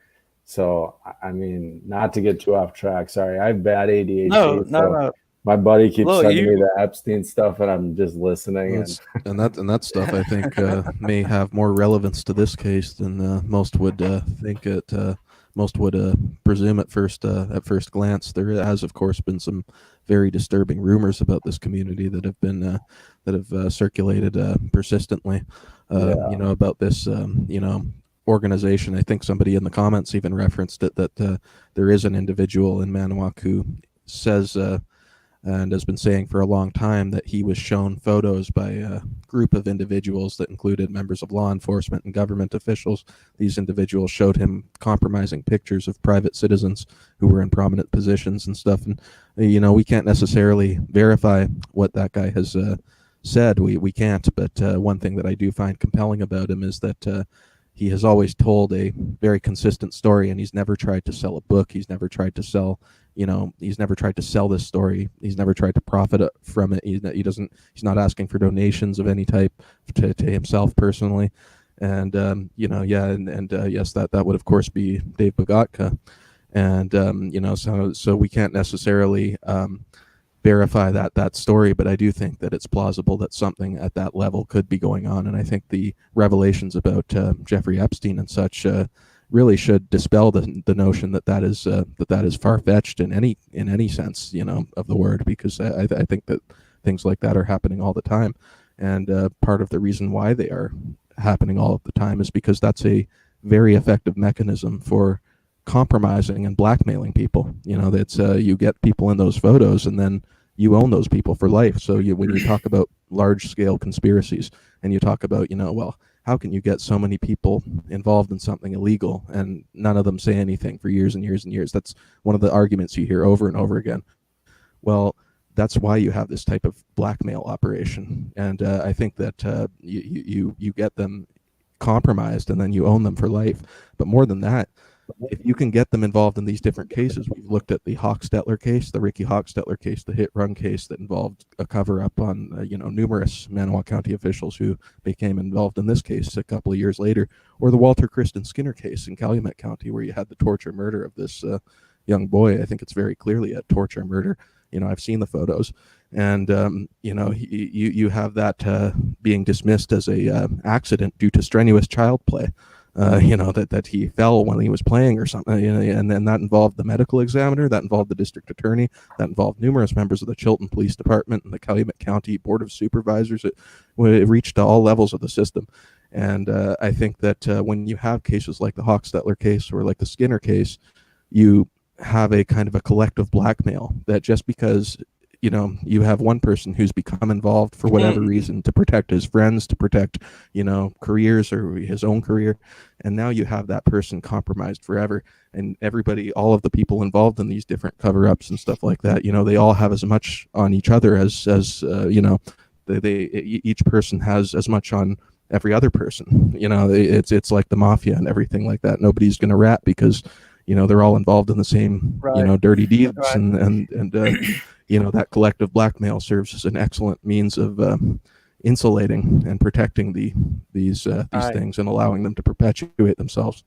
So, not to get too off track. Sorry, I have bad ADHD. No. My buddy keeps sending me the Epstein stuff, and I'm just listening. And that stuff, I think, may have more relevance to this case than most would think it. Most would presume at first glance. There has, of course, been some very disturbing rumors about this community that have circulated persistently. About this, organization. I think somebody in the comments even referenced it, that there is an individual in Manawa who says and has been saying for a long time that he was shown photos by a group of individuals that included members of law enforcement and government officials. These individuals showed him compromising pictures of private citizens who were in prominent positions and stuff. And we can't necessarily verify what that guy has said. We can't. But one thing that I do find compelling about him is that he has always told a very consistent story, and he's never tried to sell a book. He's never tried to sell, he's never tried to sell this story. He's never tried to profit from it. He's not asking for donations of any type to himself personally. And, yes, that would of course be Dave Bogatka. And, so we can't necessarily verify that story, but I do think that it's plausible that something at that level could be going on. And I think the revelations about Jeffrey Epstein and such really should dispel the notion that is far-fetched in any sense, of the word, because I think that things like that are happening all the time. And part of the reason why they are happening all of the time is because that's a very effective mechanism for compromising and blackmailing people. That's you get people in those photos and then you own those people for life. So when you talk about large scale conspiracies and you talk about, how can you get so many people involved in something illegal and none of them say anything for years and years and years? That's one of the arguments you hear over and over again. Well, that's why you have this type of blackmail operation, and I think that you get them compromised and then you own them for life. But more than that, if you can get them involved in these different cases, we've looked at the Hochstetler case, the Ricky Hochstetler case, the hit run case that involved a cover up on numerous Manawa County officials who became involved in this case a couple of years later, or the Walter Kristen Skinner case in Calumet County, where you had the torture murder of this young boy. I think it's very clearly a torture murder. I've seen the photos, and you have that being dismissed as a accident due to strenuous child play. That he fell when he was playing or something, and then that involved the medical examiner, that involved the district attorney, that involved numerous members of the Chilton Police Department and the Calumet County Board of Supervisors. It reached to all levels of the system. And I think that when you have cases like the Hochstetler case or like the Skinner case, you have a kind of a collective blackmail that just because you have one person who's become involved for whatever reason to protect his friends, to protect, careers or his own career. And now you have that person compromised forever. And everybody, all of the people involved in these different cover-ups and stuff like that, they all have as much on each other as each person has as much on every other person. It's like the mafia and everything like that. Nobody's going to rat because, they're all involved in the same, dirty deeds. Right. And that collective blackmail serves as an excellent means of insulating and protecting these things and allowing them to perpetuate themselves.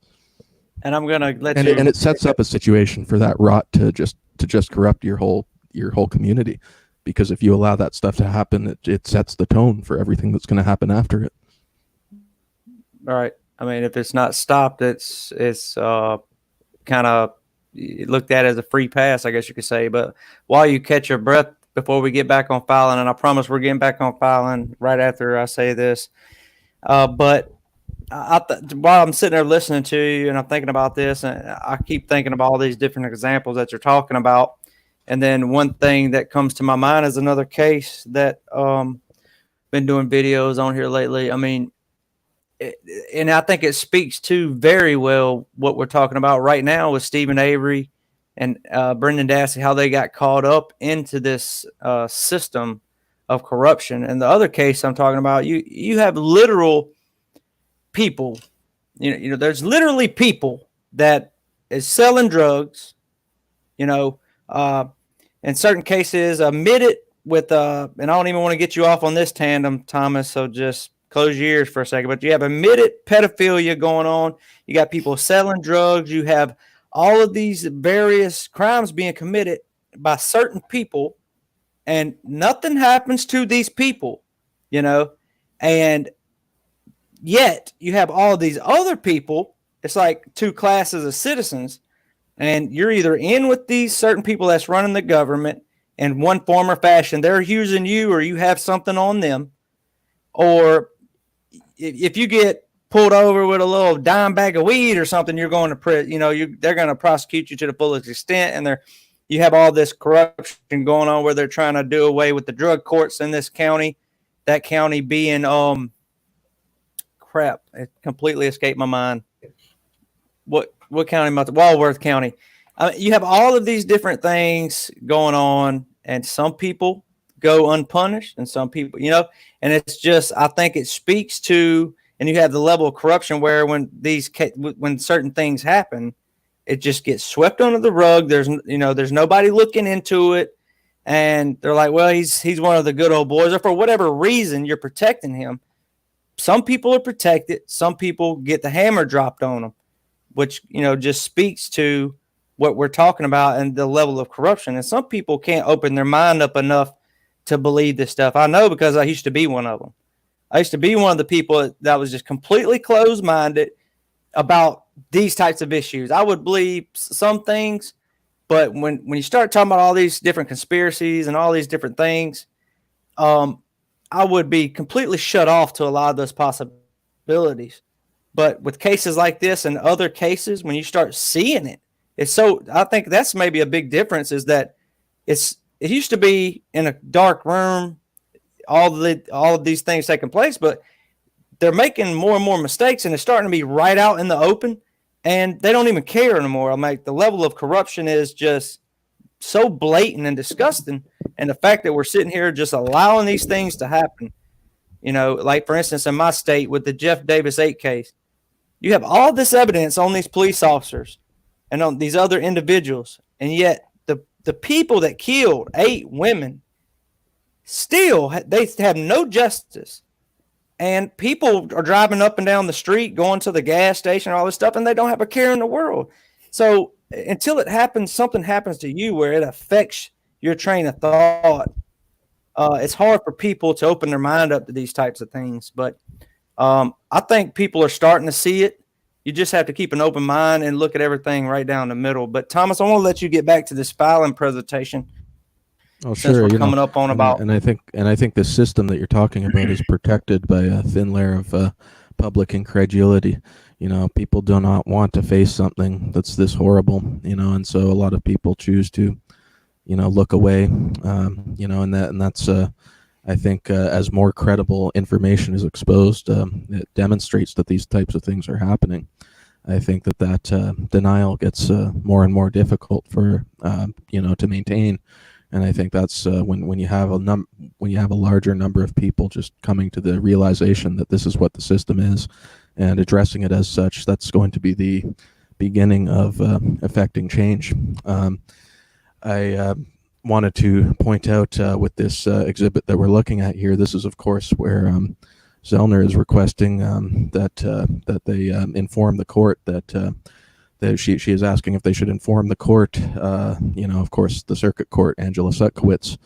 And I'm gonna let you. And it sets up a situation for that rot to just corrupt your whole community, because if you allow that stuff to happen, it sets the tone for everything that's going to happen after it. All right. I mean, if it's not stopped, it's kind of looked at as a free pass, I guess you could say. But while you catch your breath before we get back on Fallon, and I promise we're getting back on Fallon right after I say this. But while I'm sitting there listening to you and I'm thinking about this, and I keep thinking about all these different examples that you're talking about. And then one thing that comes to my mind is another case that been doing videos on here lately. I mean, and I think it speaks to very well what we're talking about right now with Stephen Avery and Brendan Dassey, how they got caught up into this system of corruption. And the other case I'm talking about, you have literal people, there's literally people that is selling drugs, in certain cases admitted with, and I don't even want to get you off on this tandem, Thomas, so just close your ears for a second, but you have admitted pedophilia going on. You got people selling drugs. You have all of these various crimes being committed by certain people, and nothing happens to these people, and yet you have all of these other people. It's like two classes of citizens, and you're either in with these certain people that's running the government in one form or fashion. They're using you, or you have something on them, or if you get pulled over with a little dime bag of weed or something, you're going to prison. They're going to prosecute you to the fullest extent, and you have all this corruption going on where they're trying to do away with the drug courts in this county. That county being crap, it completely escaped my mind. What county? Walworth County. You have all of these different things going on, and some people go unpunished, and some people, and it's just, I think it speaks to, and you have the level of corruption where when certain things happen, it just gets swept under the rug. There's nobody looking into it, and they're like, well, he's one of the good old boys, or for whatever reason you're protecting him. Some people are protected, some people get the hammer dropped on them, which just speaks to what we're talking about and the level of corruption. And some people can't open their mind up enough to believe this stuff. I know, because I used to be one of them. I used to be one of the people that was just completely closed-minded about these types of issues. I would believe some things, but when you start talking about all these different conspiracies and all these different things, I would be completely shut off to a lot of those possibilities. But with cases like this and other cases, when you start seeing it, I think that's maybe a big difference, is that it used to be in a dark room, all of these things taking place, but they're making more and more mistakes, and it's starting to be right out in the open, and they don't even care anymore. I'm like, the level of corruption is just so blatant and disgusting, and the fact that we're sitting here just allowing these things to happen. Like for instance, in my state with the Jeff Davis 8 case, you have all this evidence on these police officers and on these other individuals, and yet the people that killed 8 women still they have no justice. And people are driving up and down the street, going to the gas station, all this stuff, and they don't have a care in the world. So until it happens, something happens to you where it affects your train of thought. It's hard for people to open their mind up to these types of things. But I think people are starting to see it. You just have to keep an open mind and look at everything right down the middle. But Thomas, I want to let you get back to this Fallon presentation. Oh, since sure. We're coming up on about, and I think the system that you're talking about is protected by a thin layer of public incredulity. People do not want to face something that's this horrible. And so a lot of people choose to, look away. And that's I think as more credible information is exposed, it demonstrates that these types of things are happening. I think that denial gets more and more difficult for to maintain, and I think that's when you have a larger number of people just coming to the realization that this is what the system is, and addressing it as such. That's going to be the beginning of affecting change. I wanted to point out with this exhibit that we're looking at here. This is, of course, where Zellner is requesting that they inform the court that she is asking if they should inform the court, of course, the circuit court, Angela Sutkowitz,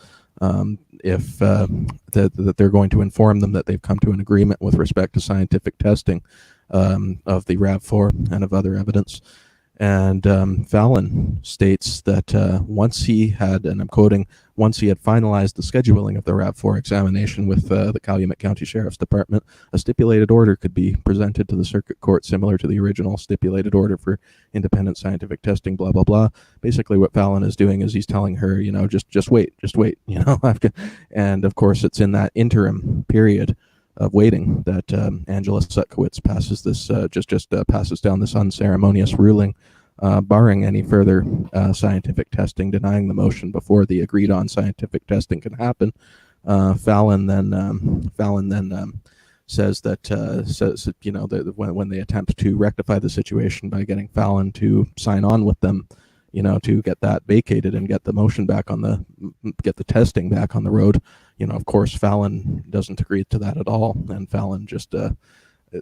if that they're going to inform them that they've come to an agreement with respect to scientific testing of the RAV4 and of other evidence. And Fallon states that once he had, and I'm quoting, once he had finalized the scheduling of the RAV4 examination with the Calumet County Sheriff's Department, a stipulated order could be presented to the circuit court similar to the original stipulated order for independent scientific testing, blah, blah, blah. Basically what Fallon is doing is he's telling her, just wait, and of course it's in that interim period of waiting that Angela Sutkowitz passes this, passes down this unceremonious ruling, barring any further scientific testing, denying the motion before the agreed-on scientific testing can happen. Fallon then says that that when they attempt to rectify the situation by getting Fallon to sign on with them, to get that vacated and get the motion back get the testing back on the road. Of course, Fallon doesn't agree to that at all, and Fallon just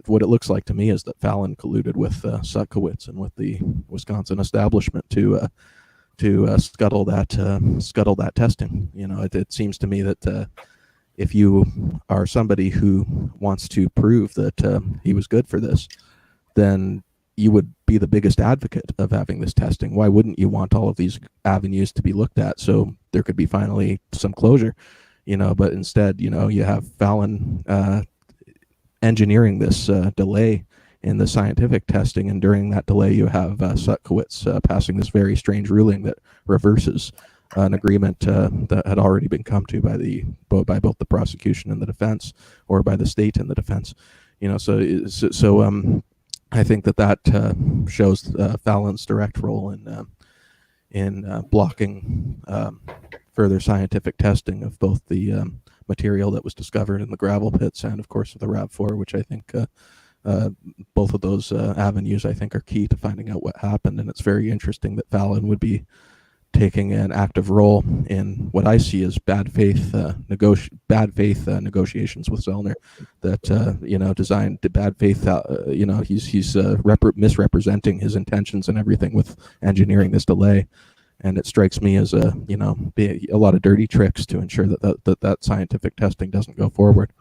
what it looks like to me is that Fallon colluded with Sutkowitz and with the Wisconsin establishment to scuttle that testing. It seems to me that if you are somebody who wants to prove that he was good for this, then you would be the biggest advocate of having this testing. Why wouldn't you want all of these avenues to be looked at so there could be finally some closure? But instead, you have Fallon engineering this delay in the scientific testing, and during that delay, you have Sutkowitz passing this very strange ruling that reverses an agreement that had already been come to by both the prosecution and the defense, or by the state and the defense. So I think that shows Fallon's direct role in blocking further scientific testing of both the material that was discovered in the gravel pits and, of course, the RAV4, which I think both of those avenues, I think, are key to finding out what happened. And it's very interesting that Fallon would be taking an active role in what I see as bad faith negotiations with Zellner that designed to bad faith. He's misrepresenting his intentions and everything with engineering this delay. And it strikes me as a lot of dirty tricks to ensure that scientific testing doesn't go forward.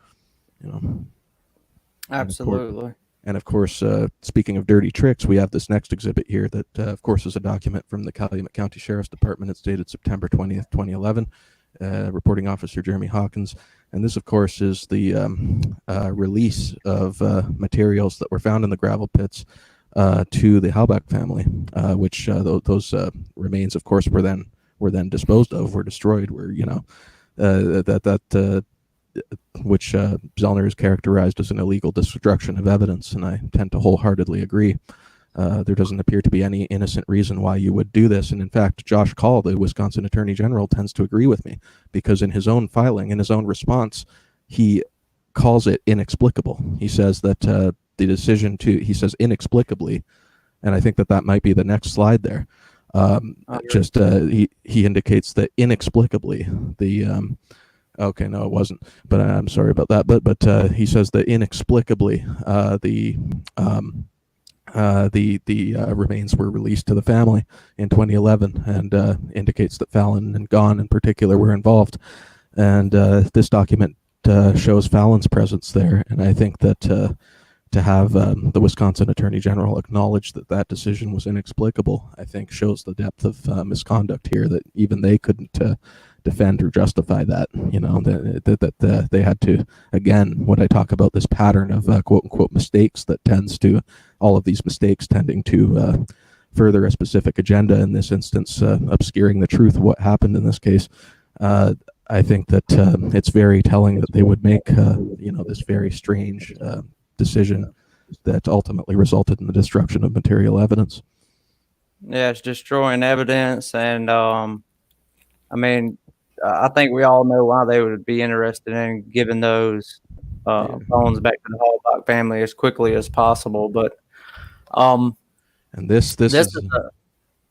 Absolutely. And of course, speaking of dirty tricks, we have this next exhibit here that, of course, is a document from the Calumet County Sheriff's Department. It's dated September 20th, 2011. Reporting Officer Jeremy Hawkins. And this, of course, is the release of materials that were found in the gravel pits to the Halbach family, which those remains, of course, were then disposed of, were destroyed, were which Zellner has characterized as an illegal destruction of evidence, and I tend to wholeheartedly agree. There doesn't appear to be any innocent reason why you would do this. And in fact, Josh Call, the Wisconsin Attorney General, tends to agree with me, because in his own filing, in his own response, he calls it inexplicable. He says that the decision to, he says inexplicably, and I think that that might be the next slide there. He indicates that inexplicably the okay, no, it wasn't, but I'm sorry about that. But he says that inexplicably the remains were released to the family in 2011, and indicates that Fallon and Gahn in particular were involved. And this document shows Fallon's presence there, and I think that to have the Wisconsin Attorney General acknowledge that that decision was inexplicable, I think shows the depth of misconduct here, that even they couldn't defend or justify that. You know, that they had to, again, what I talk about, this pattern of quote unquote mistakes that tends to, all of these mistakes tending to further a specific agenda, in this instance obscuring the truth of what happened in this case. I think that it's very telling that they would make this very strange decision that ultimately resulted in the destruction of material evidence. Yeah, it's destroying evidence, and I think we all know why they would be interested in giving those phones back to the Hallbach family as quickly as possible. But and this is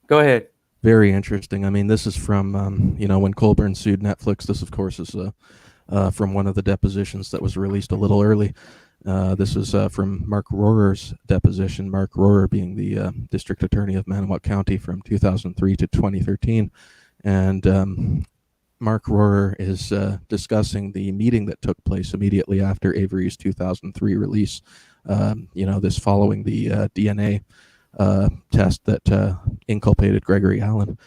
go ahead. Very interesting. I mean, this is from when Colburn sued Netflix. This, of course, is from one of the depositions that was released a little early. This is from Mark Rohrer's deposition, Mark Rohrer being the district attorney of Manawa County from 2003 to 2013. And Mark Rohrer is discussing the meeting that took place immediately after Avery's 2003 release, this following the DNA test that inculpated Gregory Allen.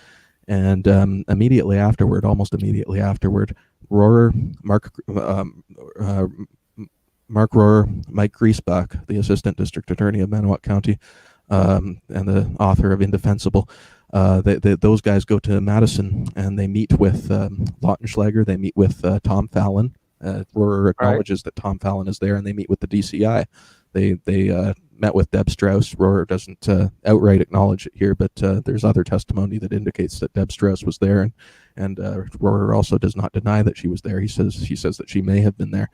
And almost immediately afterward, Mark Rohrer, Mike Griesbach, the assistant district attorney of Manawa County, and the author of Indefensible, those guys go to Madison and they meet with Lautenschlager. They meet with Tom Fallon. Rohrer acknowledges that Tom Fallon is there, and they meet with the DCI. They met with Deb Strauss. Rohrer doesn't outright acknowledge it here, but there's other testimony that indicates that Deb Strauss was there, and Rohrer also does not deny that she was there. He says that she may have been there.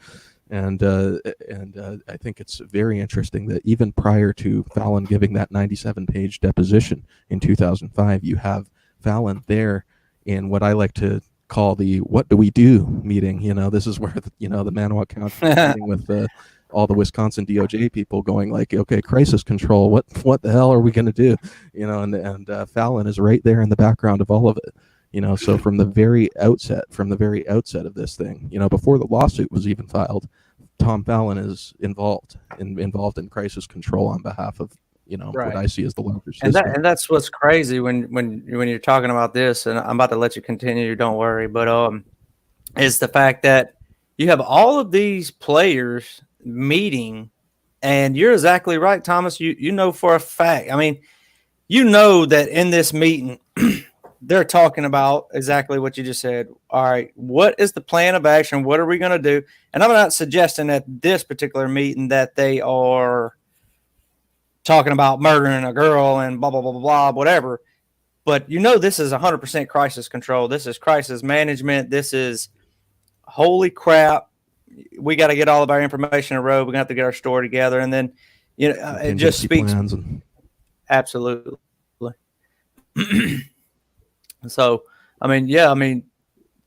And I think it's very interesting that even prior to Fallon giving that 97-page deposition in 2005, you have Fallon there in what I like to call the "What do we do?" meeting. This is where the Manawa County meeting with all the Wisconsin DOJ people, going like, "Okay, crisis control. What the hell are we going to do?" And Fallon is right there in the background of all of it. So from the very outset of this thing, before the lawsuit was even filed, Tom Fallon is involved in crisis control on behalf of, what I see as the larger system. And that's what's crazy when you're talking about this, and I'm about to let you continue, don't worry, but is the fact that you have all of these players meeting, and you're exactly right, Thomas. You know for a fact, that in this meeting they're talking about exactly what you just said. All right, what is the plan of action? What are we going to do? And I'm not suggesting at this particular meeting that they are talking about murdering a girl and blah, blah, blah, blah, blah, whatever. But this is 100% crisis control. This is crisis management. This is, holy crap, we got to get all of our information in a row. We're going to have to get our story together. And then, it just speaks. Absolutely. So,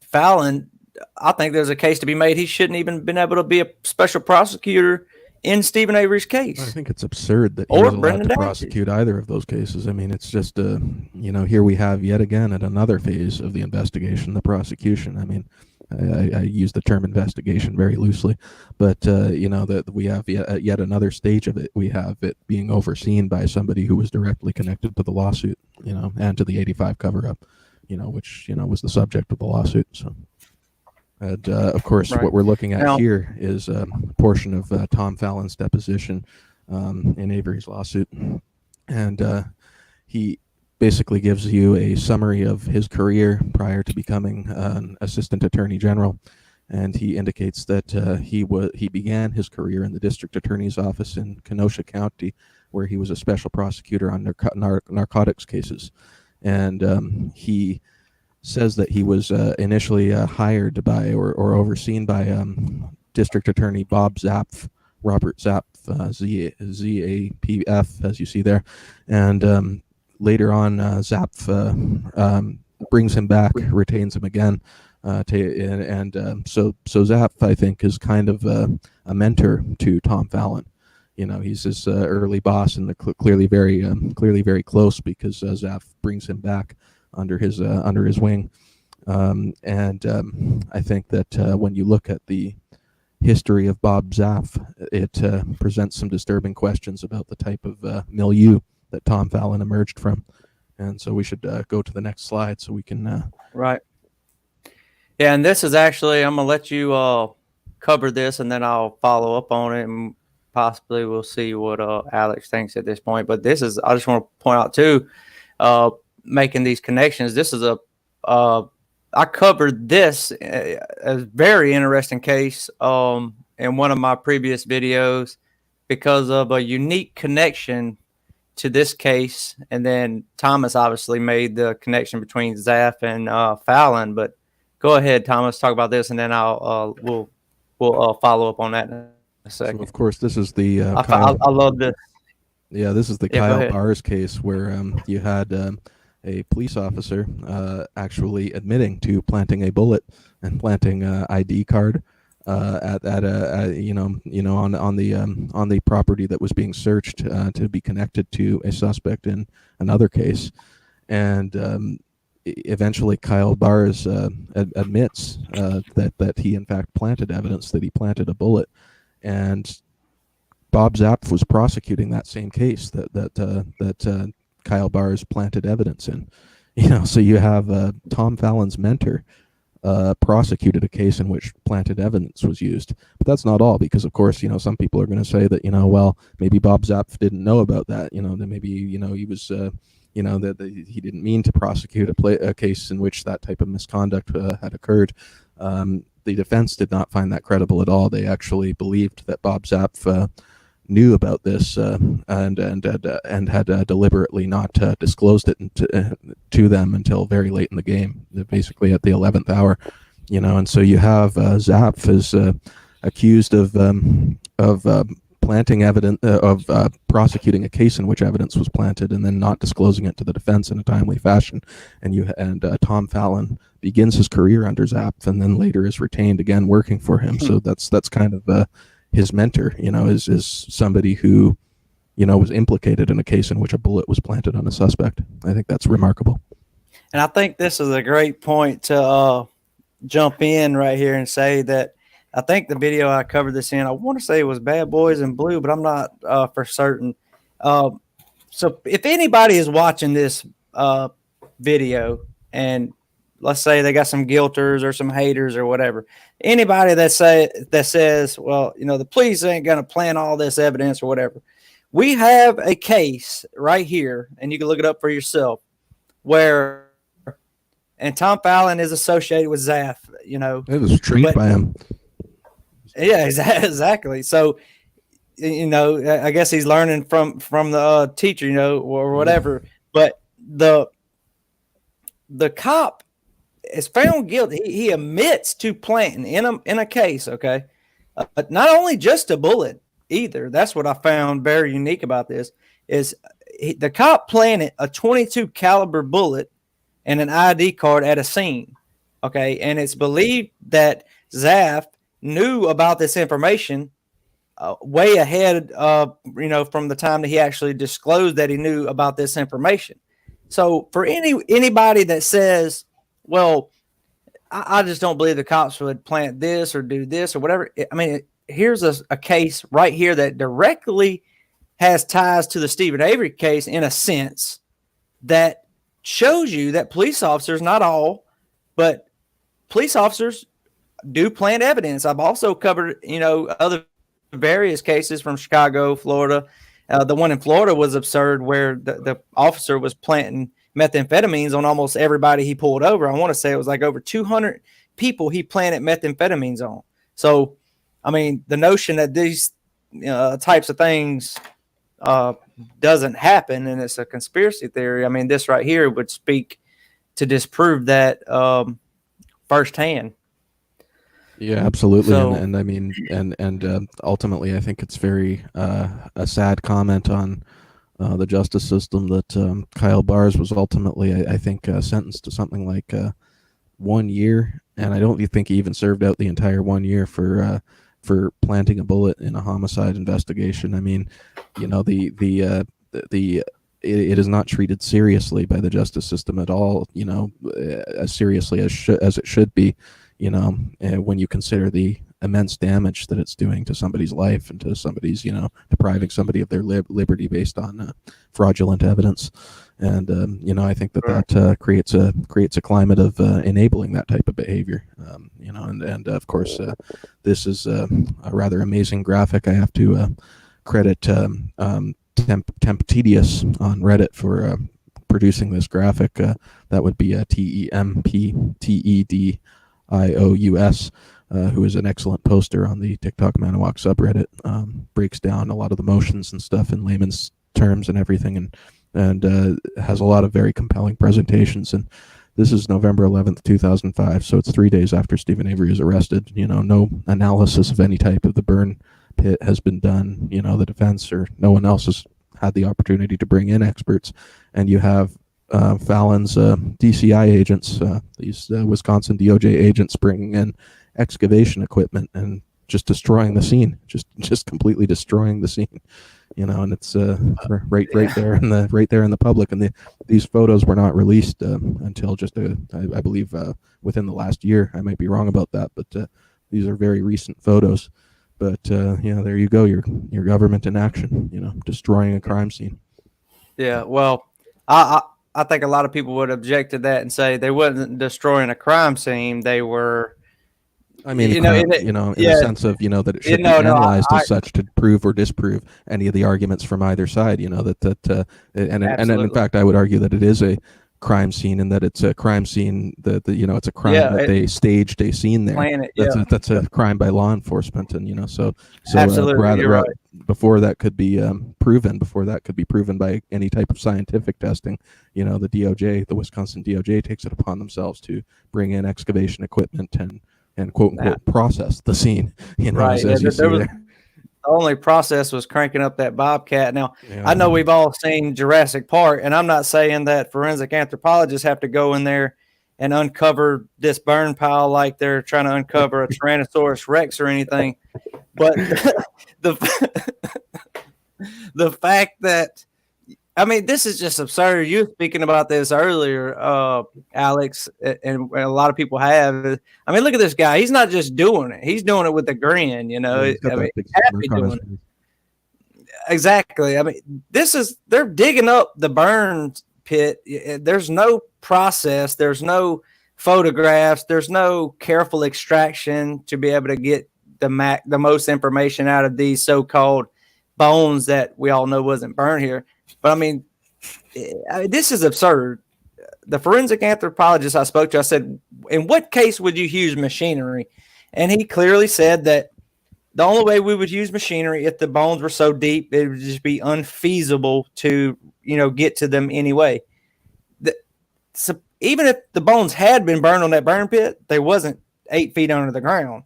Fallon, I think there's a case to be made. He shouldn't even been able to be a special prosecutor in Stephen Avery's case. I think it's absurd that he was allowed to prosecute either of those cases. It's just, here we have yet again at another phase of the investigation, the prosecution. I use the term investigation very loosely, but that we have yet another stage of it. We have it being overseen by somebody who was directly connected to the lawsuit, and to the 85 cover-up, which was the subject of the lawsuit. So, and of course, what we're looking at here is a portion of Tom Fallon's deposition in Avery's lawsuit, and he basically gives you a summary of his career prior to becoming an assistant attorney general. and he indicates that he began his career in the district attorney's office in Kenosha County, where he was a special prosecutor on narcotics cases, and he says that he was initially hired by or overseen by District Attorney Bob Zapf, Robert Zapf, ZAPF, as you see there, and later on Zapf brings him back, retains him again, so Zapf, I think, is kind of a mentor to Tom Fallon. He's his early boss, and they're clearly very close, because Zapf brings him back under his wing, and I think that when you look at the history of Bob Zapf, it presents some disturbing questions about the type of milieu that Tom Fallon emerged from. And so we should go to the next slide so we can. Right. Yeah, and this is actually, I'm gonna let you cover this, and then I'll follow up on it, and possibly we'll see what Alex thinks at this point. But this is, I just want to point out too, making these connections. This is I covered this a very interesting case in one of my previous videos because of a unique connection to this case. And then Thomas obviously made the connection between Zapf and Fallon. But go ahead, Thomas, talk about this, and then we'll follow up on that in a second. So of course, this is the I love this. Yeah, this is the Kyle Barrs case, where you had a police officer actually admitting to planting a bullet and planting a ID card on the property that was being searched to be connected to a suspect in another case, and eventually Kyle Barrs admits that he in fact planted evidence, that he planted a bullet, and Bob Zapf was prosecuting that same case that Kyle Barrs planted evidence in. So you have Tom Fallon's mentor prosecuted a case in which planted evidence was used. But that's not all, because of course, some people are going to say that, well, maybe Bob Zapf didn't know about that, that maybe, he was, that he didn't mean to prosecute a case in which that type of misconduct had occurred. The defense did not find that credible at all. They actually believed that Bob Zapf knew about this and had deliberately not disclosed it to them until very late in the game, basically at the 11th hour, and so you have Zapf is accused of planting evidence, of prosecuting a case in which evidence was planted and then not disclosing it to the defense in a timely fashion, and Tom Fallon begins his career under Zapf and then later is retained again working for him. So that's kind of his mentor, is somebody who, was implicated in a case in which a bullet was planted on a suspect. I think that's remarkable. And I think this is a great point to jump in right here and say that I think the video I covered this in, I want to say it was Bad Boys in Blue, but I'm not for certain. So if anybody is watching this video, and let's say they got some guilters or some haters or whatever, anybody that says, well, the police ain't going to plant all this evidence or whatever. We have a case right here, and you can look it up for yourself, where, and Tom Fallon is associated with Zapf, It was trained by him. Yeah, exactly. So, I guess he's learning from the teacher, or whatever. But the cop is found guilty. He admits to planting in a case. Okay, not only just a bullet either. That's what I found very unique about this. Is the cop planted a .22 caliber bullet and an ID card at a scene. Okay, and it's believed that Zapf knew about this information way ahead of, from the time that he actually disclosed that he knew about this information. So for anybody that says, well, I just don't believe the cops would plant this or do this or whatever. I mean, here's a case right here that directly has ties to the Stephen Avery case in a sense that shows you that police officers, not all, but police officers do plant evidence. I've also covered, other various cases from Chicago, Florida. The one in Florida was absurd, where the officer was planting methamphetamines on almost everybody he pulled over. I want to say it was like over 200 people he planted methamphetamines on. So, I mean, the notion that these types of things doesn't happen and it's a conspiracy theory. I mean, this right here would speak to disprove that firsthand. Yeah, absolutely. So- and I mean, and ultimately, I think it's very a sad comment on the justice system that Kyle Barrs was ultimately, I think, sentenced to something like 1 year, and I don't think he even served out the entire 1 year for planting a bullet in a homicide investigation. I mean, you know, it is not treated seriously by the justice system at all. You know, as seriously as it should be. You know, when you consider the immense damage that it's doing to somebody's life and to somebody's, you know, depriving somebody of their liberty based on fraudulent evidence. And you know, I think that creates a climate of enabling that type of behavior. You know, and of course, this is a rather amazing graphic. I have to credit Temptedious on Reddit for producing this graphic. That would be TEMPTEDIOUS, who is an excellent poster on the TikTok Manawak subreddit. Breaks down a lot of the motions and stuff in layman's terms and everything, and has a lot of very compelling presentations. And this is November 11th, 2005, so it's 3 days after Stephen Avery is arrested. You know, no analysis of any type of the burn pit has been done. You know, the defense or no one else has had the opportunity to bring in experts, and you have Fallon's DCI agents, these Wisconsin DOJ agents, bringing in excavation equipment and just destroying the scene, just completely destroying the scene. You know, and it's right there in the public. And these photos were not released until just I believe within the last year. I might be wrong about that, but these are very recent photos. But you know, there you go, your government in action. You know, destroying a crime scene. Yeah, well, I think a lot of people would object to that and say they wasn't destroying a crime scene. They were. I mean, in the sense of, you know, that it should be analyzed as such to prove or disprove any of the arguments from either side. You know, and in fact, I would argue that it is a crime scene, and that it's a crime scene that you know, it's a crime that they staged a scene there. That's a crime by law enforcement, and you know, so rather before that could be proven by any type of scientific testing, you know, the Wisconsin DOJ takes it upon themselves to bring in excavation equipment and quote unquote process the scene. You know, as you see there. The only process was cranking up that bobcat. Now, I know we've all seen Jurassic Park, and I'm not saying that forensic anthropologists have to go in there and uncover this burn pile like they're trying to uncover a Tyrannosaurus Rex or anything. But the fact that, I mean, this is just absurd. You were speaking about this earlier, Alex, and a lot of people have. I mean, look at this guy. He's not just doing it. He's doing it with a grin, you know. I mean, happy doing it. Exactly. I mean, they're digging up the burn pit. There's no process. There's no photographs. There's no careful extraction to be able to get the most information out of these so-called bones that we all know wasn't burned here. But I mean, this is absurd. The forensic anthropologist I spoke to, I said, in what case would you use machinery? And he clearly said that the only way we would use machinery, if the bones were so deep, it would just be unfeasible to, you know, get to them anyway. So even if the bones had been burned on that burn pit, they wasn't 8 feet under the ground.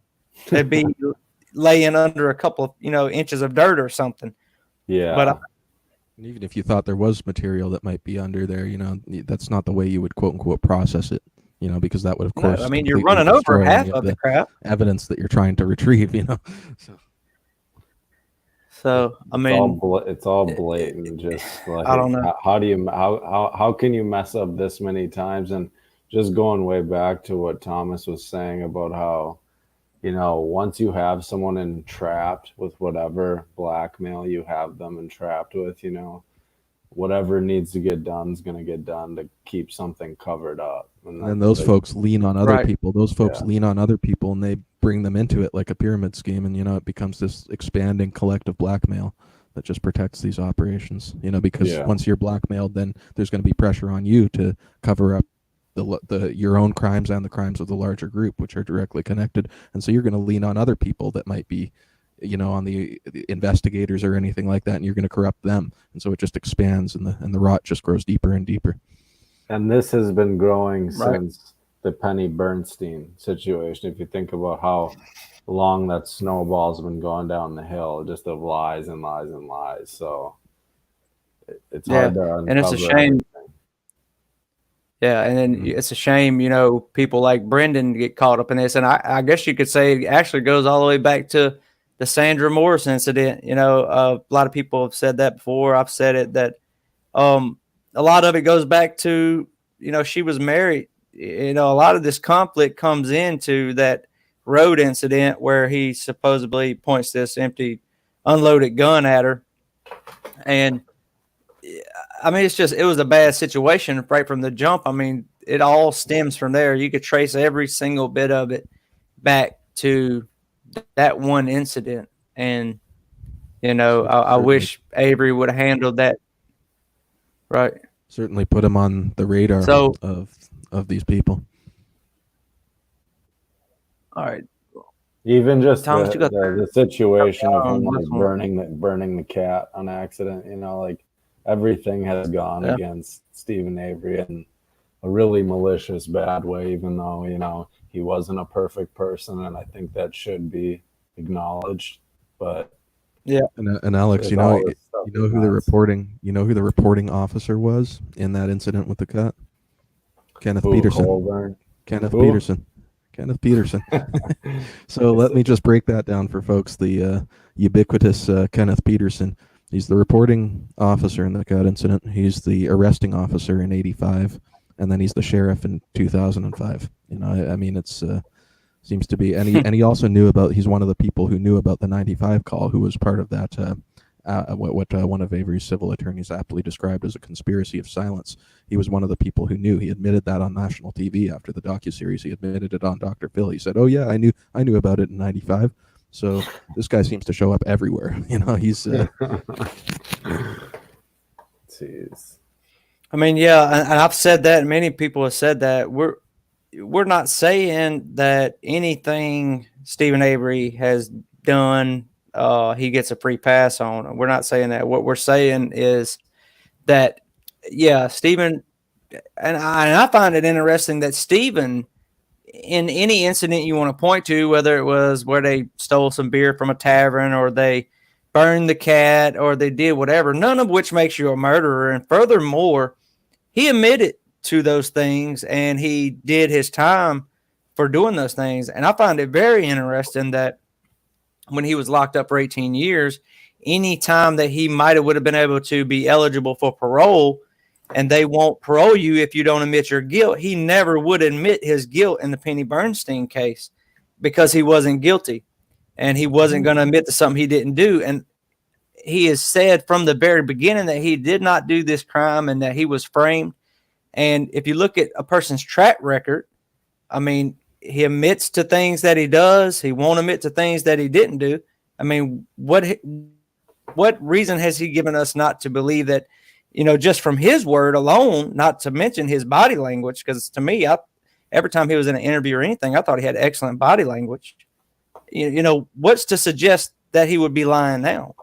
They'd be laying under a couple of, you know, inches of dirt or something. Yeah. But even if you thought there was material that might be under there, you know, that's not the way you would quote unquote process it, you know, because that would, of course, I mean, you're running over half of the crap evidence that you're trying to retrieve, you know. So I mean, it's all blatant. Just like, I don't know. How can you mess up this many times? And just going way back to what Thomas was saying about how, you know, once you have someone entrapped with whatever blackmail you have them entrapped with, you know, whatever needs to get done is going to get done to keep something covered up. And those folks lean on other people. Those folks lean on other people, and they bring them into it like a pyramid scheme. And, you know, it becomes this expanding collective blackmail that just protects these operations, you know, because once you're blackmailed, then there's going to be pressure on you to cover up your own crimes and the crimes of the larger group, which are directly connected. And so you're going to lean on other people that might be, on the investigators or anything like that, and you're going to corrupt them. And so it just expands, and the rot just grows deeper and deeper. And this has been growing since the Penny Bernstein situation. If you think about how long that snowball's been going down the hill, just of lies and lies and lies. So it's hard to uncover. And it's a shame. Everything. Yeah, and then it's a shame, people like Brendan get caught up in this. And I guess you could say it actually goes all the way back to the Sandra Morris incident. A lot of people have said that before. I've said it, that a lot of it goes back to, she was married. A lot of this conflict comes into that road incident where he supposedly points this empty, unloaded gun at her. And I mean, it was a bad situation right from the jump. I mean, it all stems from there. You could trace every single bit of it back to that one incident. And, I wish Avery would have handled that. Right. Certainly put him on the radar of these people. All right. Even just Thomas, the situation of him like burning the cat on accident, like everything has gone against Stephen Avery in a really malicious, bad way, even though, he wasn't a perfect person, and I think that should be acknowledged. But and Alex, you know who the reporting officer was in that incident with the cat? Kenneth Peterson. Colburn. Kenneth Peterson. So let me just break that down for folks. The ubiquitous Kenneth Peterson. He's the reporting officer in the cat incident. He's the arresting officer in '85, and then he's the sheriff in 2005. I mean, it's seems to be, and he also he's one of the people who knew about the 95 call, who was part of that what one of Avery's civil attorneys aptly described as a conspiracy of silence. He was one of the people who knew. He admitted that on national TV after the docuseries. He admitted it on Dr. Phil. He said, "Oh yeah, I knew about it in '95." So this guy seems to show up everywhere. He's. Jeez. I mean, yeah, and I've said that, and many people have said that. We're not saying that anything Stephen Avery has done, he gets a free pass on. We're not saying that. What we're saying is that, Stephen, and I find it interesting that Stephen, in any incident you want to point to, whether it was where they stole some beer from a tavern or they burned the cat or they did whatever, none of which makes you a murderer. And furthermore, he admitted to those things and he did his time for doing those things. And I find it very interesting that when he was locked up for 18 years, any time that he would have been able to be eligible for parole, and they won't parole you if you don't admit your guilt, he never would admit his guilt in the Penny Bernstein case because he wasn't guilty and he wasn't going to admit to something he didn't do. And he has said from the very beginning that he did not do this crime and that he was framed. And if you look at a person's track record, I mean, he admits to things that he does. He won't admit to things that he didn't do. I mean, what reason has he given us not to believe that, just from his word alone, not to mention his body language? Because to me, every time he was in an interview or anything, I thought he had excellent body language. What's to suggest that he would be lying now?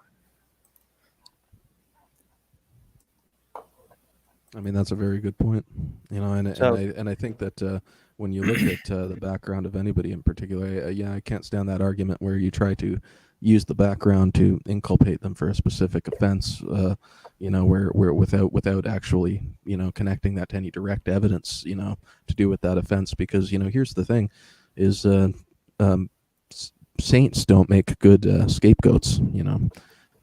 I mean, that's a very good point. And I think that when you look at the background of anybody in particular, I can't stand that argument where you try to use the background to inculpate them for a specific offense, where without actually, connecting that to any direct evidence, to do with that offense. Because, here's the thing is, saints don't make good scapegoats.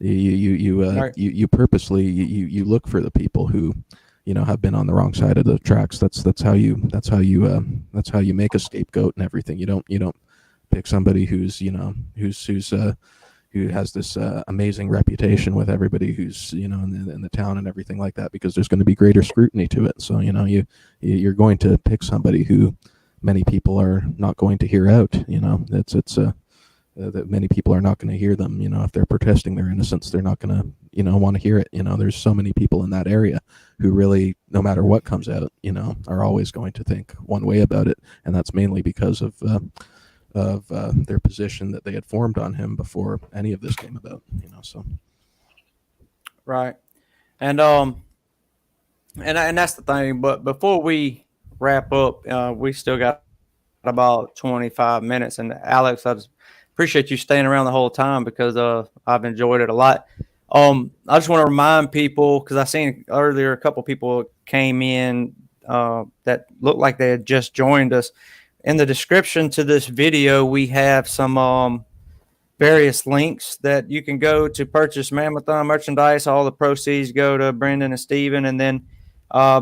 You purposely, you look for the people who, have been on the wrong side of the tracks. That's how you make a scapegoat and everything. You don't pick somebody who's who has this amazing reputation with everybody who's in the town and everything like that, because there's going to be greater scrutiny to it. So you're going to pick somebody who many people are not going to hear out. That many people are not going to hear them. If they're protesting their innocence, they're not going to want to hear it. There's so many people in that area who really, no matter what comes out, are always going to think one way about it, and that's mainly because of their position that they had formed on him before any of this came about. So Right. And and that's the thing. But before we wrap up, we still got about 25 minutes. And Alex, I just appreciate you staying around the whole time because I've enjoyed it a lot. I just want to remind people, because I seen earlier a couple people came in that looked like they had just joined us. In the description to this video, we have some various links that you can go to purchase Mam-a-Thon merchandise. All the proceeds go to Brendan and Steven, and then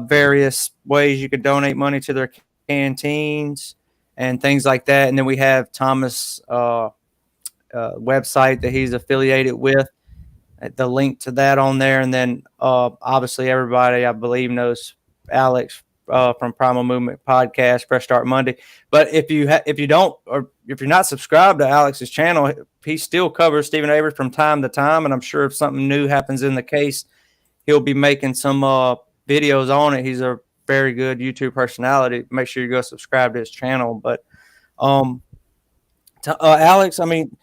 various ways you can donate money to their canteens and things like that. And then we have Thomas' website that he's affiliated with, the link to that on there. And then obviously everybody, I believe, knows Alex from Primal Movement Podcast, Fresh Start Monday. But if you don't, or if you're not subscribed to Alex's channel, he still covers Stephen Avery from time to time. And I'm sure if something new happens in the case, he'll be making some videos on it. He's a very good YouTube personality. Make sure you go subscribe to his channel. But Alex, I mean,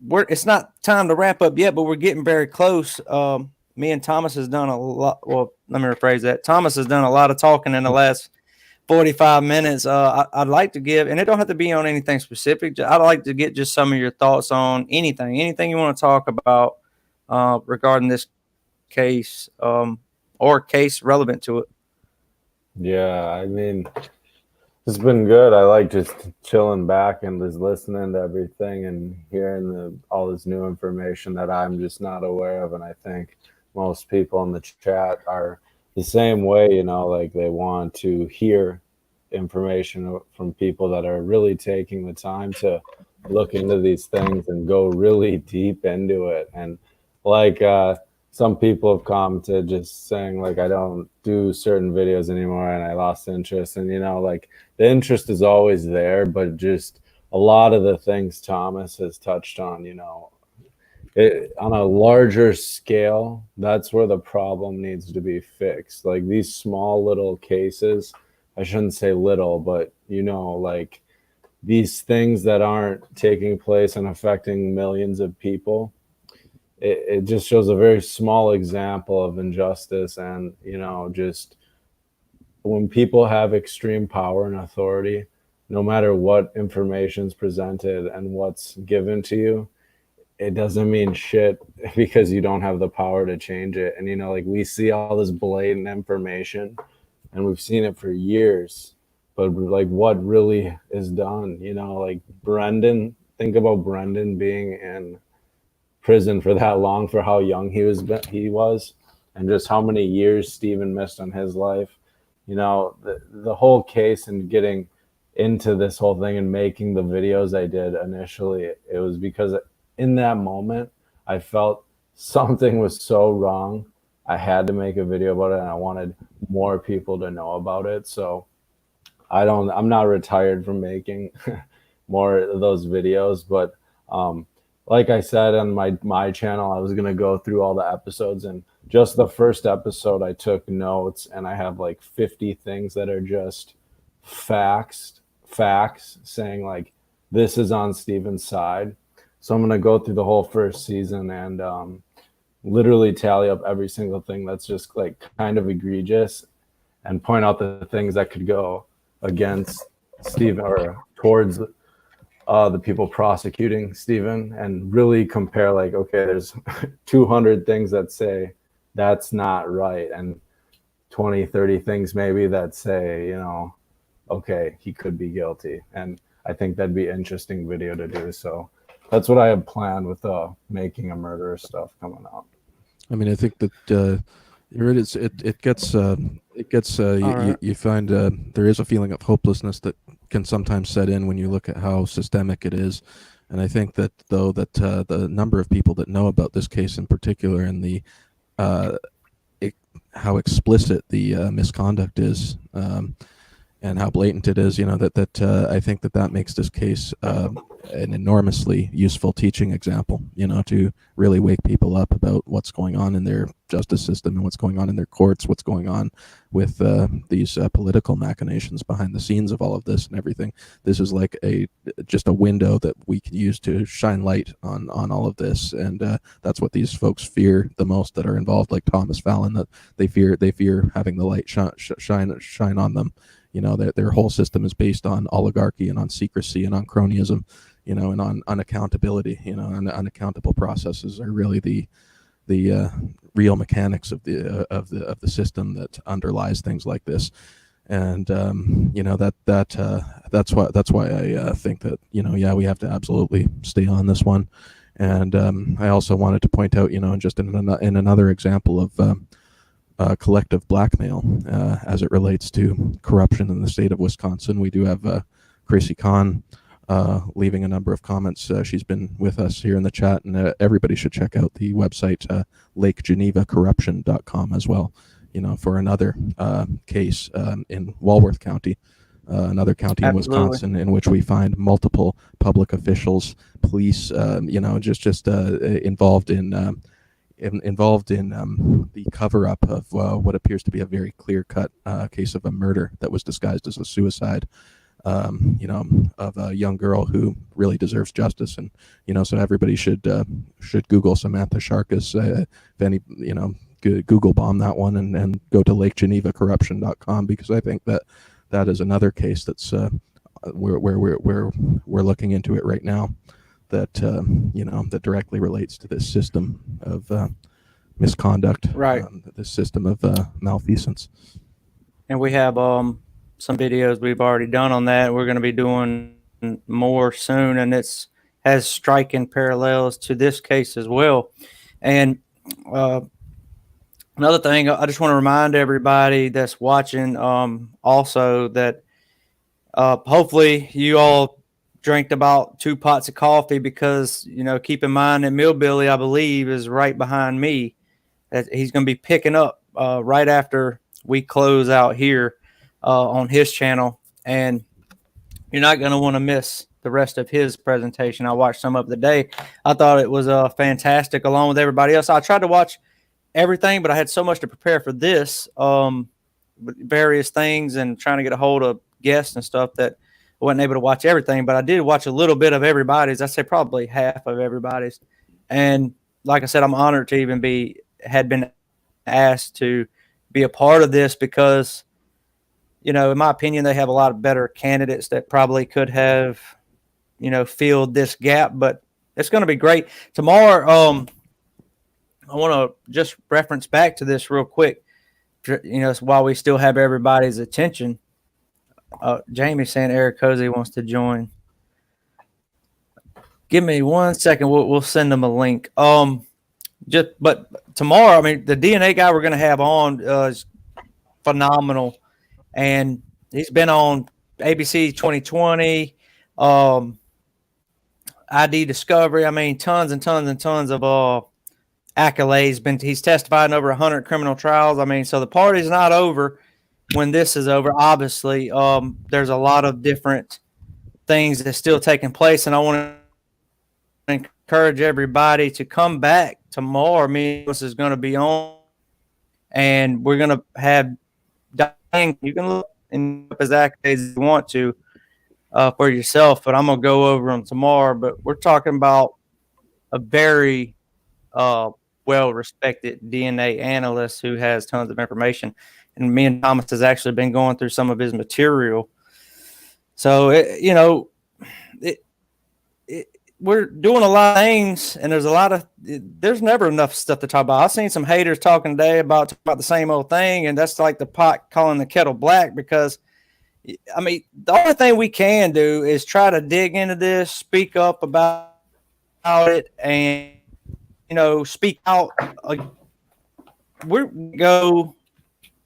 it's not time to wrap up yet, but we're getting very close. Me and Thomas has done a lot. Well, let me rephrase that. Thomas has done a lot of talking in the last 45 minutes. I'd like to give, and it don't have to be on anything specific. I'd like to get just some of your thoughts on anything you want to talk about regarding this case or case relevant to it. Yeah, I mean, it's been good. I like just chilling back and just listening to everything and hearing all this new information that I'm just not aware of. And I think most people in the chat are the same way, like they want to hear information from people that are really taking the time to look into these things and go really deep into it. And like some people have commented just saying like I don't do certain videos anymore and I lost interest. And like the interest is always there, but just a lot of the things Thomas has touched on, on a larger scale, that's where the problem needs to be fixed. Like these small little cases, I shouldn't say little, but like these things that aren't taking place and affecting millions of people, it just shows a very small example of injustice. And just when people have extreme power and authority, no matter what information is presented and what's given to you, it doesn't mean shit because you don't have the power to change it. And like we see all this blatant information and we've seen it for years, but like what really is done, like Brendan, think about Brendan being in prison for that long, for how young he was and just how many years Stephen missed on his life. The whole case and getting into this whole thing and making the videos I did initially, it was because in that moment I felt something was so wrong. I had to make a video about it and I wanted more people to know about it. So I'm not retired from making more of those videos, but like I said on my channel, I was going to go through all the episodes, and just the first episode I took notes, and I have like 50 things that are just facts saying like this is on Steven's side. So I'm going to go through the whole first season and literally tally up every single thing that's just like kind of egregious and point out the things that could go against Steven or towards the people prosecuting Stephen, and really compare like, okay, there's 200 things that say that's not right and 20, 30 things maybe that say, okay, he could be guilty. And I think that'd be an interesting video to do. So that's what I have planned with making a murderer stuff coming out. I mean, I think that you find there is a feeling of hopelessness that can sometimes set in when you look at how systemic it is. And I think that though that the number of people that know about this case in particular and the how explicit the misconduct is, and how blatant it is, that I think that makes this case an enormously useful teaching example, to really wake people up about what's going on in their justice system and what's going on in their courts, what's going on with these political machinations behind the scenes of all of this and everything. This is like just a window that we can use to shine light on all of this, and that's what these folks fear the most that are involved, like Thomas Fallon, that they fear having the light shine on them. Their whole system is based on oligarchy and on secrecy and on cronyism, and on unaccountability. Unaccountable processes are really the real mechanics of the system that underlies things like this. And that's why I think that we have to absolutely stay on this one. And I also wanted to point out, just in another example of collective blackmail as it relates to corruption in the state of Wisconsin. We do have Chrissy Kahn leaving a number of comments. She's been with us here in the chat, and everybody should check out the website lakegenevacorruption.com as well, for another case in Walworth County, another county in Wisconsin, in which we find multiple public officials, police, just involved in the cover-up of what appears to be a very clear-cut case of a murder that was disguised as a suicide, of a young girl who really deserves justice. And so everybody should Google Samantha Sharkus, if any, Google bomb that one, and go to lakegenevacorruption.com, because I think that is another case that's where we're looking into it right now, that that directly relates to this system of misconduct, Right. This system of malfeasance. And we have some videos we've already done on that. We're going to be doing more soon, and has striking parallels to this case as well. And another thing, I just want to remind everybody that's watching also that hopefully you all drank about 2 pots of coffee, because, keep in mind that Millbilly, I believe, is right behind me. He's going to be picking up right after we close out here on his channel, and you're not going to want to miss the rest of his presentation. I watched some of the day. I thought it was fantastic, along with everybody else. I tried to watch everything, but I had so much to prepare for this, various things, and trying to get a hold of guests and stuff, that I wasn't able to watch everything. But I did watch a little bit of everybody's. I'd say probably half of everybody's. And like I said, I'm honored to even had been asked to be a part of this, because in my opinion, they have a lot of better candidates that probably could have, filled this gap. But it's going to be great. Tomorrow, I want to just reference back to this real quick, while we still have everybody's attention. Jamie's saying Eric Cozy wants to join. Give me 1 second. We'll send them a link. But tomorrow, the DNA guy we're going to have on is phenomenal. And he's been on ABC 2020, ID Discovery. Tons and tons and tons of accolades. He's testified in over 100 criminal trials. So the party's not over when this is over. Obviously, there's a lot of different things that's still taking place, and I want to encourage everybody to come back tomorrow. This is going to be on, and we're going to have. You can look in his accolades if you want to for yourself, but I'm going to go over them tomorrow. But we're talking about a very well-respected DNA analyst who has tons of information. And me and Thomas has actually been going through some of his material. So, we're doing a lot of things, and there's never enough stuff to talk about. I've seen some haters talking today about the same old thing, and that's like the pot calling the kettle black, because, the only thing we can do is try to dig into this, speak up about it, and, speak out.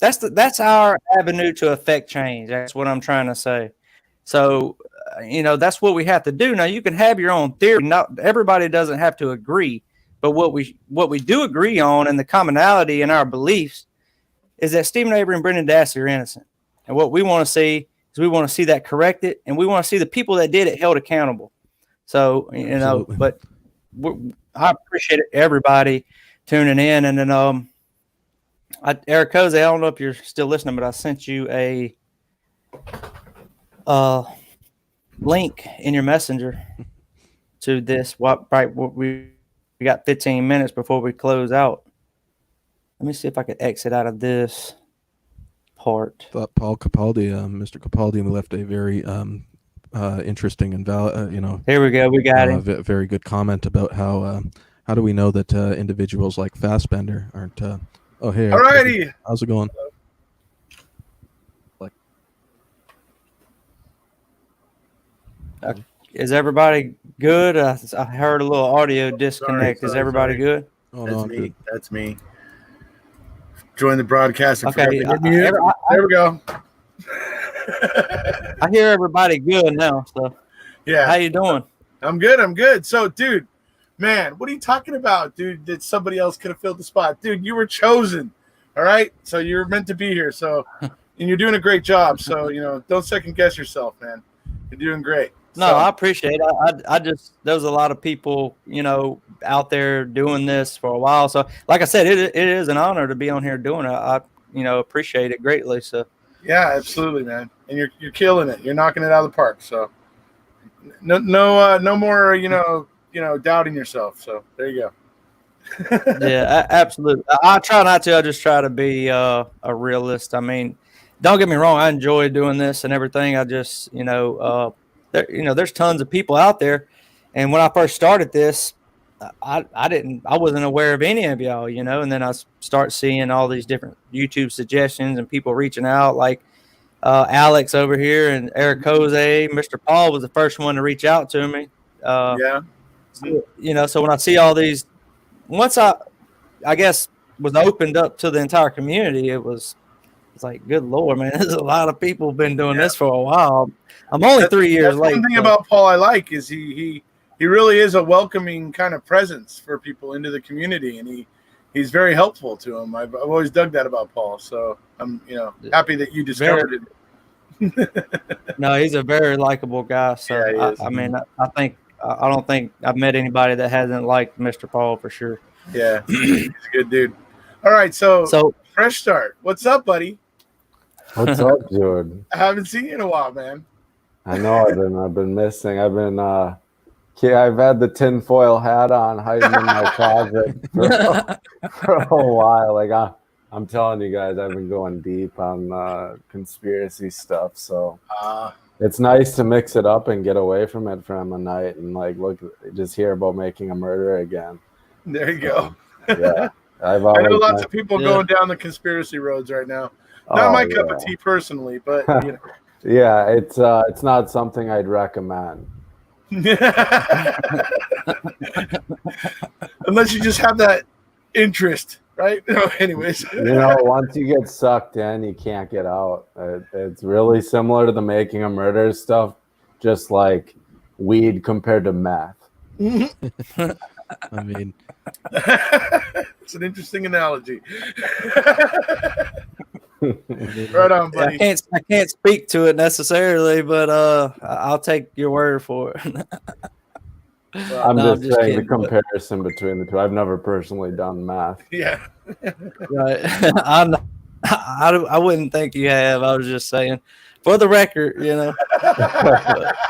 That's our avenue to affect change. That's what I'm trying to say. So, that's what we have to do. Now, you can have your own theory. Not everybody doesn't have to agree, but what we do agree on, and the commonality in our beliefs, is that Stephen Avery and Brendan Dassey are innocent. And what we want to see because we want to see that corrected, and we want to see the people that did it held accountable. So, Absolutely. but I appreciate everybody tuning in. And then, Eric Jose, I don't know if you're still listening, but I sent you a link in your messenger to this. We got 15 minutes before we close out. Let me see if I could exit out of this part. Thought Paul Capaldi, Mr. Capaldi, left a very interesting and Here we go. We got it. Very good comment about how do we know that individuals like Fassbender aren't? Oh, hey. Alrighty. How's it going? Is everybody good? I heard a little audio disconnect. Is everybody good? Oh, That's no, I'm me. good. That's me. Join the broadcast. Okay. There we go. I hear everybody good now. So, Yeah. how you doing? I'm good. So, dude, man, what are you talking about, dude? That somebody else could have filled the spot. Dude, you were chosen. All right? So you're meant to be here. So, and you're doing a great job. So, don't second guess yourself, man. You're doing great. No, I appreciate it. I just, there's a lot of people, out there doing this for a while. So, like I said, it is an honor to be on here doing it. I appreciate it greatly. So, yeah, absolutely, man. And you're killing it. You're knocking it out of the park. So, no more, doubting yourself. So there you go. yeah, absolutely. I try not to. I just try to be a realist. I mean, don't get me wrong. I enjoy doing this and everything. I just, there's tons of people out there. And when I first started this, I wasn't aware of any of y'all, and then I start seeing all these different YouTube suggestions and people reaching out, like Alex over here and Eric Jose. Mr. Paul was the first one to reach out to me. Yeah. So when I see all these, once I guess was opened up to the entire community, it's like, good Lord, man, there's a lot of people been doing this for a while. I'm only 3 years late. One thing about Paul I like is he really is a welcoming kind of presence for people into the community, and he's very helpful to them. I've always dug that about Paul, so I'm happy that you discovered it. No, he's a very likable guy. So Yeah, I don't think I've met anybody that hasn't liked Mr. Paul for sure. Yeah, he's a good dude. All right, so fresh start. What's up, buddy? What's up, Jordan? I haven't seen you in a while, man. I know I've been missing. I've had the tinfoil hat on, hiding in my closet for a while. Like I'm telling you guys, I've been going deep on conspiracy stuff. So it's nice to mix it up and get away from it for a night and just hear about making a murder again. There you go. Yeah, I know lots of people going down the conspiracy roads right now. Not my cup of tea personally, but yeah, it's not something I'd recommend. Unless you just have that interest, right? Anyways, once you get sucked in, you can't get out. It's really similar to the making of murder stuff, just like weed compared to meth. I mean, it's an interesting analogy. Right on, buddy. I can't speak to it necessarily, but I'll take your word for it. I'm just saying kidding, the comparison between the two. I've never personally done math. Yeah. Right. I wouldn't think you have. I was just saying, for the record,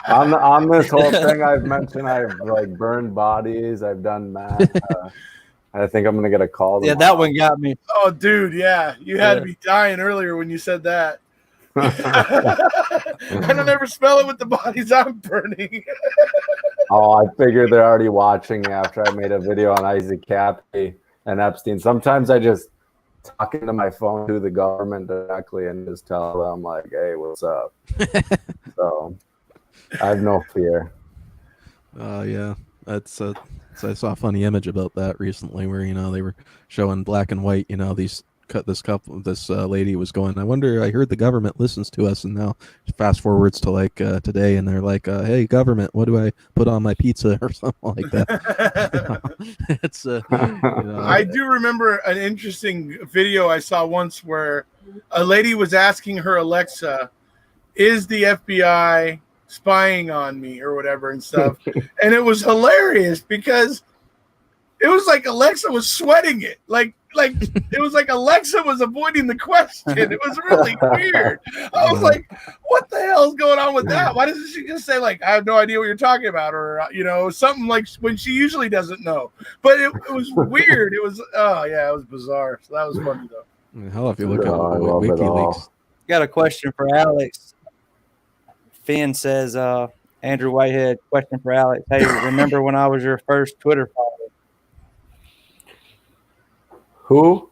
on this whole thing I've mentioned, I've burned bodies. I've done math. I think I'm gonna get a call. Yeah, that one got me. Oh, dude, yeah, you had to be dying earlier when you said that. I don't ever smell it with the bodies I'm burning. Oh, I figured they're already watching after I made a video on Isaac Cappy and Epstein. Sometimes I just talk into my phone to the government directly and just tell them like, "Hey, what's up?" So I have no fear. Yeah, that's. So I saw a funny image about that recently, where they were showing black and white. This lady was going, I wonder, I heard the government listens to us, and now fast forwards to today, and they're like, hey government, what do I put on my pizza or something like that. It's I do remember an interesting video I saw once where a lady was asking her Alexa is the FBI spying on me or whatever and stuff. And it was hilarious because it was like Alexa was sweating it. Like it was like Alexa was avoiding the question. It was really weird. I was like, what the hell's going on with that? Why doesn't she just say, like, I have no idea what you're talking about? Or, something like when she usually doesn't know. But it was weird. It was, it was bizarre. So that was funny, though. Hell, if you look I at love it all. WikiLeaks, Got a question for Alex. Finn says, Andrew Whitehead, question for Alex. Hey, remember when I was your first Twitter follower? Who?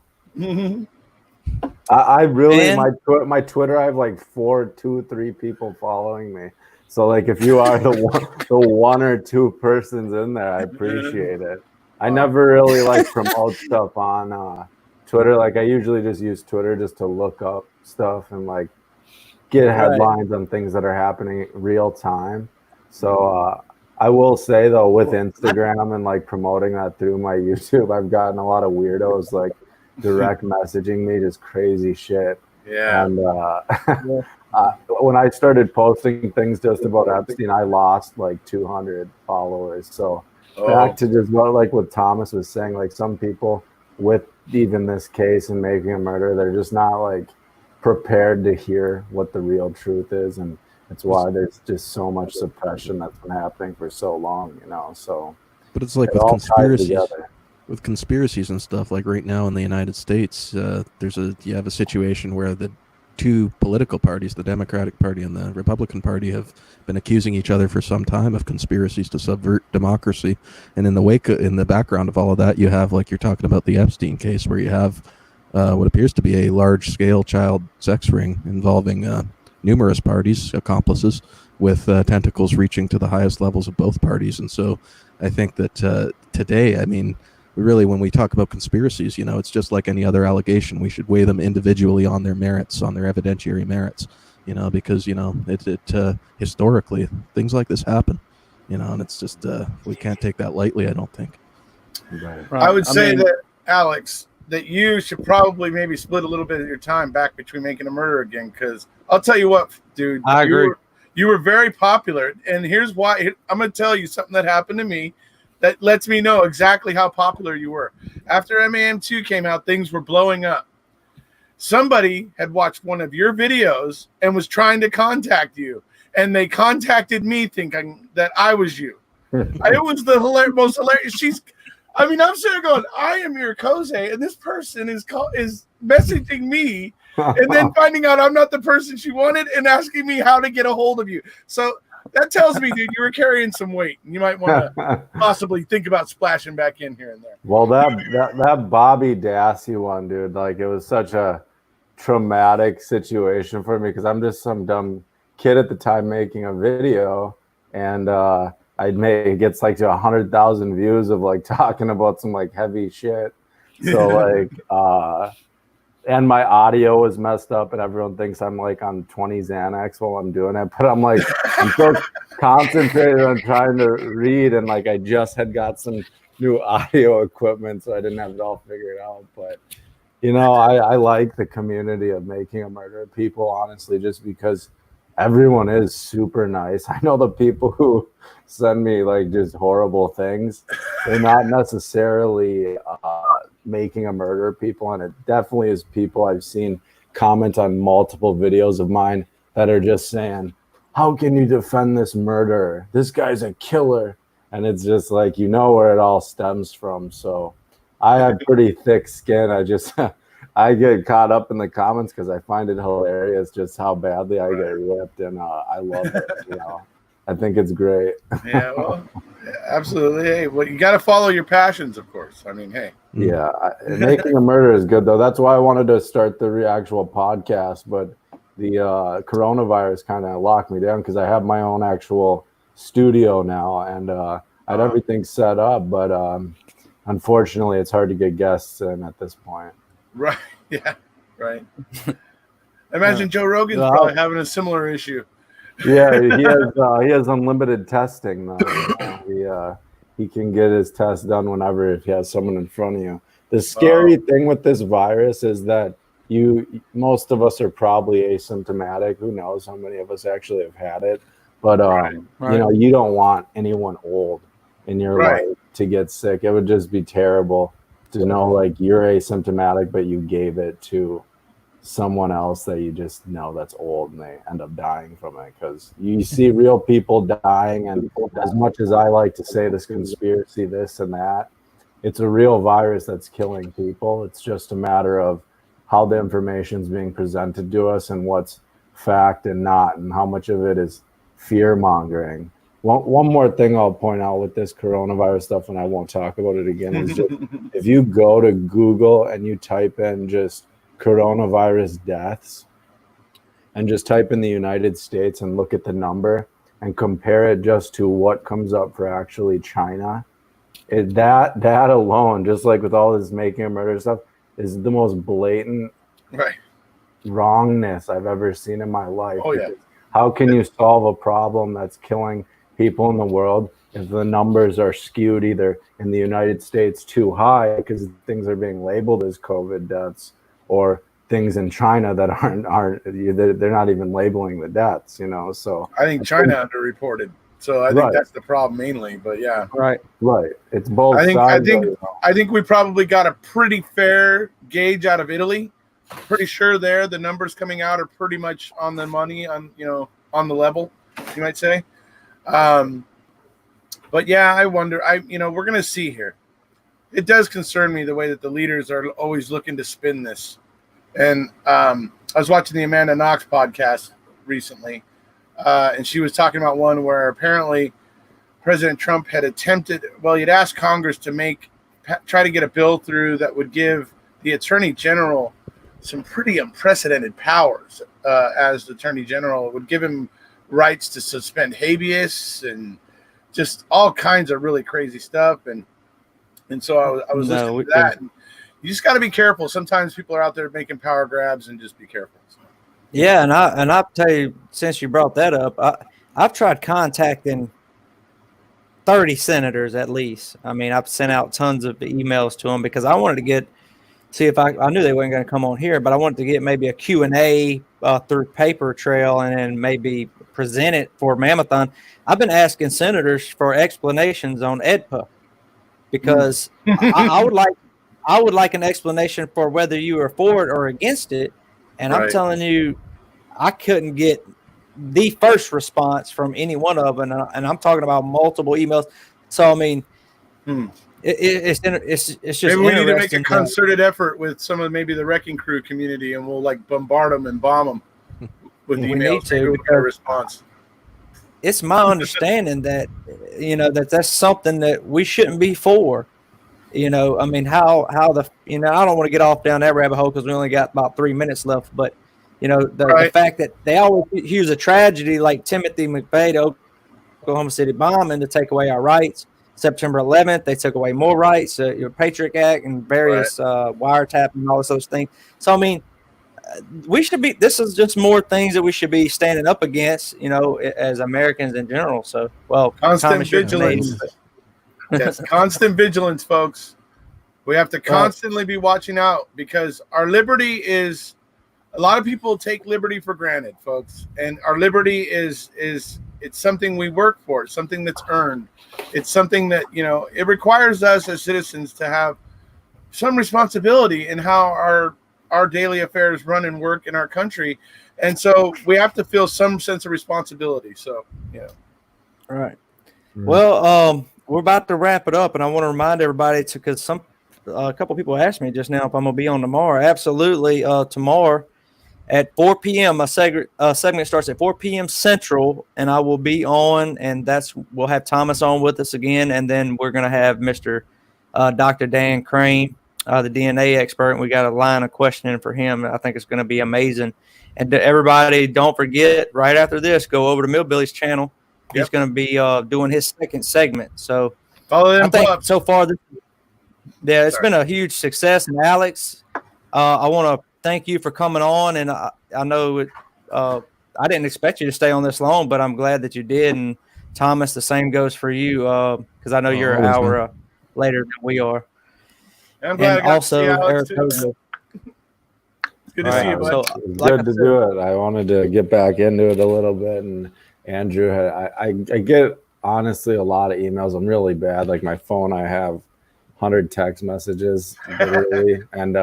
I really And- my Twitter. I have like 3 people following me. So like, if you are the one or two persons in there, I appreciate it. I never really like promote stuff on Twitter. Like, I usually just use Twitter just to look up stuff and like get headlines on things that are happening real time. So I will say though, with Instagram and like promoting that through my YouTube, I've gotten a lot of weirdos like direct messaging me just crazy shit. Yeah. And when I started posting things just about Epstein, I lost like 200 followers. So back to just what Thomas was saying, like some people with even this case and making a murder, they're just not like prepared to hear what the real truth is, and it's why there's just so much suppression that's been happening for so long, so but it's like it all ties with conspiracies and stuff, like right now in the United States, you have a situation where the two political parties, the Democratic Party and the Republican Party, have been accusing each other for some time of conspiracies to subvert democracy. And in the background of all of that, you have, like you're talking about, the Epstein case, where you have what appears to be a large-scale child sex ring involving numerous parties, accomplices, with tentacles reaching to the highest levels of both parties. And so I think that today, I mean, really, when we talk about conspiracies, it's just like any other allegation. We should weigh them individually on their merits, on their evidentiary merits, because, it historically, things like this happen, and it's just, we can't take that lightly, I don't think. Right. I would say that, Alex, that you should probably maybe split a little bit of your time back between Making a Murder again, because I'll tell you what, dude. I agree. You were very popular, and here's why. I'm going to tell you something that happened to me that lets me know exactly how popular you were. After MAM2 came out, things were blowing up. Somebody had watched one of your videos and was trying to contact you, and they contacted me thinking that I was you. It was the most hilarious. I'm sitting there going, I am your Kose, and this person is messaging me and then finding out I'm not the person she wanted and asking me how to get a hold of you. So that tells me, dude, you were carrying some weight. You might want to possibly think about splashing back in here and there. Well, that Bobby Dassey one, dude, like, it was such a traumatic situation for me because I'm just some dumb kid at the time making a video, and it gets like to 100,000 views of like talking about some like heavy shit. So like, and my audio is messed up, and everyone thinks I'm like on 20 Xanax while I'm doing it. But I'm like, I'm so concentrated on trying to read, and like I just had got some new audio equipment, so I didn't have it all figured out. But I like the community of Making a Murder people, honestly, just because everyone is super nice. I know the people who send me like just horrible things, they're not necessarily Making a Murder people, and it definitely is people I've seen comment on multiple videos of mine that are just saying, how can you defend this murderer? This guy's a killer. And it's just like, where it all stems from. So I have pretty thick skin. I get caught up in the comments because I find it hilarious just how badly I get ripped, and I love it. I think it's great. Yeah, well, absolutely. Hey, well, you got to follow your passions, of course. Hey. Yeah, Making a Murder is good, though. That's why I wanted to start the actual podcast, but the coronavirus kind of locked me down because I have my own actual studio now, and I had everything set up, but unfortunately, it's hard to get guests in at this point. Right. Yeah. Right. Imagine Joe Rogan's probably having a similar issue. Yeah, he has unlimited testing though. He can get his test done whenever if he has someone in front of you. The scary thing with this virus is that most of us are probably asymptomatic. Who knows how many of us actually have had it? But you know, you don't want anyone old in your life to get sick. It would just be terrible to know like you're asymptomatic, but you gave it to someone else that you just know that's old and they end up dying from it. Because you see real people dying, and as much as I like to say this conspiracy, this and that, it's a real virus that's killing people. It's just a matter of how the information is being presented to us and what's fact and not, and how much of it is fear mongering. One more thing I'll point out with this coronavirus stuff, and I won't talk about it again, is just if you go to Google and you type in just coronavirus deaths and just type in the United States and look at the number and compare it just to what comes up for actually China, that alone, just like with all this making a murder stuff, is the most blatant wrongness I've ever seen in my life. Oh, yeah. How can you solve a problem that's killing people in the world if the numbers are skewed either in the United States too high because things are being labeled as COVID deaths, or things in China that aren't they're not even labeling the deaths, you know? So I think China underreported. So I think that's the problem mainly, but yeah. Right. It's both I sides. I think we probably got a pretty fair gauge out of Italy. Pretty sure there the numbers coming out are pretty much on the money, on the level, you might say. But yeah, I wonder. We're gonna see here. It does concern me the way that the leaders are always looking to spin this. And I was watching the Amanda Knox podcast recently, and she was talking about one where apparently President Trump had attempted. Well, he'd asked Congress to try to get a bill through that would give the Attorney General some pretty unprecedented powers as the Attorney General. It would give him rights to suspend habeas and just all kinds of really crazy stuff. And so I was listening to that. And you just got to be careful. Sometimes people are out there making power grabs, and just be careful. So. Yeah, and I'll tell you, since you brought that up, I've tried contacting 30 senators at least. I mean, I've sent out tons of emails to them because I wanted to see if I knew they weren't going to come on here, but I wanted to get maybe a Q&A through paper trail and then maybe present it for Mam-a-Thon. I've been asking senators for explanations on EDPA because I would like an explanation for whether you are for it or against it. And I'm telling you, I couldn't get the first response from any one of them. And I'm talking about multiple emails. So, I mean, it's just maybe we need to make a concerted effort with some of maybe the Wrecking Crew community, and we'll like bombard them and bomb them with emails. We need to get a response. It's my understanding that that's something that we shouldn't be for. I mean, how the I don't want to get off down that rabbit hole because we only got about 3 minutes left. But the fact that they always use a tragedy like Timothy McVeigh, Oklahoma City bombing, to take away our rights. September 11th, they took away more rights, your Patriot Act and various wiretap and all this other things. So, I mean, this is just more things that we should be standing up against, as Americans in general. So, constant vigilance. Yes, constant vigilance, folks. We have to constantly be watching out because our liberty is, a lot of people take liberty for granted, folks. And our liberty is it's something we work for. It's something that's earned. It's something that, it requires us as citizens to have some responsibility in how our daily affairs run and work in our country. And so we have to feel some sense of responsibility. So, All right. Well, we're about to wrap it up, and I want to remind everybody because a couple people asked me just now if I'm going to be on tomorrow. Absolutely. Tomorrow at 4 p.m. A segment starts at 4 p.m. Central, and I will be on, and we'll have Thomas on with us again, and then we're going to have Mr. Dr. Dan Crane, the DNA expert, and we got a line of questioning for him. I think it's going to be amazing. And to everybody, don't forget, right after this, go over to Millbilly's channel. He's going to be doing his second segment. So follow them. I think so far, it's been a huge success. And Alex, I want to thank you for coming on. And I know I didn't expect you to stay on this long, but I'm glad that you did. And Thomas, the same goes for you because I know you're an hour later than we are. I'm glad and also, Eric, it's Good to All see you, right, bud. so It's like good I to said, do it. I wanted to get back into it a little bit, and Andrew, I get honestly a lot of emails. I'm really bad. Like my phone, I have 100 text messages literally, and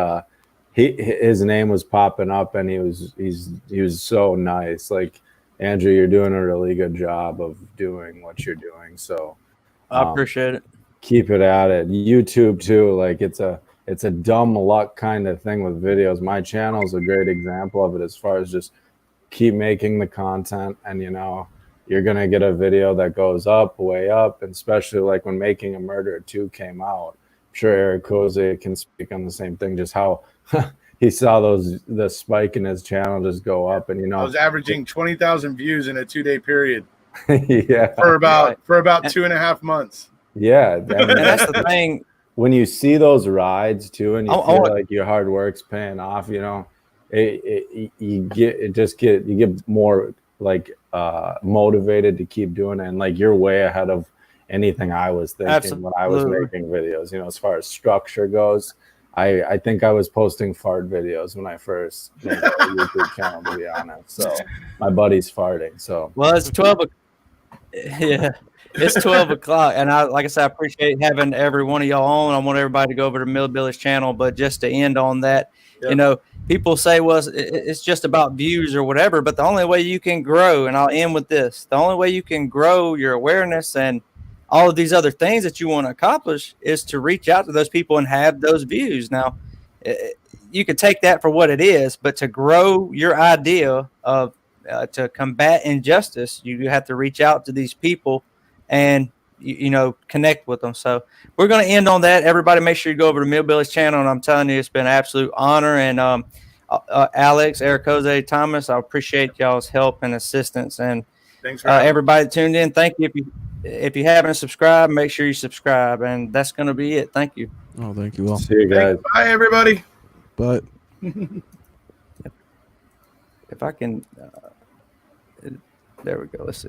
his name was popping up, and he was so nice. Like, Andrew, you're doing a really good job of doing what you're doing. So I appreciate it. keep it at it. YouTube too, like it's a dumb luck kind of thing with videos. My channel is a great example of it, as far as just keep making the content, and you're gonna get a video that goes up, way up, and especially like when Making a Murderer 2 came out. I'm sure Eric Koze can speak on the same thing, just how he saw the spike in his channel just go up, and I was averaging 20,000 views in a 2-day period yeah, for about Right. 2.5 months. yeah, And that's the thing. when you see those rides too, and you I feel want- like your hard work's paying off, you get more like motivated to keep doing it, and like you're way ahead of anything I was thinking when I was Absolutely. making videos. As far as structure goes, I think I was posting fart videos when I first made a YouTube channel, to be honest. So my buddy's farting. So Well, it's 12. Yeah, it's 12 o'clock, and like I said, I appreciate having every one of y'all on. I want everybody to go over to Millbilly's channel, but just to end on that, Yep. people say, well, it's just about views or whatever, but the only way you can grow, and I'll end with this, the only way you can grow your awareness and all of these other things that you want to accomplish is to reach out to those people and have those views. Now, you could take that for what it is, but to grow your idea of to combat injustice, you have to reach out to these people and connect with them. So we're going to end on that. Everybody, make sure you go over to Millbilly's channel, and I'm telling you, it's been an absolute honor. And Alex, Eric Jose, Thomas, I appreciate y'all's help and assistance. And Thanks for having me. everybody tuned in, thank you. If you haven't subscribed, make sure you subscribe, and that's going to be it. Thank you. Oh, thank you all. see you guys. Bye, everybody. But If I can, there we go. Let's see.